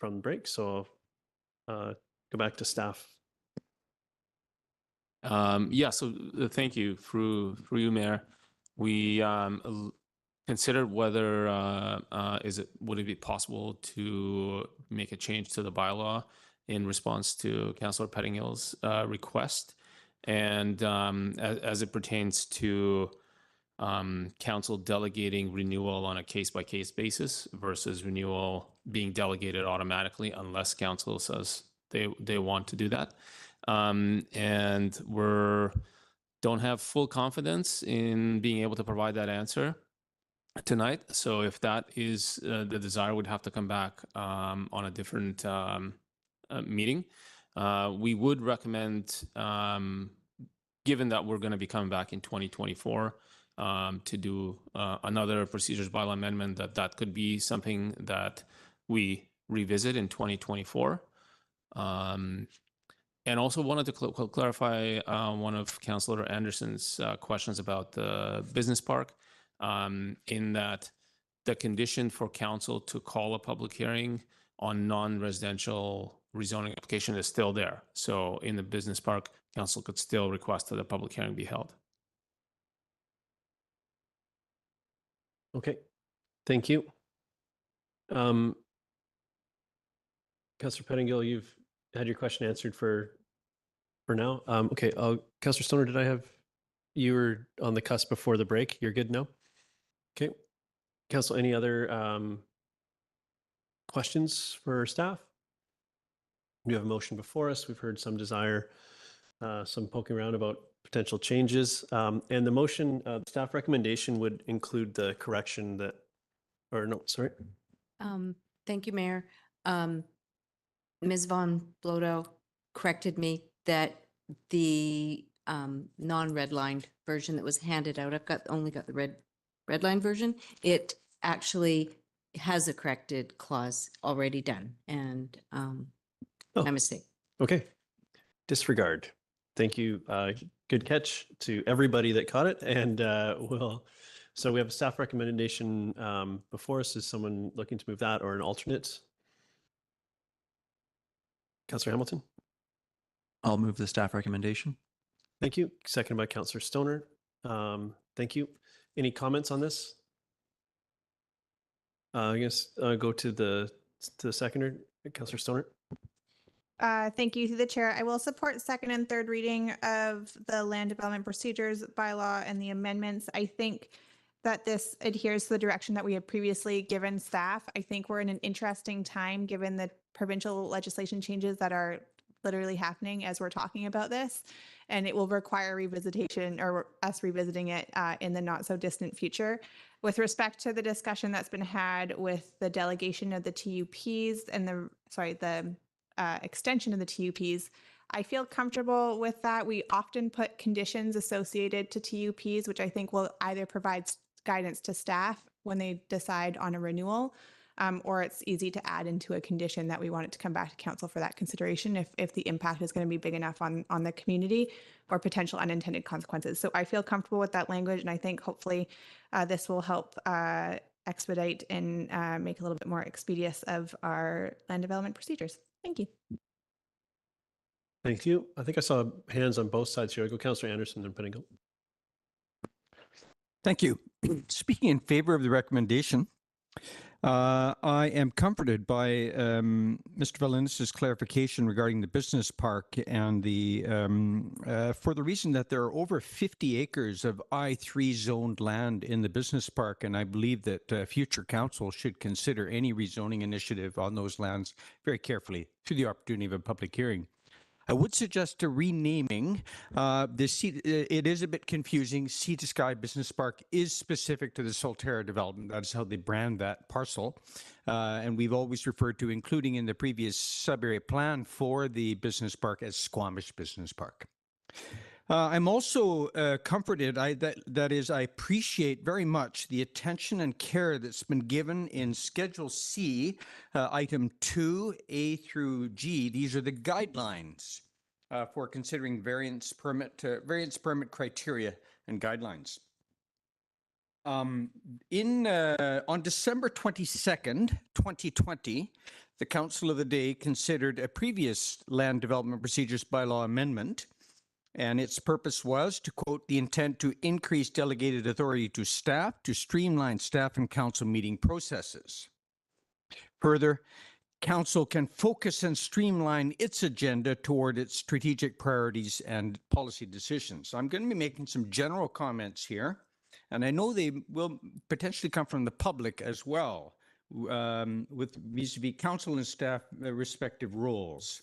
break, so go back to staff. Yeah, so thank you, through you, Mayor. We considered whether would it be possible to make a change to the bylaw in response to Councillor Pettingill's request, and as it pertains to council delegating renewal on a case-by-case basis versus renewal being delegated automatically unless council says they want to do that. And don't have full confidence in being able to provide that answer tonight. So if that is the desire, would have to come back on a different meeting. We would recommend, given that we're going to be coming back in 2024, to do another procedures bylaw amendment, that could be something that we revisit in 2024. And also wanted to clarify one of Councillor Anderson's questions about the business park, in that the condition for council to call a public hearing on non-residential rezoning application is still there. So in the business park, council could still request that a public hearing be held. Okay, thank you. Councillor Pettingill, you've had your question answered for now. Okay, Councillor Stoner, did I have, you were on the cusp before the break? You're good now? Okay. Council, any other questions for staff? We have a motion before us. We've heard some desire, some poking around about potential changes. And the motion, staff recommendation would include the correction that, or no, sorry. Thank you, Mayor. Ms. Von Blodo corrected me that the non-redlined version that was handed out, only got the redline version. It actually has a corrected clause already done, and my mistake. Okay. Disregard. Thank you. Good catch to everybody that caught it. And so we have a staff recommendation before us. Is someone looking to move that, or an alternate? Councillor Hamilton? I'll move the staff recommendation. Thank you. Seconded by Councillor Stoner. Thank you. Any comments on this? I guess go to the seconder, Councillor Stoner. Thank you, through the chair. I will support second and third reading of the land development procedures bylaw and the amendments. I think that this adheres to the direction that we have previously given staff. I think we're in an interesting time given the provincial legislation changes that are literally happening as we're talking about this, and it will require revisitation, or us revisiting it in the not so distant future. With respect to the discussion that's been had with the delegation of the TUPs and the extension of the TUPs, I feel comfortable with that. We often put conditions associated to TUPs, which I think will either provide guidance to staff when they decide on a renewal, or it's easy to add into a condition that we want it to come back to council for that consideration if the impact is going to be big enough on the community or potential unintended consequences. So I feel comfortable with that language, and I think hopefully this will help expedite and make a little bit more expeditious of our land development procedures. Thank you. Thank you. I think I saw hands on both sides here. I go Councillor Anderson and Pettingill. Thank you. Speaking in favor of the recommendation, I am comforted by Mr. Valenis' clarification regarding the business park, and for the reason that there are over 50 acres of I3 zoned land in the business park, and I believe that future council should consider any rezoning initiative on those lands very carefully through the opportunity of a public hearing. I would suggest a renaming. It is a bit confusing. Sea to Sky Business Park is specific to the Solterra development. That is how they brand that parcel. And we've always referred to including in the previous sub-area plan for the business park as Squamish Business Park. I'm also comforted, that is, I appreciate very much the attention and care that's been given in Schedule C, item 2, A through G. These are the guidelines for considering variance permit criteria and guidelines. On December 22nd, 2020, the Council of the Day considered a previous land development procedures bylaw amendment, and its purpose was to quote the intent to increase delegated authority to staff to streamline staff and council meeting processes. Further, Council can focus and streamline its agenda toward its strategic priorities and policy decisions. I'm going to be making some general comments here, and I know they will potentially come from the public as well, with vis-a-vis council and staff respective roles.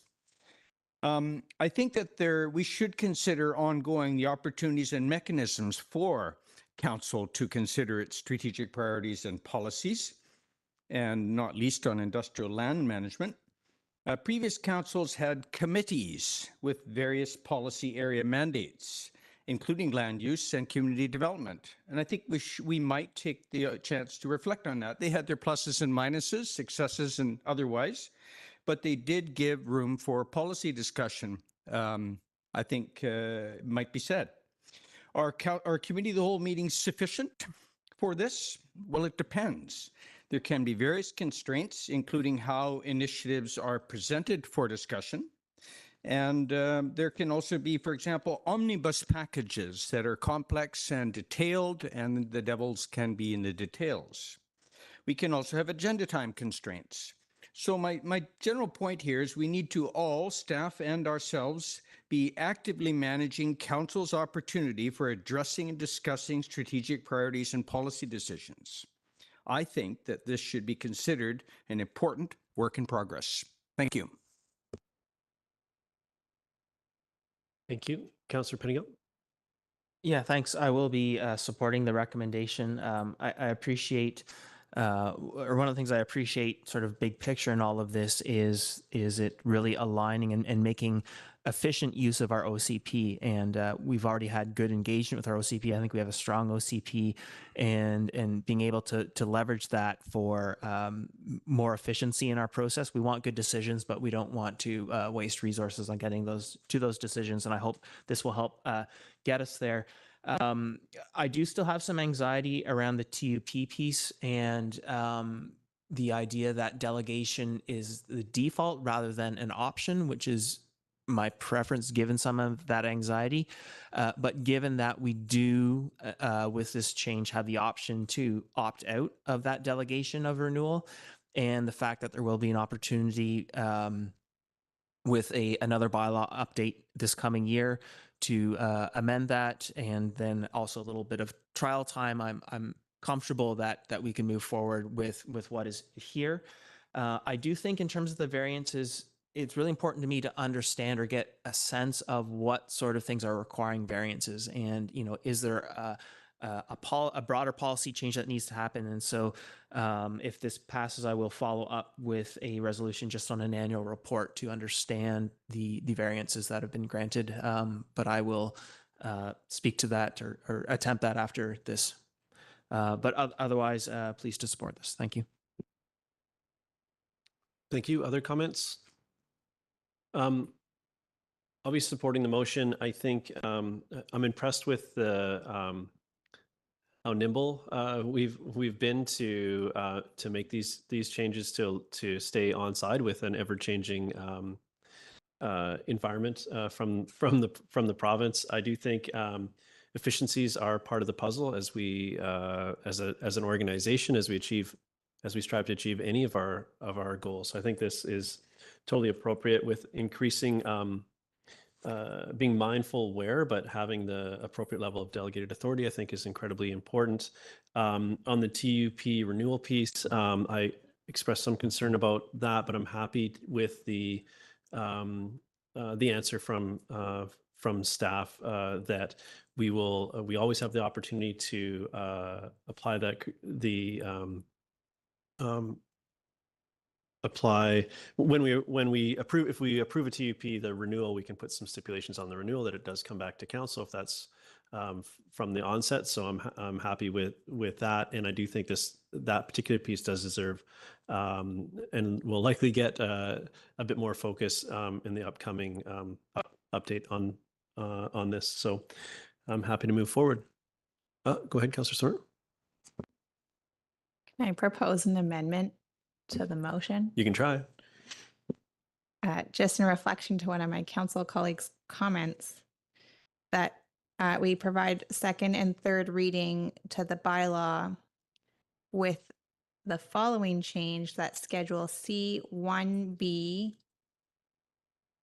I think that we should consider ongoing the opportunities and mechanisms for council to consider its strategic priorities and policies, and not least on industrial land management. Previous councils had committees with various policy area mandates, including land use and community development. And I think we might take the chance to reflect on that. They had their pluses and minuses, successes and otherwise, but they did give room for policy discussion, I think might be said. Are committee of the whole meetings sufficient for this? Well, it depends. There can be various constraints, including how initiatives are presented for discussion. And there can also be, for example, omnibus packages that are complex and detailed, and the devils can be in the details. We can also have agenda time constraints. So my general point here is we need to all, staff and ourselves, be actively managing council's opportunity for addressing and discussing strategic priorities and policy decisions. I think that this should be considered an important work in progress. Thank you. Thank you. Councillor Pettingill. Yeah, thanks. I will be supporting the recommendation. I appreciate, or one of the things I appreciate sort of big picture in all of this is it really aligning and making efficient use of our OCP. And we've already had good engagement with our OCP. I think we have a strong OCP, and being able to leverage that for more efficiency in our process. We want good decisions, but we don't want to waste resources on getting those decisions. And I hope this will help get us there. I do still have some anxiety around the TUP piece and the idea that delegation is the default rather than an option, which is my preference given some of that anxiety. But given that we do, with this change, have the option to opt out of that delegation of renewal, and the fact that there will be an opportunity with another bylaw update this coming year to amend that, and then also a little bit of trial time, I'm comfortable that we can move forward with what is here. I do think in terms of the variances, it's really important to me to understand or get a sense of what sort of things are requiring variances, and is there a broader policy change that needs to happen. And so if this passes, I will follow up with a resolution just on an annual report to understand the variances that have been granted. But I will speak to that or attempt that after this. But otherwise, pleased to support this. Thank you. Thank you. Other comments? I'll be supporting the motion. I think I'm impressed with the how nimble we've been to make these changes to stay on side with an ever-changing environment from the province. I do think efficiencies are part of the puzzle as we as an organization, as we strive to achieve any of our goals. So I think this is totally appropriate with increasing being mindful where, but having the appropriate level of delegated authority, I think, is incredibly important. On the TUP renewal piece, I expressed some concern about that, but I'm happy with the answer from staff that we always have the opportunity to apply apply when we approve. If we approve a TUP, the renewal, we can put some stipulations on the renewal that it does come back to council if that's from the onset. So I'm happy with that, and I do think that particular piece does deserve and will likely get a bit more focus in the upcoming update on this. So I'm happy to move forward. Go ahead, Councillor Sort. Can I propose an amendment to the motion? You can try. Just in reflection to one of my council colleagues' comments, that we provide second and third reading to the bylaw with the following change, that Schedule C1B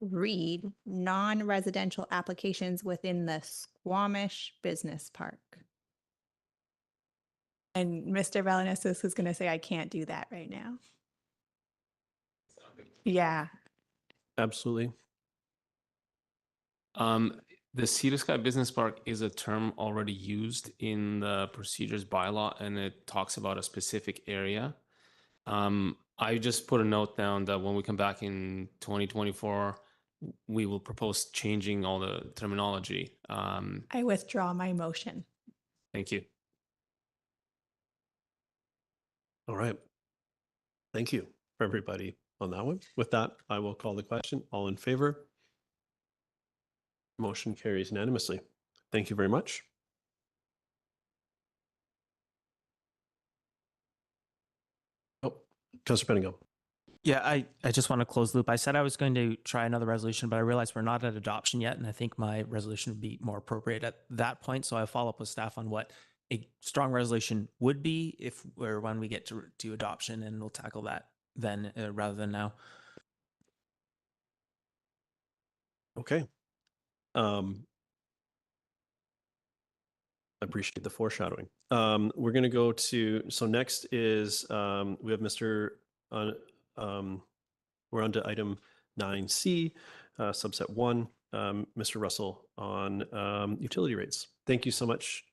read non-residential applications within the Squamish Business Park. And Mr. Valenisis is going to say, I can't do that right now. Yeah. Absolutely. The Sea to Sky Business Park is a term already used in the procedures bylaw, and it talks about a specific area. I just put a note down that when we come back in 2024, we will propose changing all the terminology. I withdraw my motion. Thank you. All right. Thank you for everybody on that one. With that, I will call the question. All in favor? Motion carries unanimously. Thank you very much. Oh, Councillor Pettingill. Yeah, I just want to close the loop. I said I was going to try another resolution, but I realized we're not at adoption yet, and I think my resolution would be more appropriate at that point. So I'll follow up with staff on what a strong resolution would be if or when we get to adoption, and we'll tackle that then rather than now. Okay. I appreciate the foreshadowing. We're going to go to, so next is, we have Mr. We're on to item 9C, subset 1, Mr. Russell on utility rates. Thank you so much.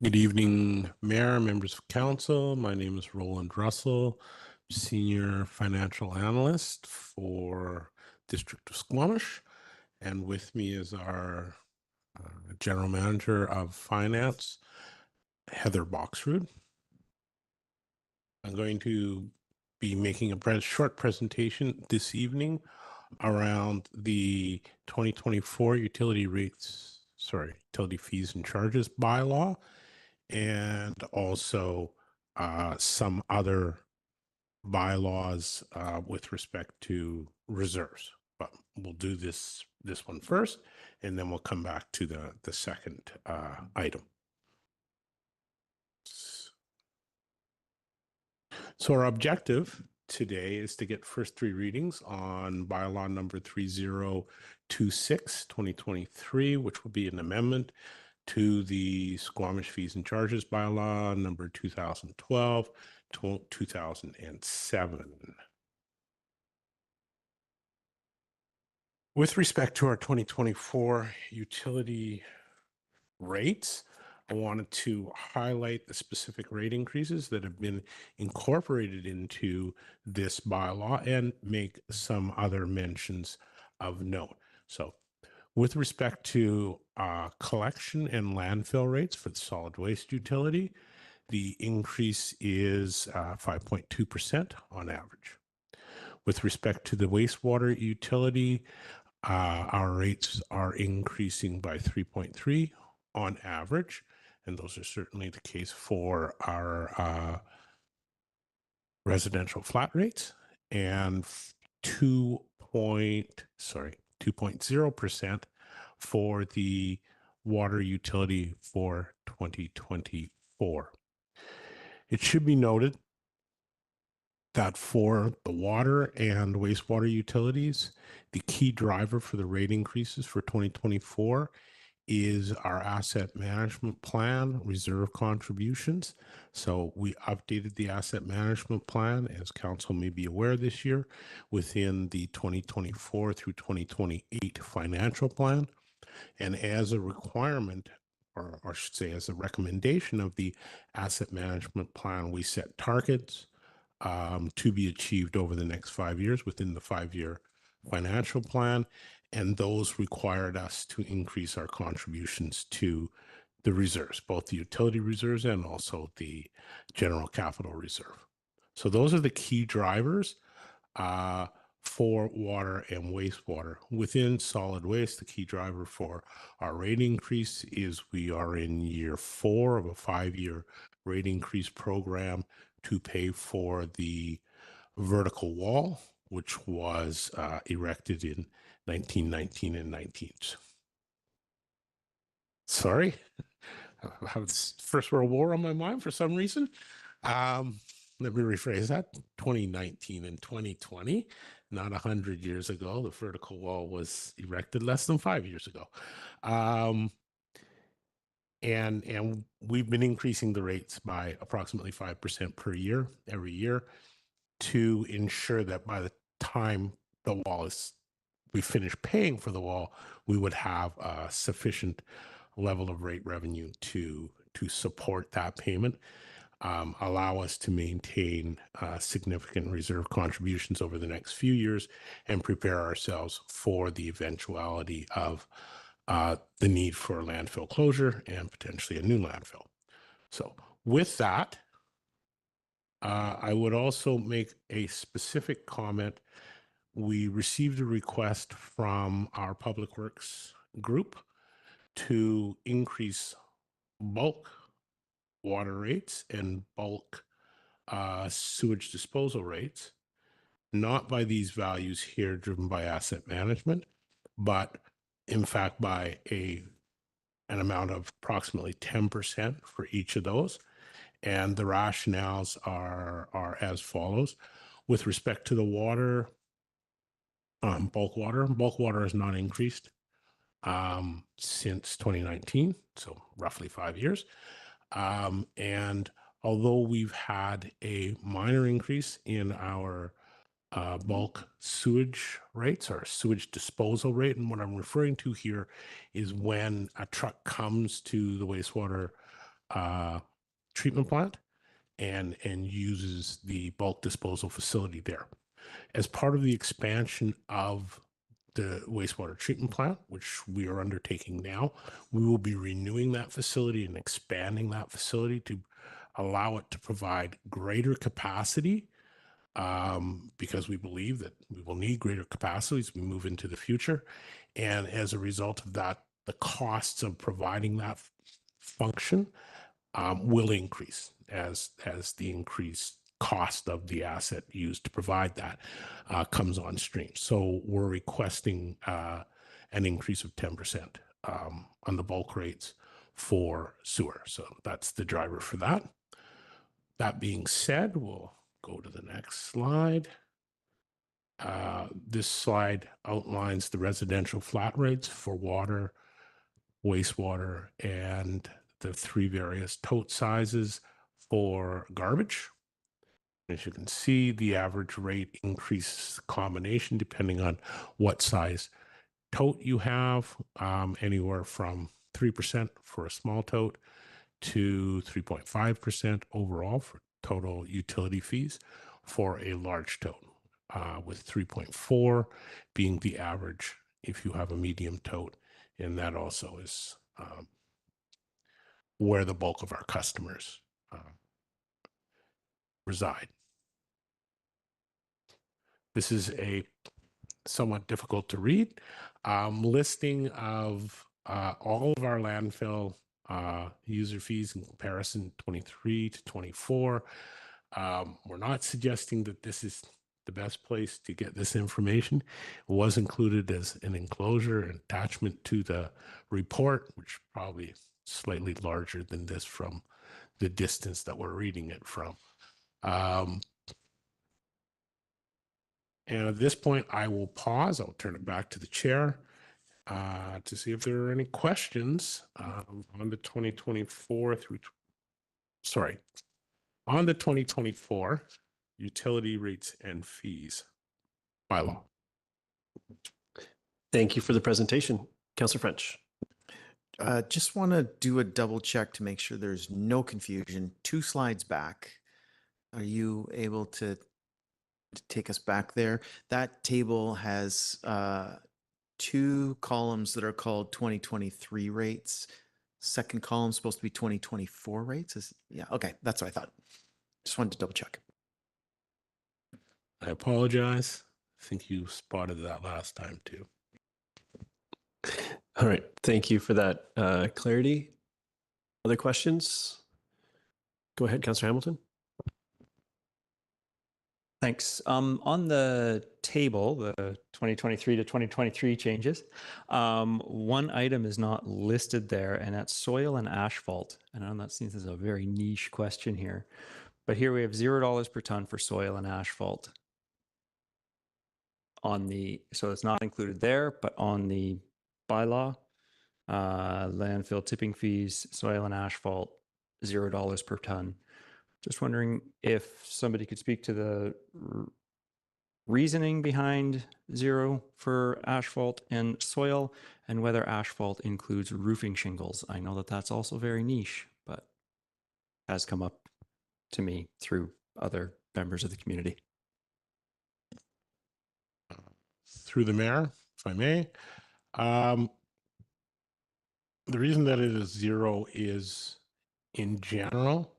Good evening, Mayor, members of council. My name is Roland Russell, Senior Financial Analyst for District of Squamish. And with me is our General Manager of Finance, Heather Boxrud. I'm going to be making a short presentation this evening around the 2024 utility fees and charges bylaw, and also some other bylaws with respect to reserves. But we'll do this one first, and then we'll come back to the second item. So our objective today is to get first three readings on bylaw number 3026 2023, which will be an amendment to the Squamish fees and charges bylaw number 2012 2007. With respect to our 2024 utility rates, I wanted to highlight the specific rate increases that have been incorporated into this bylaw and make some other mentions of note. So with respect to collection and landfill rates for the solid waste utility, the increase is 5.2% on average. With respect to the wastewater utility, our rates are increasing by 3.3 on average, and those are certainly the case for our residential flat rates, and 2 2.0% for the water utility for 2024. It should be noted that for the water and wastewater utilities, the key driver for the rate increases for 2024 is our asset management plan reserve contributions. So we updated the asset management plan, as council may be aware, this year within the 2024 through 2028 financial plan. And as a requirement, or I should say as a recommendation of the asset management plan, we set targets to be achieved over the next 5 years within the 5-year financial plan. And those required us to increase our contributions to the reserves, both the utility reserves and also the general capital reserve. So those are the key drivers for water and wastewater. Within solid waste, the key driver for our rate increase is we are in year 4 of a 5-year rate increase program to pay for the vertical wall, which was erected in 1919 and 19. Sorry, I have First World War on my mind for some reason. Let me rephrase that. 2019 and 2020, not 100 years ago. The vertical wall was erected less than 5 years ago. And we've been increasing the rates by approximately 5% per year, every year, to ensure that by the time the wall we finish paying for the wall, we would have a sufficient level of rate revenue to support that payment, allow us to maintain significant reserve contributions over the next few years, and prepare ourselves for the eventuality of the need for landfill closure and potentially a new landfill. So with that, I would also make a specific comment. We received a request from our Public Works group to increase bulk water rates and bulk sewage disposal rates, not by these values here driven by asset management, but in fact by an amount of approximately 10% for each of those. And the rationales are as follows. With respect to the water, bulk water has not increased since 2019, so roughly 5 years. And although we've had a minor increase in our bulk sewage rates, or sewage disposal rate, and what I'm referring to here is when a truck comes to the wastewater treatment plant and uses the bulk disposal facility there. As part of the expansion of the wastewater treatment plant, which we are undertaking now, we will be renewing that facility and expanding that facility to allow it to provide greater capacity, because we believe that we will need greater capacity as we move into the future. And as a result of that, the costs of providing that function will increase as the increased cost of the asset used to provide that comes on stream. So we're requesting an increase of 10% on the bulk rates for sewer. So that's the driver for that. That being said, we'll go to the next slide. This slide outlines the residential flat rates for water, wastewater, and the 3 various tote sizes for garbage. As you can see, the average rate increases combination depending on what size tote you have, anywhere from 3% for a small tote to 3.5% overall for total utility fees for a large tote, with 3.4 being the average if you have a medium tote. And that also is where the bulk of our customers reside. This is a somewhat difficult to read listing of all of our landfill user fees in comparison 23 to 24. We're not suggesting that this is the best place to get this information. It was included as an enclosure and attachment to the report, which probably slightly larger than this from the distance that we're reading it from. And at this point, I will pause. I'll turn it back to the chair to see if there are any questions on the 2024 through, sorry, on the 2024 utility rates and fees bylaw. Thank you for the presentation. Councillor French. Just want to do a double check to make sure there's no confusion. 2 slides back. Are you able to take us back there? That table has 2 columns that are called 2023 rates. Second column supposed to be 2024 rates. Yeah, okay, that's what I thought. Just wanted to double check. I apologize. I think you spotted that last time too. All right. Thank you for that clarity. Other questions? Go ahead, Councillor Hamilton. Thanks. On the table, the 2023 to 2023 changes, one item is not listed there, and that's soil and asphalt. And I know that seems as a very niche question here, but here we have $0 per ton for soil and asphalt. So it's not included there, but on the bylaw, landfill tipping fees, soil and asphalt, $0 per ton. Just wondering if somebody could speak to the reasoning behind 0 for asphalt and soil, and whether asphalt includes roofing shingles. I know that that's also very niche, but has come up to me through other members of the community. Through the mayor, if I may. The reason that it is 0 is, in general,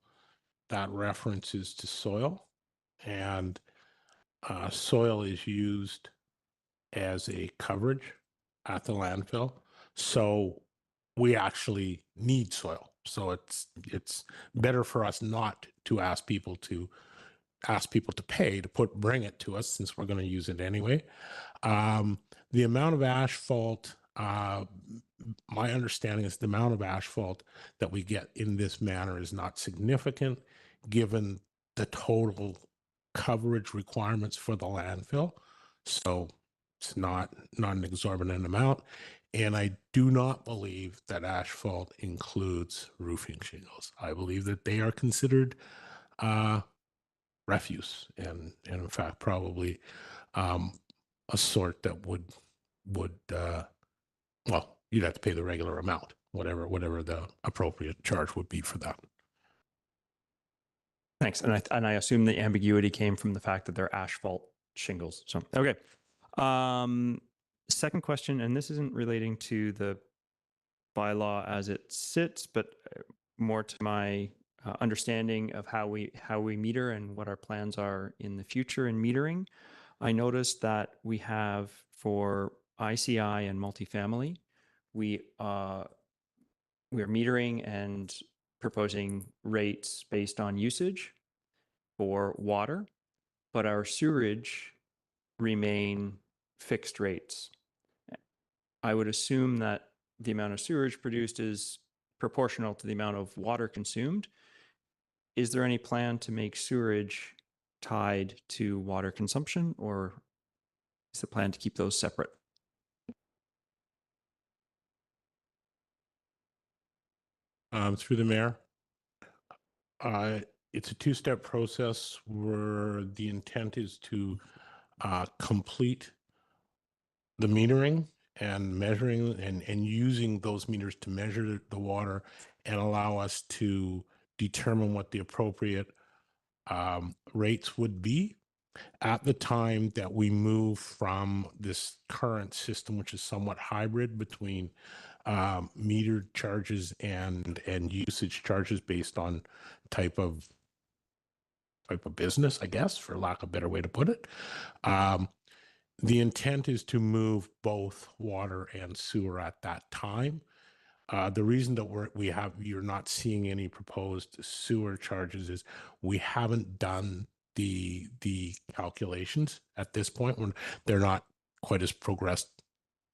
that references to soil, and soil is used as a coverage at the landfill. So we actually need soil. So it's better for us not to ask people to pay to bring it to us, since we're going to use it anyway. The amount of asphalt, my understanding is the amount of asphalt that we get in this manner is not significant, given the total coverage requirements for the landfill. So it's not an exorbitant amount. And I do not believe that asphalt includes roofing shingles. I believe that they are considered refuse, and in fact probably a sort that would well, you'd have to pay the regular amount, whatever the appropriate charge would be for that. Thanks. And I assume the ambiguity came from the fact that they're asphalt shingles. So, okay. Second question, and this isn't relating to the bylaw as it sits, but more to my understanding of how we meter and what our plans are in the future in metering. I noticed that we have, for ICI and multifamily, we are metering and proposing rates based on usage for water, but our sewerage remain fixed rates. I would assume that the amount of sewage produced is proportional to the amount of water consumed. Is there any plan to make sewerage tied to water consumption, or is the plan to keep those separate? Through the mayor, it's a 2-step process where the intent is to complete the metering and measuring and using those meters to measure the water and allow us to determine what the appropriate rates would be at the time that we move from this current system, which is somewhat hybrid between metered charges and usage charges based on type of business, I guess, for lack of a better way to put it. The intent is to move both water and sewer at that time. The reason that you're not seeing any proposed sewer charges is we haven't done the calculations at this point when they're not quite as progressed,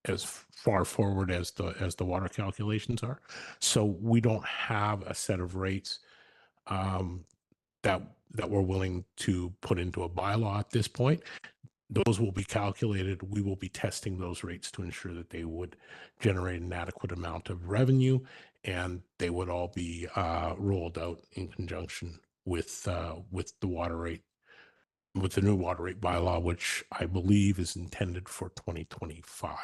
as far forward as the water calculations are. So we don't have a set of rates that we're willing to put into a bylaw at this point. Those will be calculated. We will be testing those rates to ensure that they would generate an adequate amount of revenue, and they would all be rolled out in conjunction with the water rate, with the new water rate bylaw, which I believe is intended for 2025.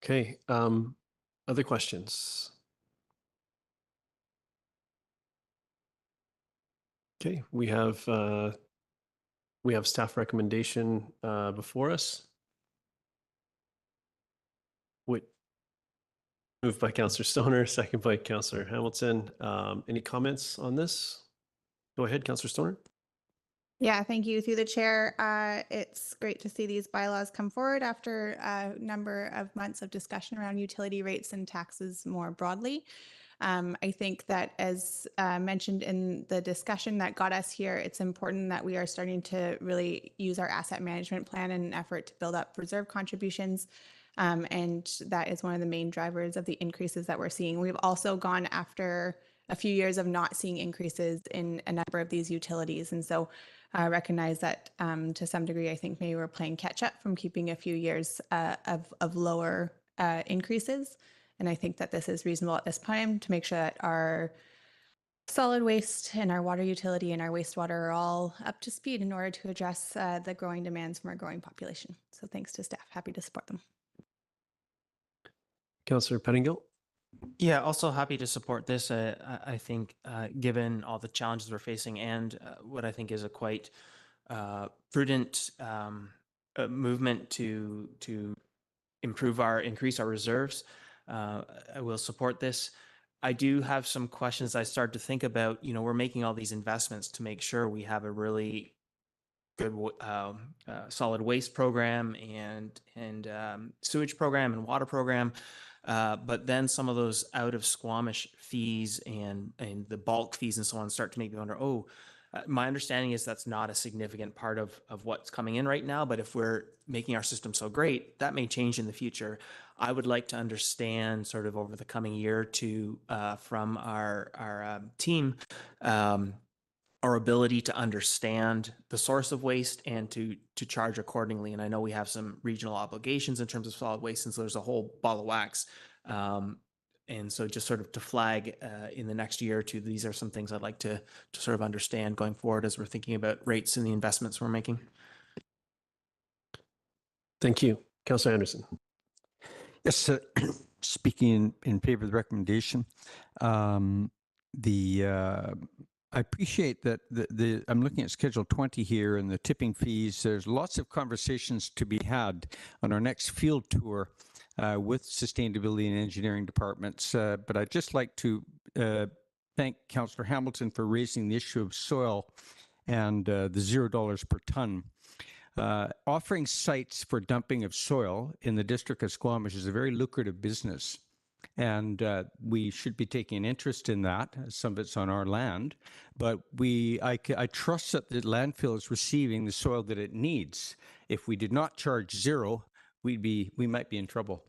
Okay. Other questions? Okay, we have staff recommendation before us. Moved by Councillor Stoner, second by Councillor Hamilton. Any comments on this? Go ahead, Councillor Stoner. Yeah, thank you. Through the chair, it's great to see these bylaws come forward after a number of months of discussion around utility rates and taxes more broadly. I think that, as mentioned in the discussion that got us here, it's important that we are starting to really use our asset management plan in an effort to build up reserve contributions. And that is one of the main drivers of the increases that we're seeing. We've also gone after a few years of not seeing increases in a number of these utilities. And so I recognize that to some degree, I think maybe we're playing catch up from keeping a few years of lower increases. And I think that this is reasonable at this time to make sure that our solid waste and our water utility and our wastewater are all up to speed in order to address the growing demands from our growing population. So thanks to staff, happy to support them. Councillor Pettingill. Yeah, also happy to support this. I think given all the challenges we're facing and what I think is a quite prudent movement to increase our reserves, I will support this. I do have some questions I start to think about. We're making all these investments to make sure we have a really good solid waste program and sewage program and water program. But then some of those out of Squamish fees and the bulk fees and so on start to make me wonder, my understanding is that's not a significant part of what's coming in right now. But if we're making our system so great, that may change in the future. I would like to understand sort of over the coming year or two from our team, our ability to understand the source of waste and to charge accordingly. And I know we have some regional obligations in terms of solid waste, and so there's a whole ball of wax. And so just sort of to flag in the next year or two, these are some things I'd like to sort of understand going forward as we're thinking about rates and the investments we're making. Thank you. Councillor Anderson. Yes, speaking in favor of the recommendation, I appreciate that I'm looking at Schedule 20 here and the tipping fees. There's lots of conversations to be had on our next field tour with sustainability and engineering departments. But I'd just like to thank Councillor Hamilton for raising the issue of soil and the $0 per ton. Offering sites for dumping of soil in the district of Squamish is a very lucrative business. And we should be taking an interest in that. Some of it's on our land, but I trust that the landfill is receiving the soil that it needs. If we did not charge zero, we might be in trouble.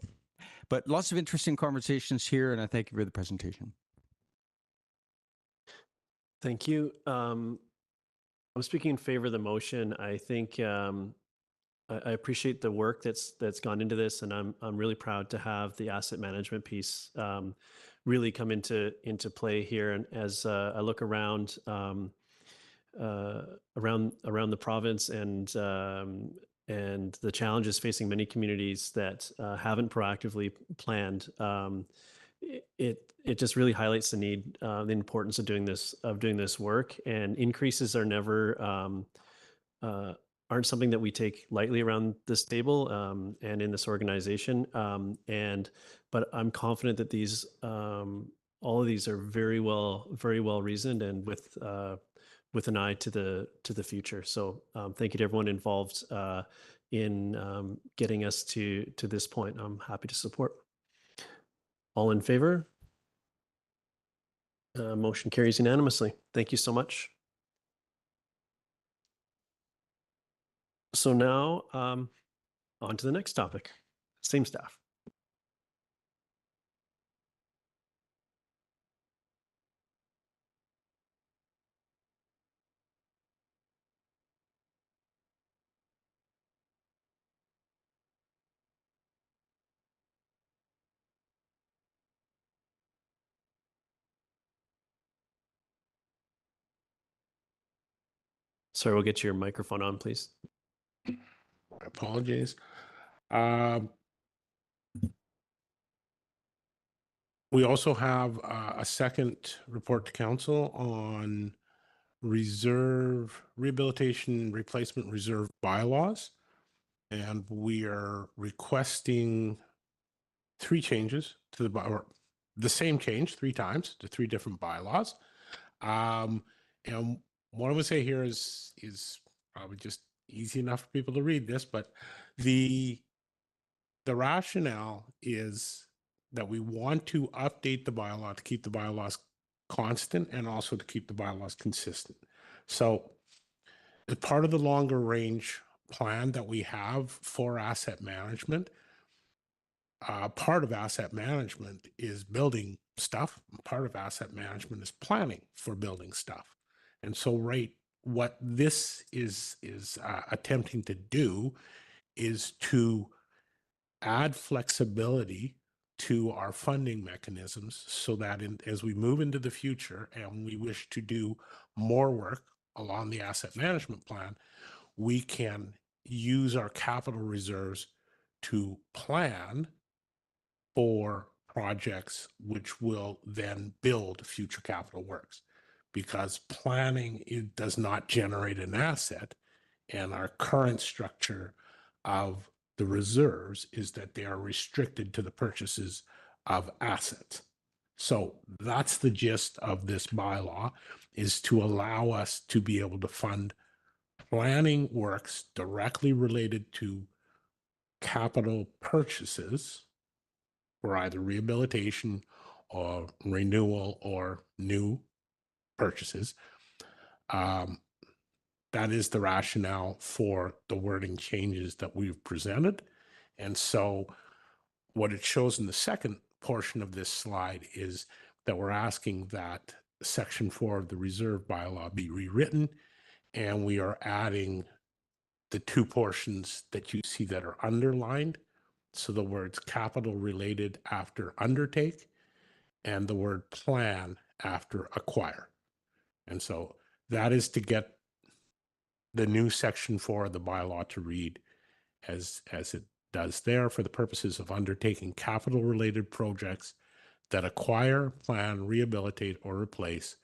But lots of interesting conversations here, and I thank you for the presentation. Thank you. I'm speaking in favor of the motion. I think I appreciate the work that's gone into this, and I'm really proud to have the asset management piece really come into play here. And as I look around around the province and the challenges facing many communities that haven't proactively planned, it just really highlights the need, the importance of doing this work. And increases are never aren't something that we take lightly around this table and in this organization. But I'm confident that these all of these are very well reasoned and with an eye to the future. So thank you to everyone involved in getting us to this point. I'm happy to support. All in favor? Motion carries unanimously. Thank you so much. So now on to the next topic. Same staff. Sorry, we'll get your microphone on, please. My apologies. We also have a second report to council on rehabilitation replacement reserve bylaws. And we are requesting 3 changes to or the same change 3 times to 3 different bylaws. And what I would say here is probably just easy enough for people to read this, but the rationale is that we want to update the bylaw to keep the bylaws constant and also to keep the bylaws consistent. So as part of the longer range plan that we have for asset management, part of asset management is building stuff. Part of asset management is planning for building stuff. And so what this is attempting to do is to add flexibility to our funding mechanisms so that as we move into the future and we wish to do more work along the asset management plan, we can use our capital reserves to plan for projects which will then build future capital works. Because planning, it does not generate an asset, and our current structure of the reserves is that they are restricted to the purchases of assets. So that's the gist of this bylaw, is to allow us to be able to fund planning works directly related to capital purchases for either rehabilitation or renewal or new purchases. That is the rationale for the wording changes that we've presented. And so what it shows in the second portion of this slide is that we're asking that Section 4 of the reserve bylaw be rewritten, and we are adding the 2 portions that you see that are underlined. So the words capital related after undertake and the word plan after acquire. And so that is to get the new Section 4 of the bylaw to read as it does there, for the purposes of undertaking capital related projects that acquire, plan, rehabilitate, or replace.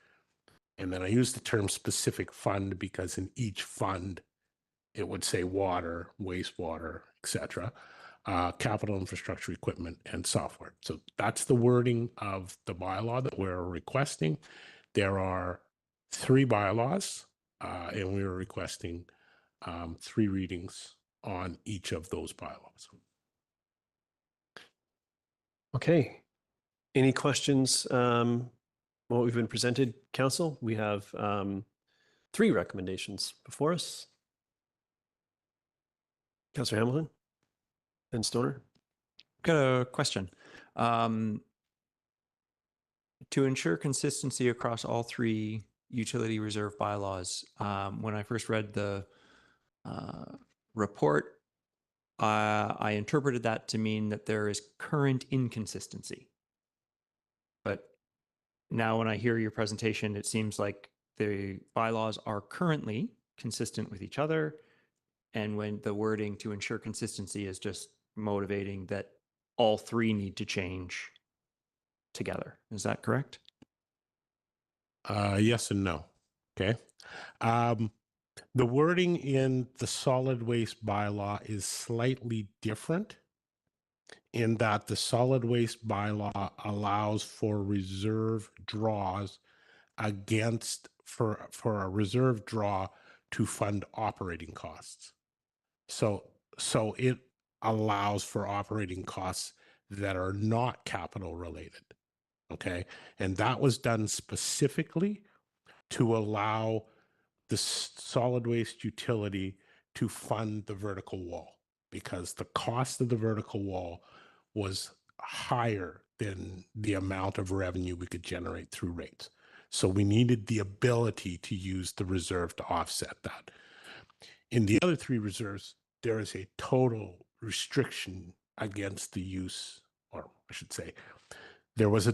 And then I use the term specific fund because in each fund it would say water, wastewater, etc., capital infrastructure, equipment, and software. So that's the wording of the bylaw that we're requesting. There are 3 bylaws, and we are requesting 3 readings on each of those bylaws. Okay. Any questions? What we've been presented, Council? We have 3 recommendations before us. Councillor Hamilton and Stoner. Got a question. To ensure consistency across all 3 utility reserve bylaws, when I first read the report, I interpreted that to mean that there is current inconsistency. But now when I hear your presentation, it seems like the bylaws are currently consistent with each other. And when the wording to ensure consistency is just motivating that all 3 need to change together. Is that correct? Yes and no. Okay. The wording in the solid waste bylaw is slightly different in that the solid waste bylaw allows for reserve draws against for a reserve draw to fund operating costs. So it allows for operating costs that are not capital related. Okay. And that was done specifically to allow the solid waste utility to fund the vertical wall, because the cost of the vertical wall was higher than the amount of revenue we could generate through rates. So we needed the ability to use the reserve to offset that. In the other three reserves, there is a total restriction against the use, or I should say, there was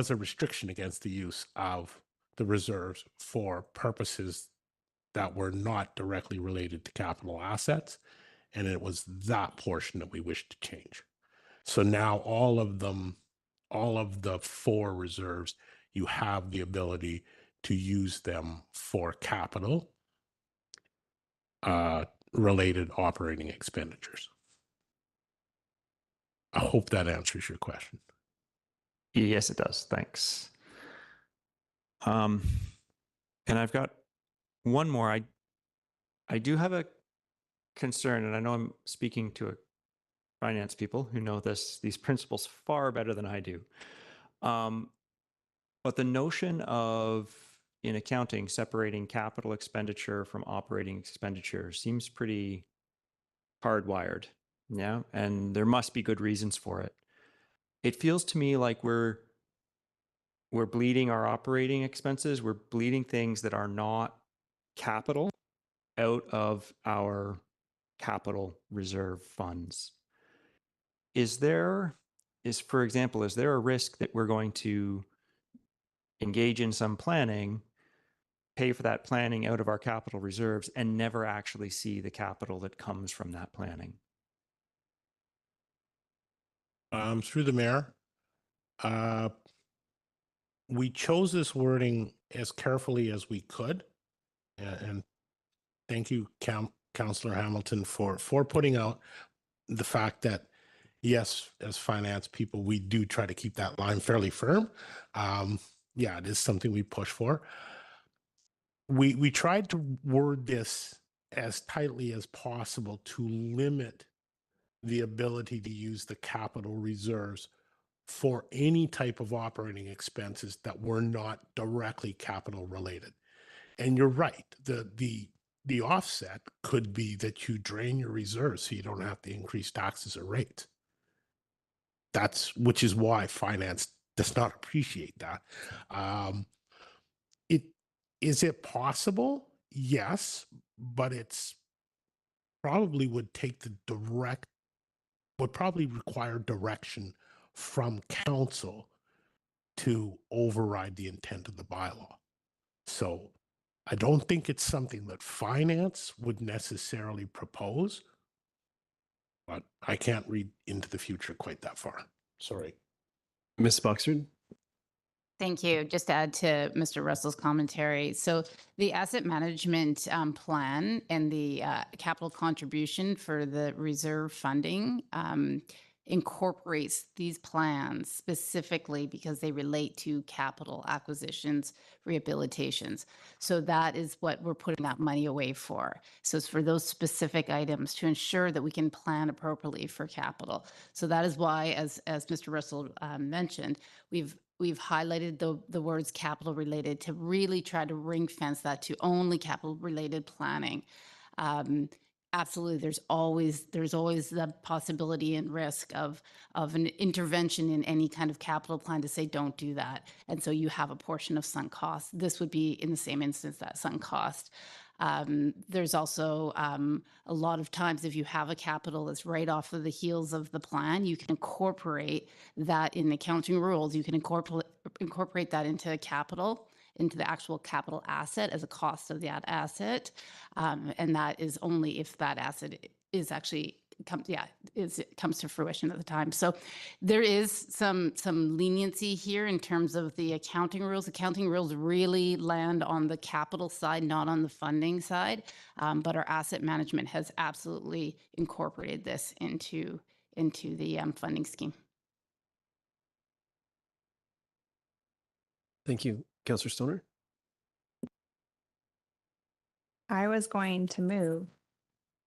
a restriction against the use of the reserves for purposes that were not directly related to capital assets, and it was that portion that we wished to change. So now all of them, all of the four reserves, you have the ability to use them for capital related operating expenditures. I hope that answers your question. Yes, it does. Thanks. And I've got one more. I do have a concern, and I know I'm speaking to a finance people who know these principles far better than I do. But the notion of, in accounting, separating capital expenditure from operating expenditure seems pretty hardwired. Yeah. And there must be good reasons for it. It feels to me like we're bleeding our operating expenses. We're bleeding things that are not capital out of our capital reserve funds. For example, is there a risk that we're going to engage in some planning, pay for that planning out of our capital reserves, and never actually see the capital that comes from that planning? Through the mayor, we chose this wording as carefully as we could, and thank you, Councillor Hamilton, for putting out the fact that, yes, as finance people, we do try to keep that line fairly firm. Yeah, it is something we push for. We tried to word this as tightly as possible to limit the ability to use the capital reserves for any type of operating expenses that were not directly capital related. And you're right, the offset could be that you drain your reserves so you don't have to increase taxes or rates. Which is why finance does not appreciate that. Is it possible? Yes, but it's probably would probably require direction from council to override the intent of the bylaw. So I don't think it's something that finance would necessarily propose, but I can't read into the future quite that far. Sorry. Ms. Buxford? Thank you. Just to add to Mr. Russell's commentary. So the asset management plan and the capital contribution for the reserve funding incorporates these plans specifically because they relate to capital acquisitions, rehabilitations. So that is what we're putting that money away for. So it's for those specific items to ensure that we can plan appropriately for capital. So that is why, as Mr. Russell mentioned, we've highlighted the words capital related to really try to ring fence that to only capital related planning. Absolutely, there's always the possibility and risk of an intervention in any kind of capital plan to say don't do that, and so you have a portion of sunk cost. This would be in the same instance that sunk cost. There's also a lot of times if you have a capital that's right off of the heels of the plan, you can incorporate that in accounting rules. You can incorporate that into capital, into the actual capital asset as a cost of that asset. And that is only if that asset is actually comes to fruition at the time. So there is some leniency here in terms of the accounting rules. Accounting rules really land on the capital side, not on the funding side. But our asset management has absolutely incorporated this into the funding scheme. Thank you. Councillor Stoner? I was going to move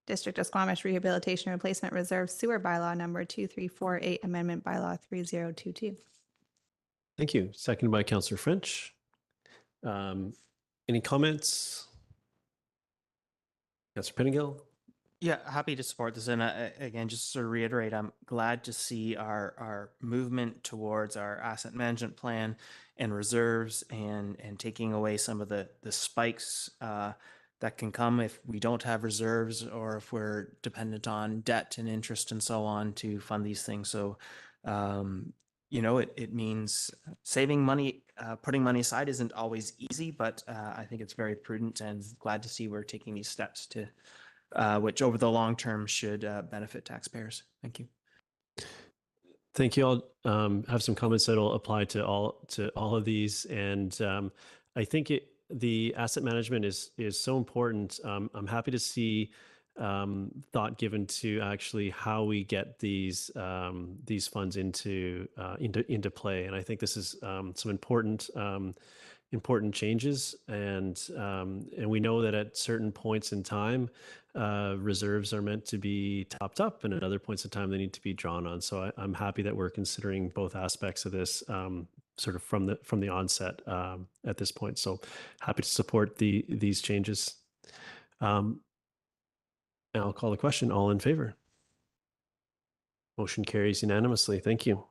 District of Squamish Rehabilitation Replacement Reserve Sewer Bylaw number 2348, Amendment Bylaw 3022. Thank you. Seconded by Councillor French. Any comments? Councillor Pettingill? Yeah, happy to support this. And again, just to reiterate, I'm glad to see our movement towards our asset management plan and reserves and taking away some of the spikes that can come if we don't have reserves or if we're dependent on debt and interest and so on to fund these things. So, you know, it means saving money, putting money aside isn't always easy, but I think it's very prudent, and glad to see we're taking these steps to which over the long term should benefit taxpayers. Thank you. Thank you. I'll have some comments that'll apply to all of these, and I think the asset management is so important. I'm happy to see thought given to actually how we get these funds into play, and I think this is some important changes, and we know that at certain points in time, reserves are meant to be topped up, and at other points in time they need to be drawn on. So I'm happy that we're considering both aspects of this sort of from the onset at this point. So happy to support these changes. I'll call the question. All in favor? Motion carries unanimously. Thank you.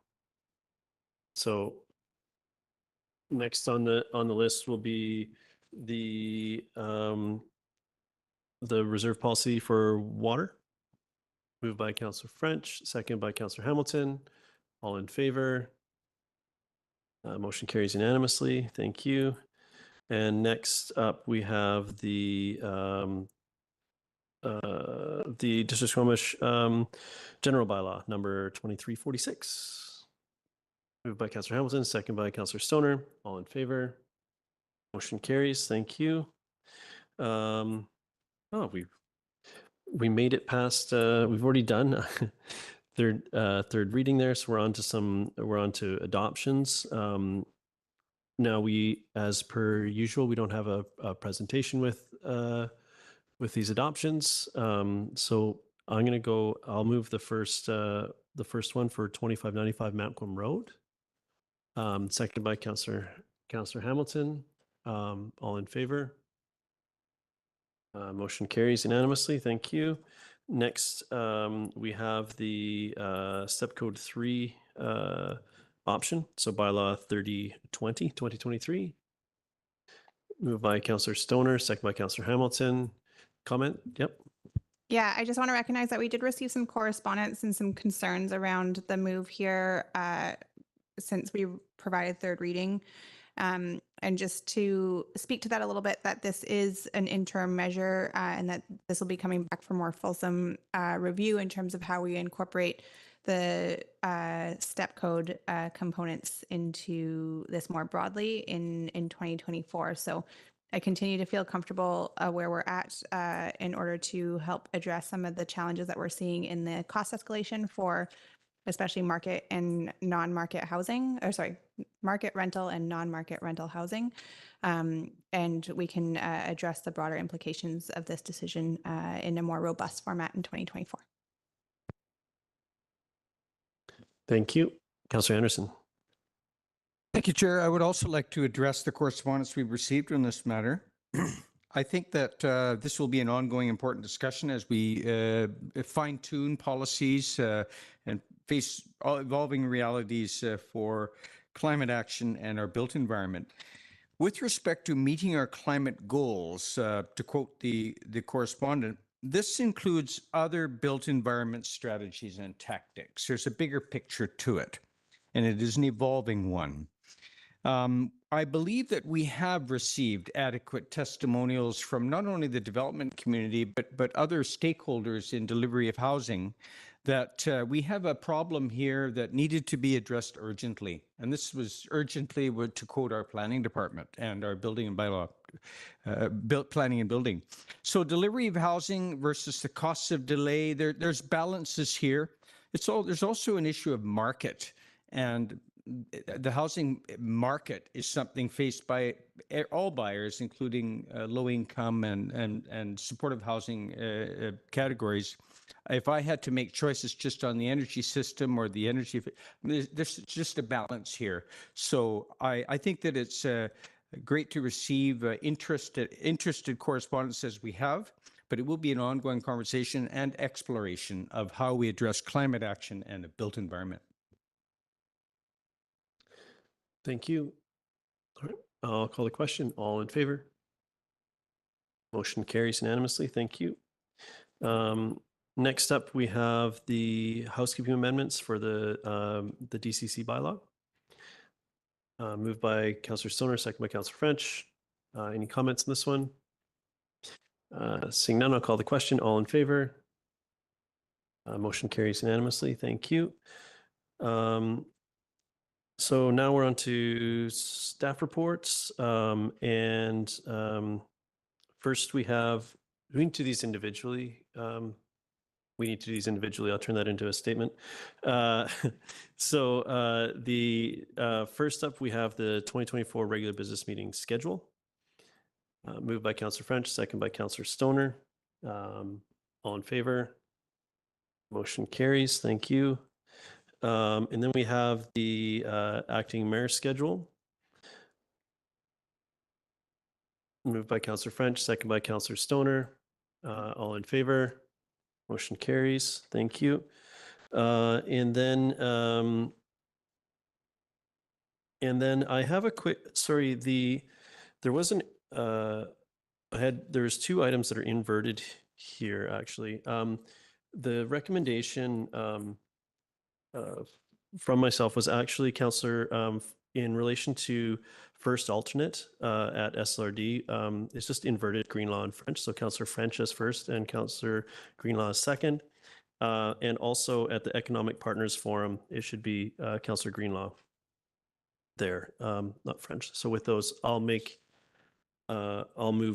So next on the list will be the reserve policy for water. Moved by Councillor French, second by Councillor Hamilton. All in favor? Motion carries unanimously. Thank you. And next up, we have the District Squamish General Bylaw number 2346. Moved by Councillor Hamilton, second by Councillor Stoner. All in favor? Motion carries. Thank you. Oh, we made it past. We've already done third reading there, so we're on to adoptions. Now we, as per usual, we don't have a presentation with these adoptions. So I'm going to go. I'll move the first one for 2595 Mapcom Road. Seconded by Councillor Hamilton. All in favor? Motion carries unanimously. Thank you. Next, we have the step code 3 option. So bylaw 3020/2023. Moved by Councillor Stoner, second by Councillor Hamilton. Comment? Yep. Yeah, I just want to recognize that we did receive some correspondence and some concerns around the move here since we provided third reading. And just to speak to that a little bit, that this is an interim measure and that this will be coming back for more fulsome review in terms of how we incorporate the step code components into this more broadly in 2024. So I continue to feel comfortable where we're at in order to help address some of the challenges that we're seeing in the cost escalation for especially market and non-market housing, or sorry, market rental and non-market rental housing. And we can address the broader implications of this decision in a more robust format in 2024. Thank you. Councillor Anderson. Thank you, Chair. I would also like to address the correspondence we've received on this matter. I think that this will be an ongoing important discussion as we fine-tune policies and face evolving realities for climate action and our built environment. With respect to meeting our climate goals, to quote the correspondent, this includes other built environment strategies and tactics. There's a bigger picture to it, and it is an evolving one. I believe that we have received adequate testimonials from not only the development community, but other stakeholders in delivery of housing that we have a problem here that needed to be addressed urgently. And this was urgently, to quote our planning department and our building and bylaw, planning and building. So delivery of housing versus the costs of delay, there's balances here. There's also an issue of market. And the housing market is something faced by all buyers, including low income and supportive housing categories. If I had to make choices just on the energy system or the energy, there's just a balance here. So I think that it's great to receive interested correspondence as we have, but it will be an ongoing conversation and exploration of how we address climate action and the built environment. Thank you. All right, I'll call the question. All in favor? Motion carries unanimously. Thank you. Next up, we have the housekeeping amendments for the DCC bylaw. Moved by Councillor Stoner, second by Councillor French. Any comments on this one? Seeing none, I'll call the question. All in favor? Motion carries unanimously. Thank you. So now we're on to staff reports. First we need to do these individually. We need to do these individually. I'll turn that into a statement. First up, we have the 2024 regular business meeting schedule. Moved by Councillor French, second by Councillor Stoner. All in favor? Motion carries. Thank you. And then we have the acting mayor schedule. Moved by Councillor French, second by Councillor Stoner. All in favor? Motion carries. Thank you. And then I have a quick, sorry, there wasn't, there's two items that are inverted here, actually. The recommendation from myself was actually, Councillor, in relation to first alternate at SLRD, it's just inverted Greenlaw and French. So Councillor French as first and Councillor Greenlaw as second. And also at the Economic Partners Forum, it should be Councillor Greenlaw there, not French. So with those, I'll move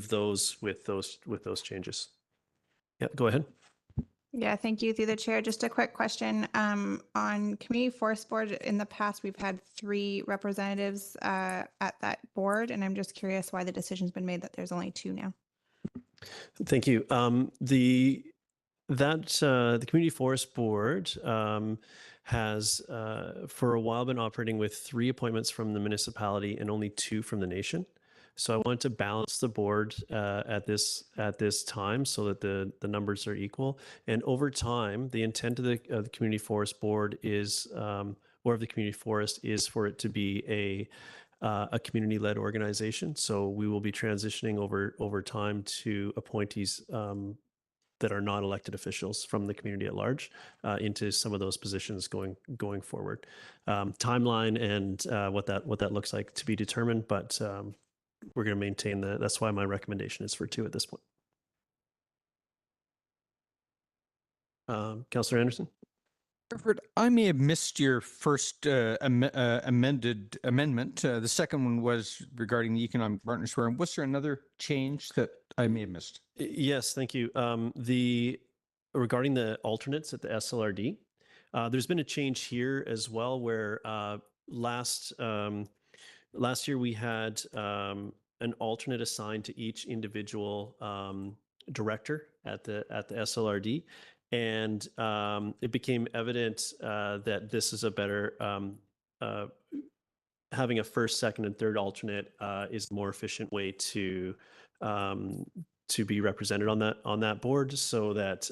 those with those changes. Yeah, go ahead. Yeah, thank you through the chair. Just a quick question. On Community Forest Board, in the past, we've had 3 representatives at that board, and I'm just curious why the decision's been made that there's only 2 now. Thank you. The Community Forest Board has for a while been operating with 3 appointments from the municipality and only 2 from the nation. So I wanted to balance the board at this time so that the numbers are equal. And over time, the intent of the Community Forest Board is, or of the community forest, is for it to be a community-led organization. So we will be transitioning over time to appointees that are not elected officials from the community at large into some of those positions going forward. Timeline and what that looks like to be determined, but we're going to maintain that. That's why my recommendation is for 2 at this point. Councillor Anderson? Burford, I may have missed your first amendment. The second one was regarding the Economic Partners Forum. Was there another change that I may have missed? Yes, thank you. Regarding the alternates at the SLRD, there's been a change here as well, where last year we had an alternate assigned to each individual director at the SLRD. And it became evident that this is a better, having a first, second, and third alternate is a more efficient way to be represented on that board, so that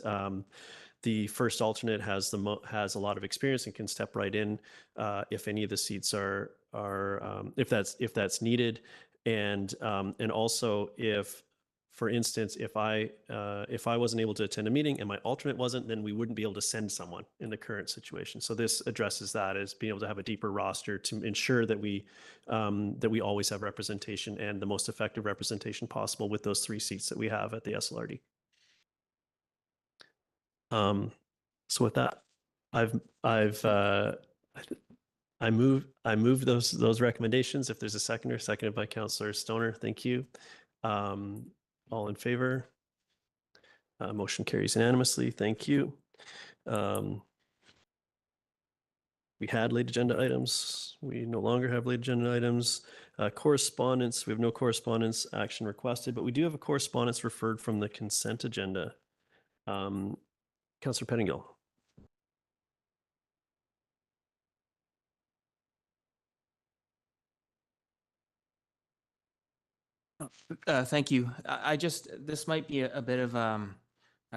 the first alternate has a lot of experience and can step right in if any of the seats are if that's needed, and also if, for instance, if I wasn't able to attend a meeting and my alternate wasn't, then we wouldn't be able to send someone in the current situation. So this addresses that, as being able to have a deeper roster to ensure that we always have representation, and the most effective representation possible with those 3 seats that we have at the SLRD. So with that, I move those recommendations. If there's a seconder, seconded by Councillor Stoner. Thank you. All in favor? Motion carries unanimously. Thank you. We we had late agenda items. We no longer have late agenda items. Correspondence, we have no correspondence action requested, but we do have a correspondence referred from the consent agenda. Councillor Pettingill. Thank you. This might be a bit of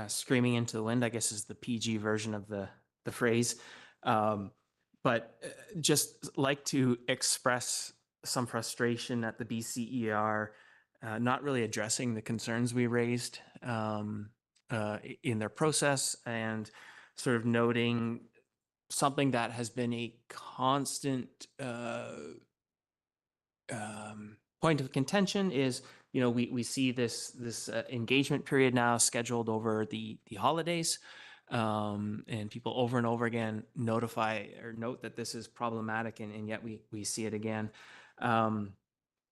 screaming into the wind, I guess is the PG version of the phrase. But just like to express some frustration at the BCER not really addressing the concerns we raised in their process, and sort of noting something that has been a constant point of contention is, we see this engagement period now scheduled over the holidays, and people over and over again note that this is problematic, and yet we see it again.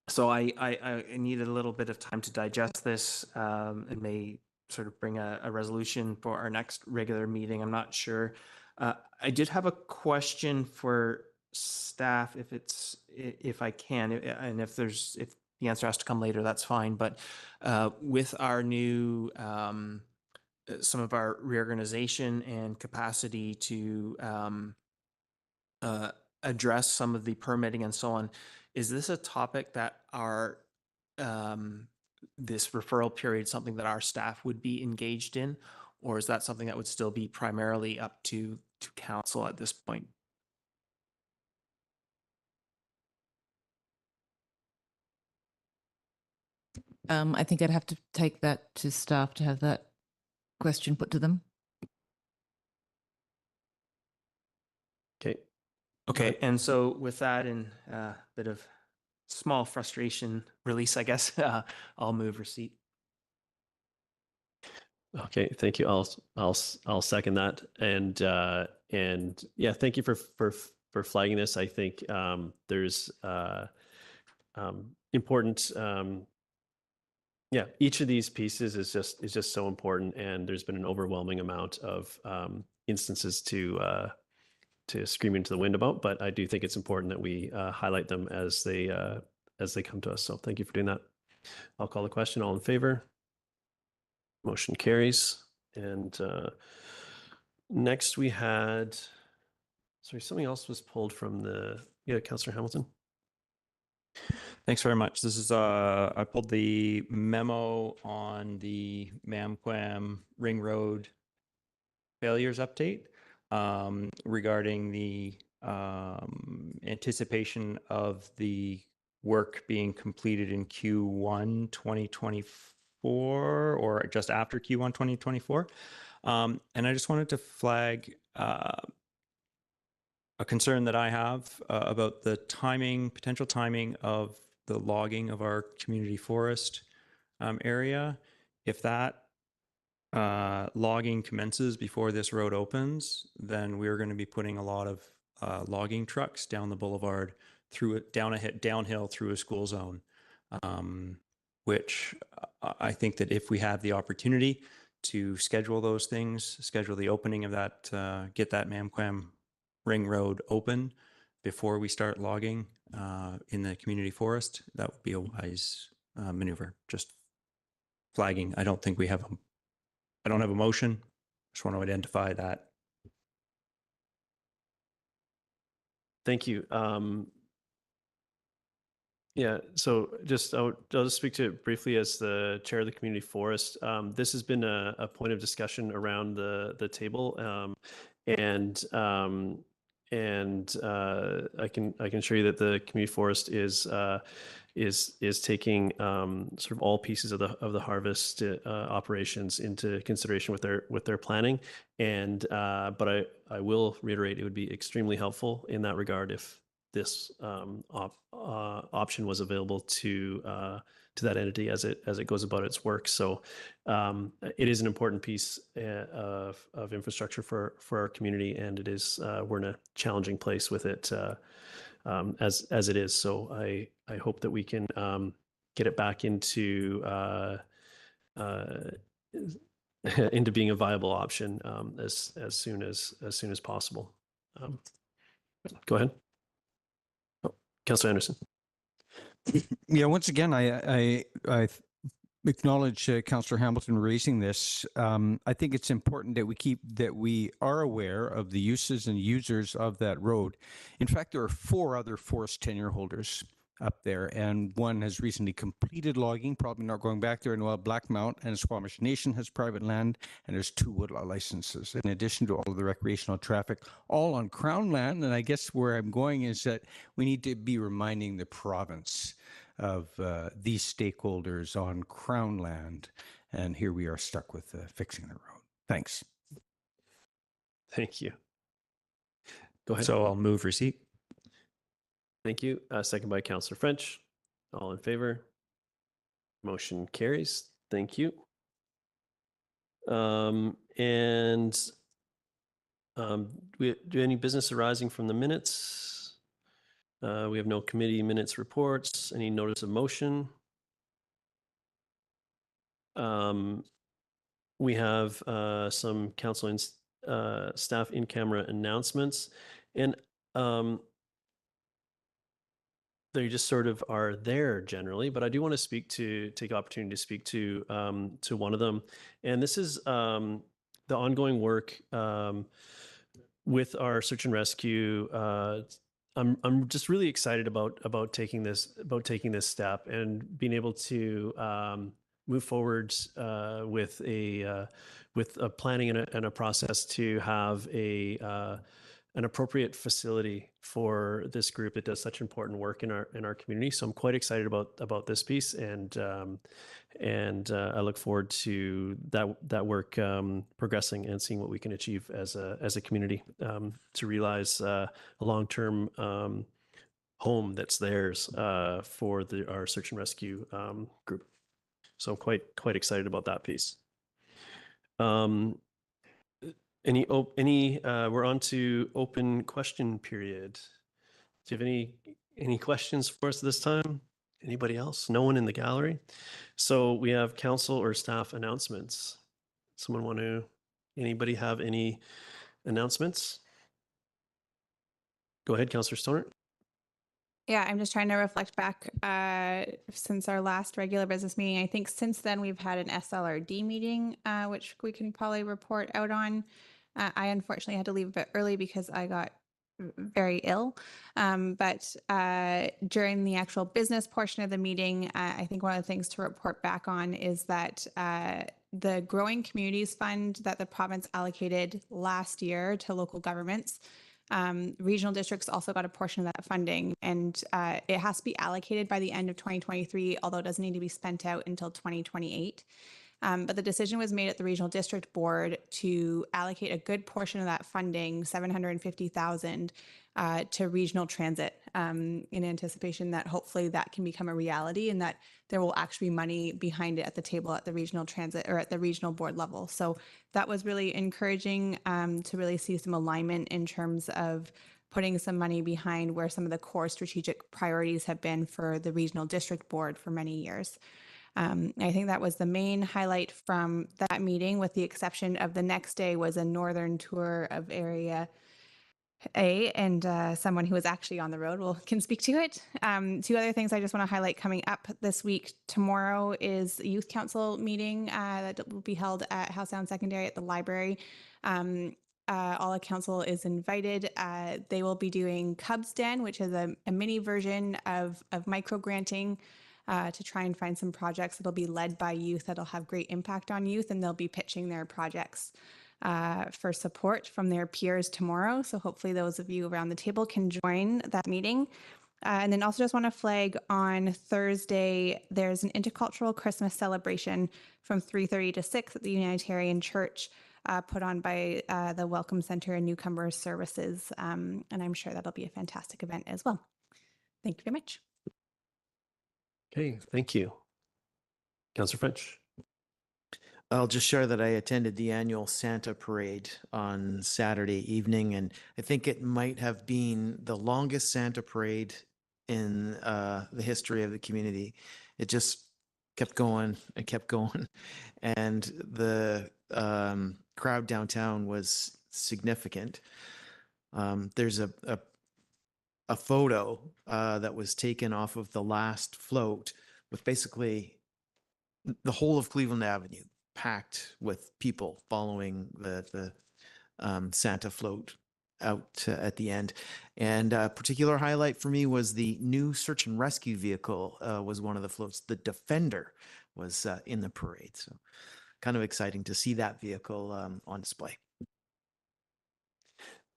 So I needed a little bit of time to digest this, and may sort of bring a resolution for our next regular meeting. I'm not sure. I did have a question for staff, if I can, and if the answer has to come later, that's fine. But with our new some of our reorganization and capacity to address some of the permitting and so on, is this a topic that our this referral period something that our staff would be engaged in, or is that something that would still be primarily up to council at this point? I think I'd have to take that to staff to have that question put to them. Okay. Okay, and so with that and a bit of small frustration release, I guess, I'll move receipt. Okay, thank you. I'll second that, and yeah, thank you for flagging this. I think there's important. Yeah, each of these pieces is just so important, and there's been an overwhelming amount of instances to scream into the wind about. But I do think it's important that we highlight them as they come to us. So thank you for doing that. I'll call the question. All in favor? Motion carries. And next we had, sorry, something else was pulled from Councillor Hamilton. Thanks very much. This is I pulled the memo on the Mamquam Ring Road failures update regarding the anticipation of the work being completed in Q1 2024 or just after Q1 2024. And I just wanted to flag a concern that I have about the potential timing of the logging of our community forest area. If that logging commences before this road opens, then we're going to be putting a lot of logging trucks down the boulevard, downhill through a school zone, which I think that if we have the opportunity to schedule those things, schedule the opening of that, get that Mamquam Ring Road open before we start logging in the community forest, that would be a wise maneuver. Just flagging. I don't have a motion. Just want to identify that. Thank you. Yeah, so I'll just speak to it briefly as the chair of the community forest. This has been a point of discussion around the table, and I can assure you that the community forest is taking sort of all pieces of the harvest operations into consideration with their planning, and but I will reiterate, it would be extremely helpful in that regard if this option was available to that entity as it goes about its work. So it is an important piece of infrastructure for our community, and it is we're in a challenging place with it as it is. So I hope that we can get it back into being a viable option as soon as possible. Go ahead. Oh, Councillor Anderson. Yeah, once again, I acknowledge Councillor Hamilton raising this. I think it's important that we are aware of the uses and users of that road. In fact, there are 4 other forest tenure holders up there, and one has recently completed logging, probably not going back there, and while Blackmount and Squamish Nation has private land, and there's 2 woodlaw licenses, in addition to all of the recreational traffic, all on Crown land. And I guess where I'm going is that we need to be reminding the province of these stakeholders on Crown land, and here we are stuck with fixing the road. Thanks. Thank you. Go ahead. So I'll move receipt. Thank you. Second by Councillor French. All in favor? Motion carries. Thank you. Do any business arising from the minutes? We have no committee minutes reports. Any notice of motion? We have some council and staff in-camera announcements, and they just sort of are there generally, but I do want to take opportunity to speak to one of them. And this is the ongoing work with our search and rescue. I'm just really excited about taking this step and being able to move forward with a planning and a process to have an appropriate facility for this group that does such important work in our community. So I'm quite excited about this piece, and I look forward to that work progressing and seeing what we can achieve as a community to realize a long-term home that's theirs for our search and rescue group. So I'm quite excited about that piece. We're on to open question period. Do you have any questions for us this time? Anybody else? No one in the gallery? So we have council or staff announcements. Anybody have any announcements? Go ahead, Councillor Stoner. Yeah, I'm just trying to reflect back since our last regular business meeting. I think since then we've had an SLRD meeting, which we can probably report out on. I unfortunately had to leave a bit early because I got very ill. But during the actual business portion of the meeting, I think one of the things to report back on is that the Growing Communities Fund that the province allocated last year to local governments, regional districts also got a portion of that funding, and it has to be allocated by the end of 2023, although it doesn't need to be spent out until 2028. But the decision was made at the regional district board to allocate a good portion of that funding, $750,000, to regional transit, in anticipation that hopefully that can become a reality and that there will actually be money behind it at the table at the regional transit or at the regional board level. So that was really encouraging to really see some alignment in terms of putting some money behind where some of the core strategic priorities have been for the regional district board for many years. I think that was the main highlight from that meeting, with the exception of the next day was a northern tour of Area A, and someone who was actually on the road can speak to it. 2 other things I just want to highlight coming up this week. Tomorrow is a youth council meeting that will be held at Howe Sound Secondary at the library. All of council is invited. They will be doing Cubs Den, which is a mini version of micro granting, to try and find some projects that'll be led by youth that'll have great impact on youth, and they'll be pitching their projects for support from their peers tomorrow. So hopefully those of you around the table can join that meeting. And then also just want to flag on Thursday, there's an intercultural Christmas celebration from 3:30 to 6 at the Unitarian Church, put on by the Welcome Center and Newcomer Services. And I'm sure that'll be a fantastic event as well. Thank you very much. Okay, thank you. Councillor French. I'll just share that I attended the annual Santa Parade on Saturday evening, and I think it might have been the longest Santa Parade in the history of the community. It just kept going and kept going, and the crowd downtown was significant. There's a a photo that was taken off of the last float with basically the whole of Cleveland Avenue packed with people following the Santa float out at the end. And a particular highlight for me was the new search and rescue vehicle was one of the floats. The Defender was in the parade. So kind of exciting to see that vehicle on display.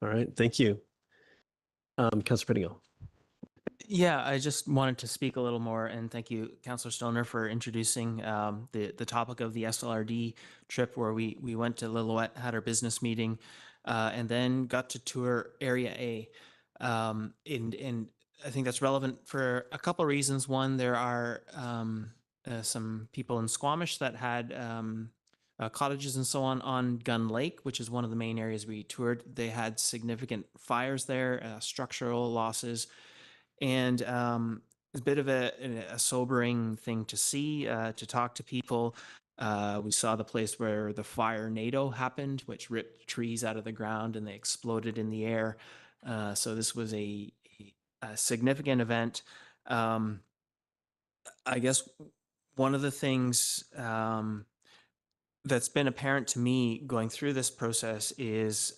All right, thank you. Councilor Pettingill. Yeah, I just wanted to speak a little more, and thank you, Councillor Stoner, for introducing the topic of the SLRD trip, where we went to Lillooet, had our business meeting, and then got to tour Area A. And I think that's relevant for a couple of reasons. One, there are some people in Squamish that had cottages and so on Gun Lake, which is one of the main areas we toured. They had significant fires there, structural losses. And it's a bit of a sobering thing to see, to talk to people. We saw the place where the fire NATO happened, which ripped trees out of the ground and they exploded in the air. So this was a significant event. I guess one of the things that's been apparent to me going through this process is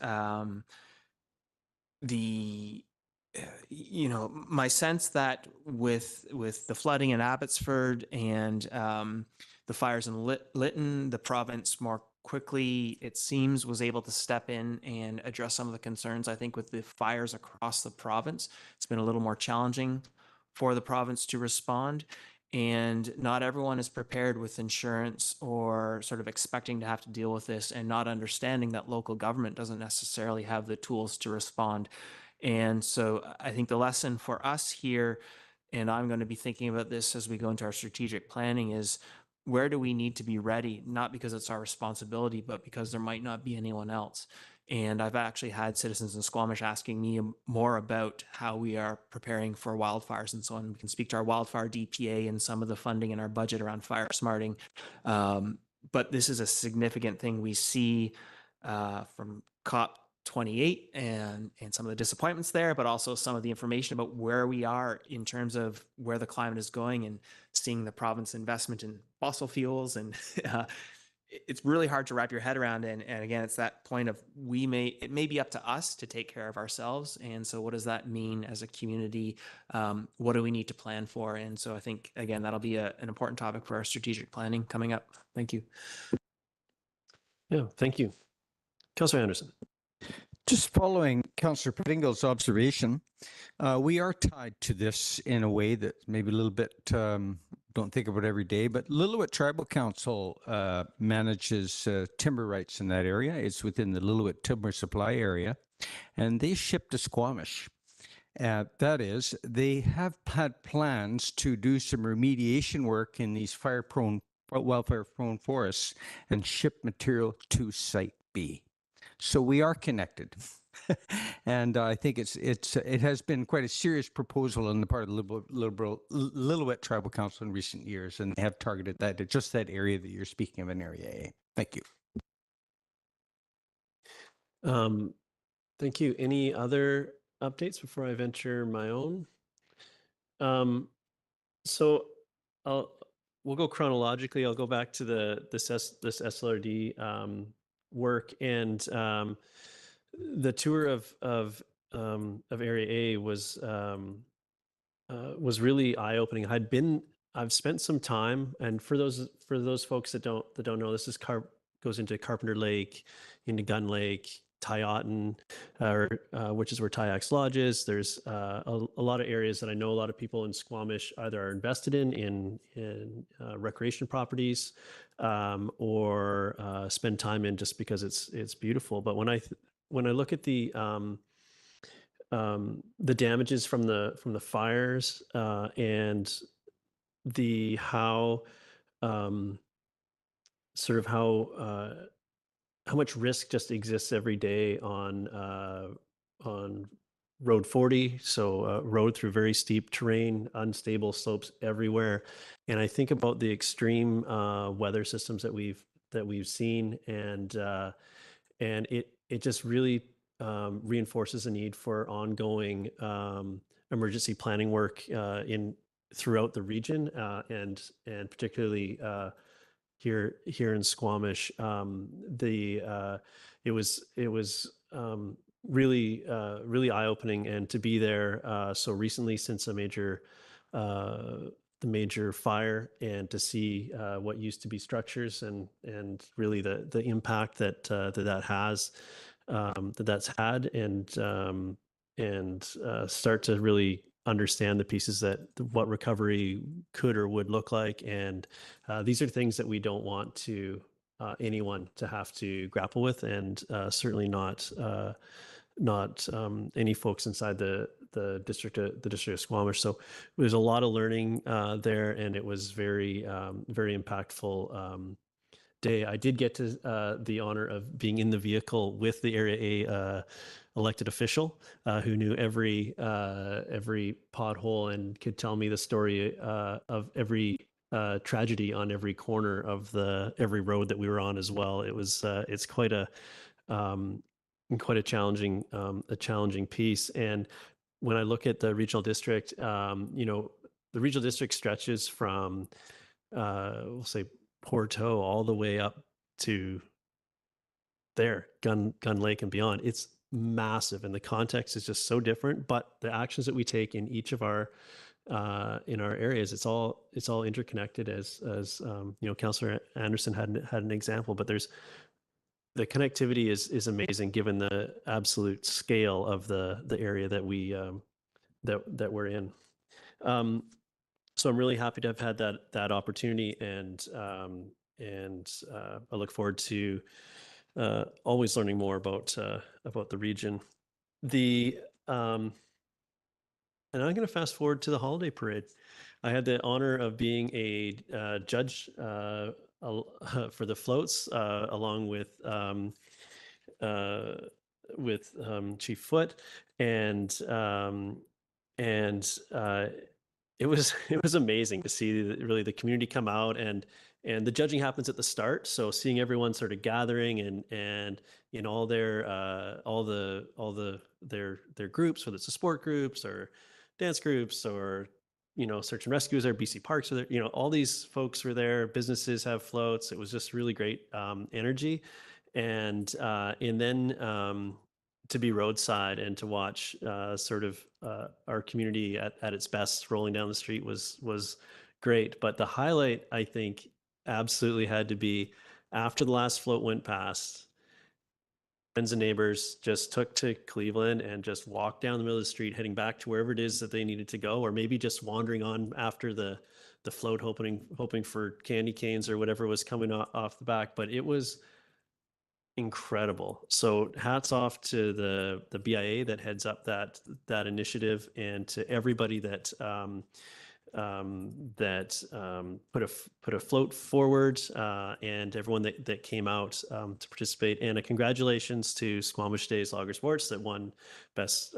my sense that with the flooding in Abbotsford and the fires in Lytton, the province more quickly, it seems, was able to step in and address some of the concerns. I think with the fires across the province, it's been a little more challenging for the province to respond. And not everyone is prepared with insurance or sort of expecting to have to deal with this and not understanding that local government doesn't necessarily have the tools to respond. And so I think the lesson for us here, and I'm going to be thinking about this as we go into our strategic planning, is where do we need to be ready? Not because it's our responsibility, but because there might not be anyone else. And I've actually had citizens in Squamish asking me more about how we are preparing for wildfires and so on. We can speak to our wildfire DPA and some of the funding in our budget around fire smarting. But this is a significant thing we see from COP28 and some of the disappointments there, but also some of the information about where we are in terms of where the climate is going and seeing the province investment in fossil fuels. And it's really hard to wrap your head around. And again, it's that point of it may be up to us to take care of ourselves. And so what does that mean as a community? What do we need to plan for? And so I think, again, that'll be an important topic for our strategic planning coming up. Thank you. Yeah, thank you. Councillor Anderson. Just following Councillor Pettingill's observation, we are tied to this in a way that maybe a little bit don't think about every day, but Lillooet Tribal Council manages timber rights in that area. It's within the Lillooet Timber Supply area, and they ship to Squamish. That is, they have had plans to do some remediation work in these wildfire-prone forests and ship material to Site B. So we are connected. And I think it has been quite a serious proposal on the part of the Lillooet Tribal Council in recent years, and they have targeted that at just that area that you're speaking of in Area A. Thank you. Thank you. Any other updates before I venture my own? So we'll go chronologically. I'll go back to this SLRD work, and the tour of Area A was really eye-opening. I've spent some time, and for those folks that don't know, this goes into Carpenter Lake, into Gun Lake, Tyotin, which is where Tyax Lodge is. There's a lot of areas that I know a lot of people in Squamish either are invested in recreation properties, or spend time in just because it's beautiful. But when I look at the damages from the fires, and how much risk just exists every day on Road 40, so road through very steep terrain, unstable slopes everywhere, and I think about the extreme weather systems that we've seen, and it just really reinforces the need for ongoing emergency planning work throughout the region, and particularly here in Squamish. It was really eye-opening, and to be there so recently since the major fire, and to see what used to be structures, and really the impact that has that's had, and start to really understand the pieces what recovery could or would look like. And these are things that we don't want anyone to have to grapple with, and certainly not any folks inside the district of Squamish. So there's a lot of learning there, and it was very impactful day. I did get to the honor of being in the vehicle with the Area A elected official who knew every pothole and could tell me the story of every tragedy on every corner of every road that we were on as well. It's quite a challenging piece. And when I look at the regional district, the regional district stretches from we'll say Porto all the way up to there, Gun Lake and beyond. It's massive, and the context is just so different. But the actions that we take in each of our in our areas, it's all interconnected. As Councillor Anderson had an example, but the connectivity is amazing given the absolute scale of the area that that we're in. So I'm really happy to have had that opportunity, and I look forward to always learning more about the region. And I'm going to fast forward to the holiday parade. I had the honor of being a judge for the floats, along with Chief Foote, and it was amazing to see really the community come out, and the judging happens at the start. So seeing everyone sort of gathering and in all their groups, whether it's the sport groups or dance groups or search and rescues or BC Parks, or all these folks were there. Businesses have floats. It was just really great energy, and then to be roadside and to watch sort of our community at its best rolling down the street was great. But the highlight, I think, absolutely had to be after the last float went past, friends and neighbors just took to Cleveland and just walked down the middle of the street, heading back to wherever it is that they needed to go, or maybe just wandering on after the float, hoping for candy canes or whatever was coming off the back. But it was incredible. So hats off to the BIA that heads up that initiative, and to everybody that put a float forward, and everyone that came out to participate. And a congratulations to Squamish Days Lager Sports that won best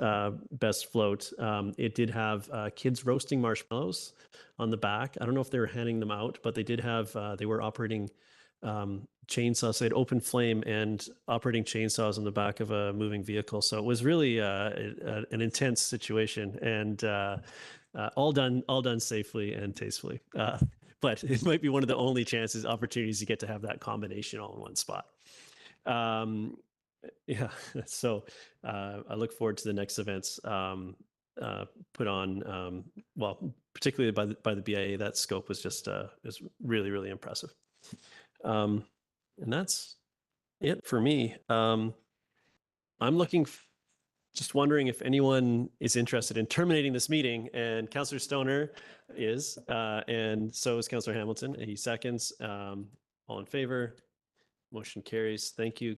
float. It did have kids roasting marshmallows on the back. I don't know if they were handing them out, but they did have they were operating chainsaws. They had open flame and operating chainsaws on the back of a moving vehicle. So it was really an intense situation, and all done safely and tastefully. But it might be one of the only opportunities you get to have that combination all in one spot. Yeah, so I look forward to the next events put on. Well, particularly by the BIA. That scope was just is really, really impressive. And that's it for me. I'm just wondering if anyone is interested in terminating this meeting, and Councillor Stoner is, and so is Councillor Hamilton. He seconds. All in favor? Motion carries. Thank you.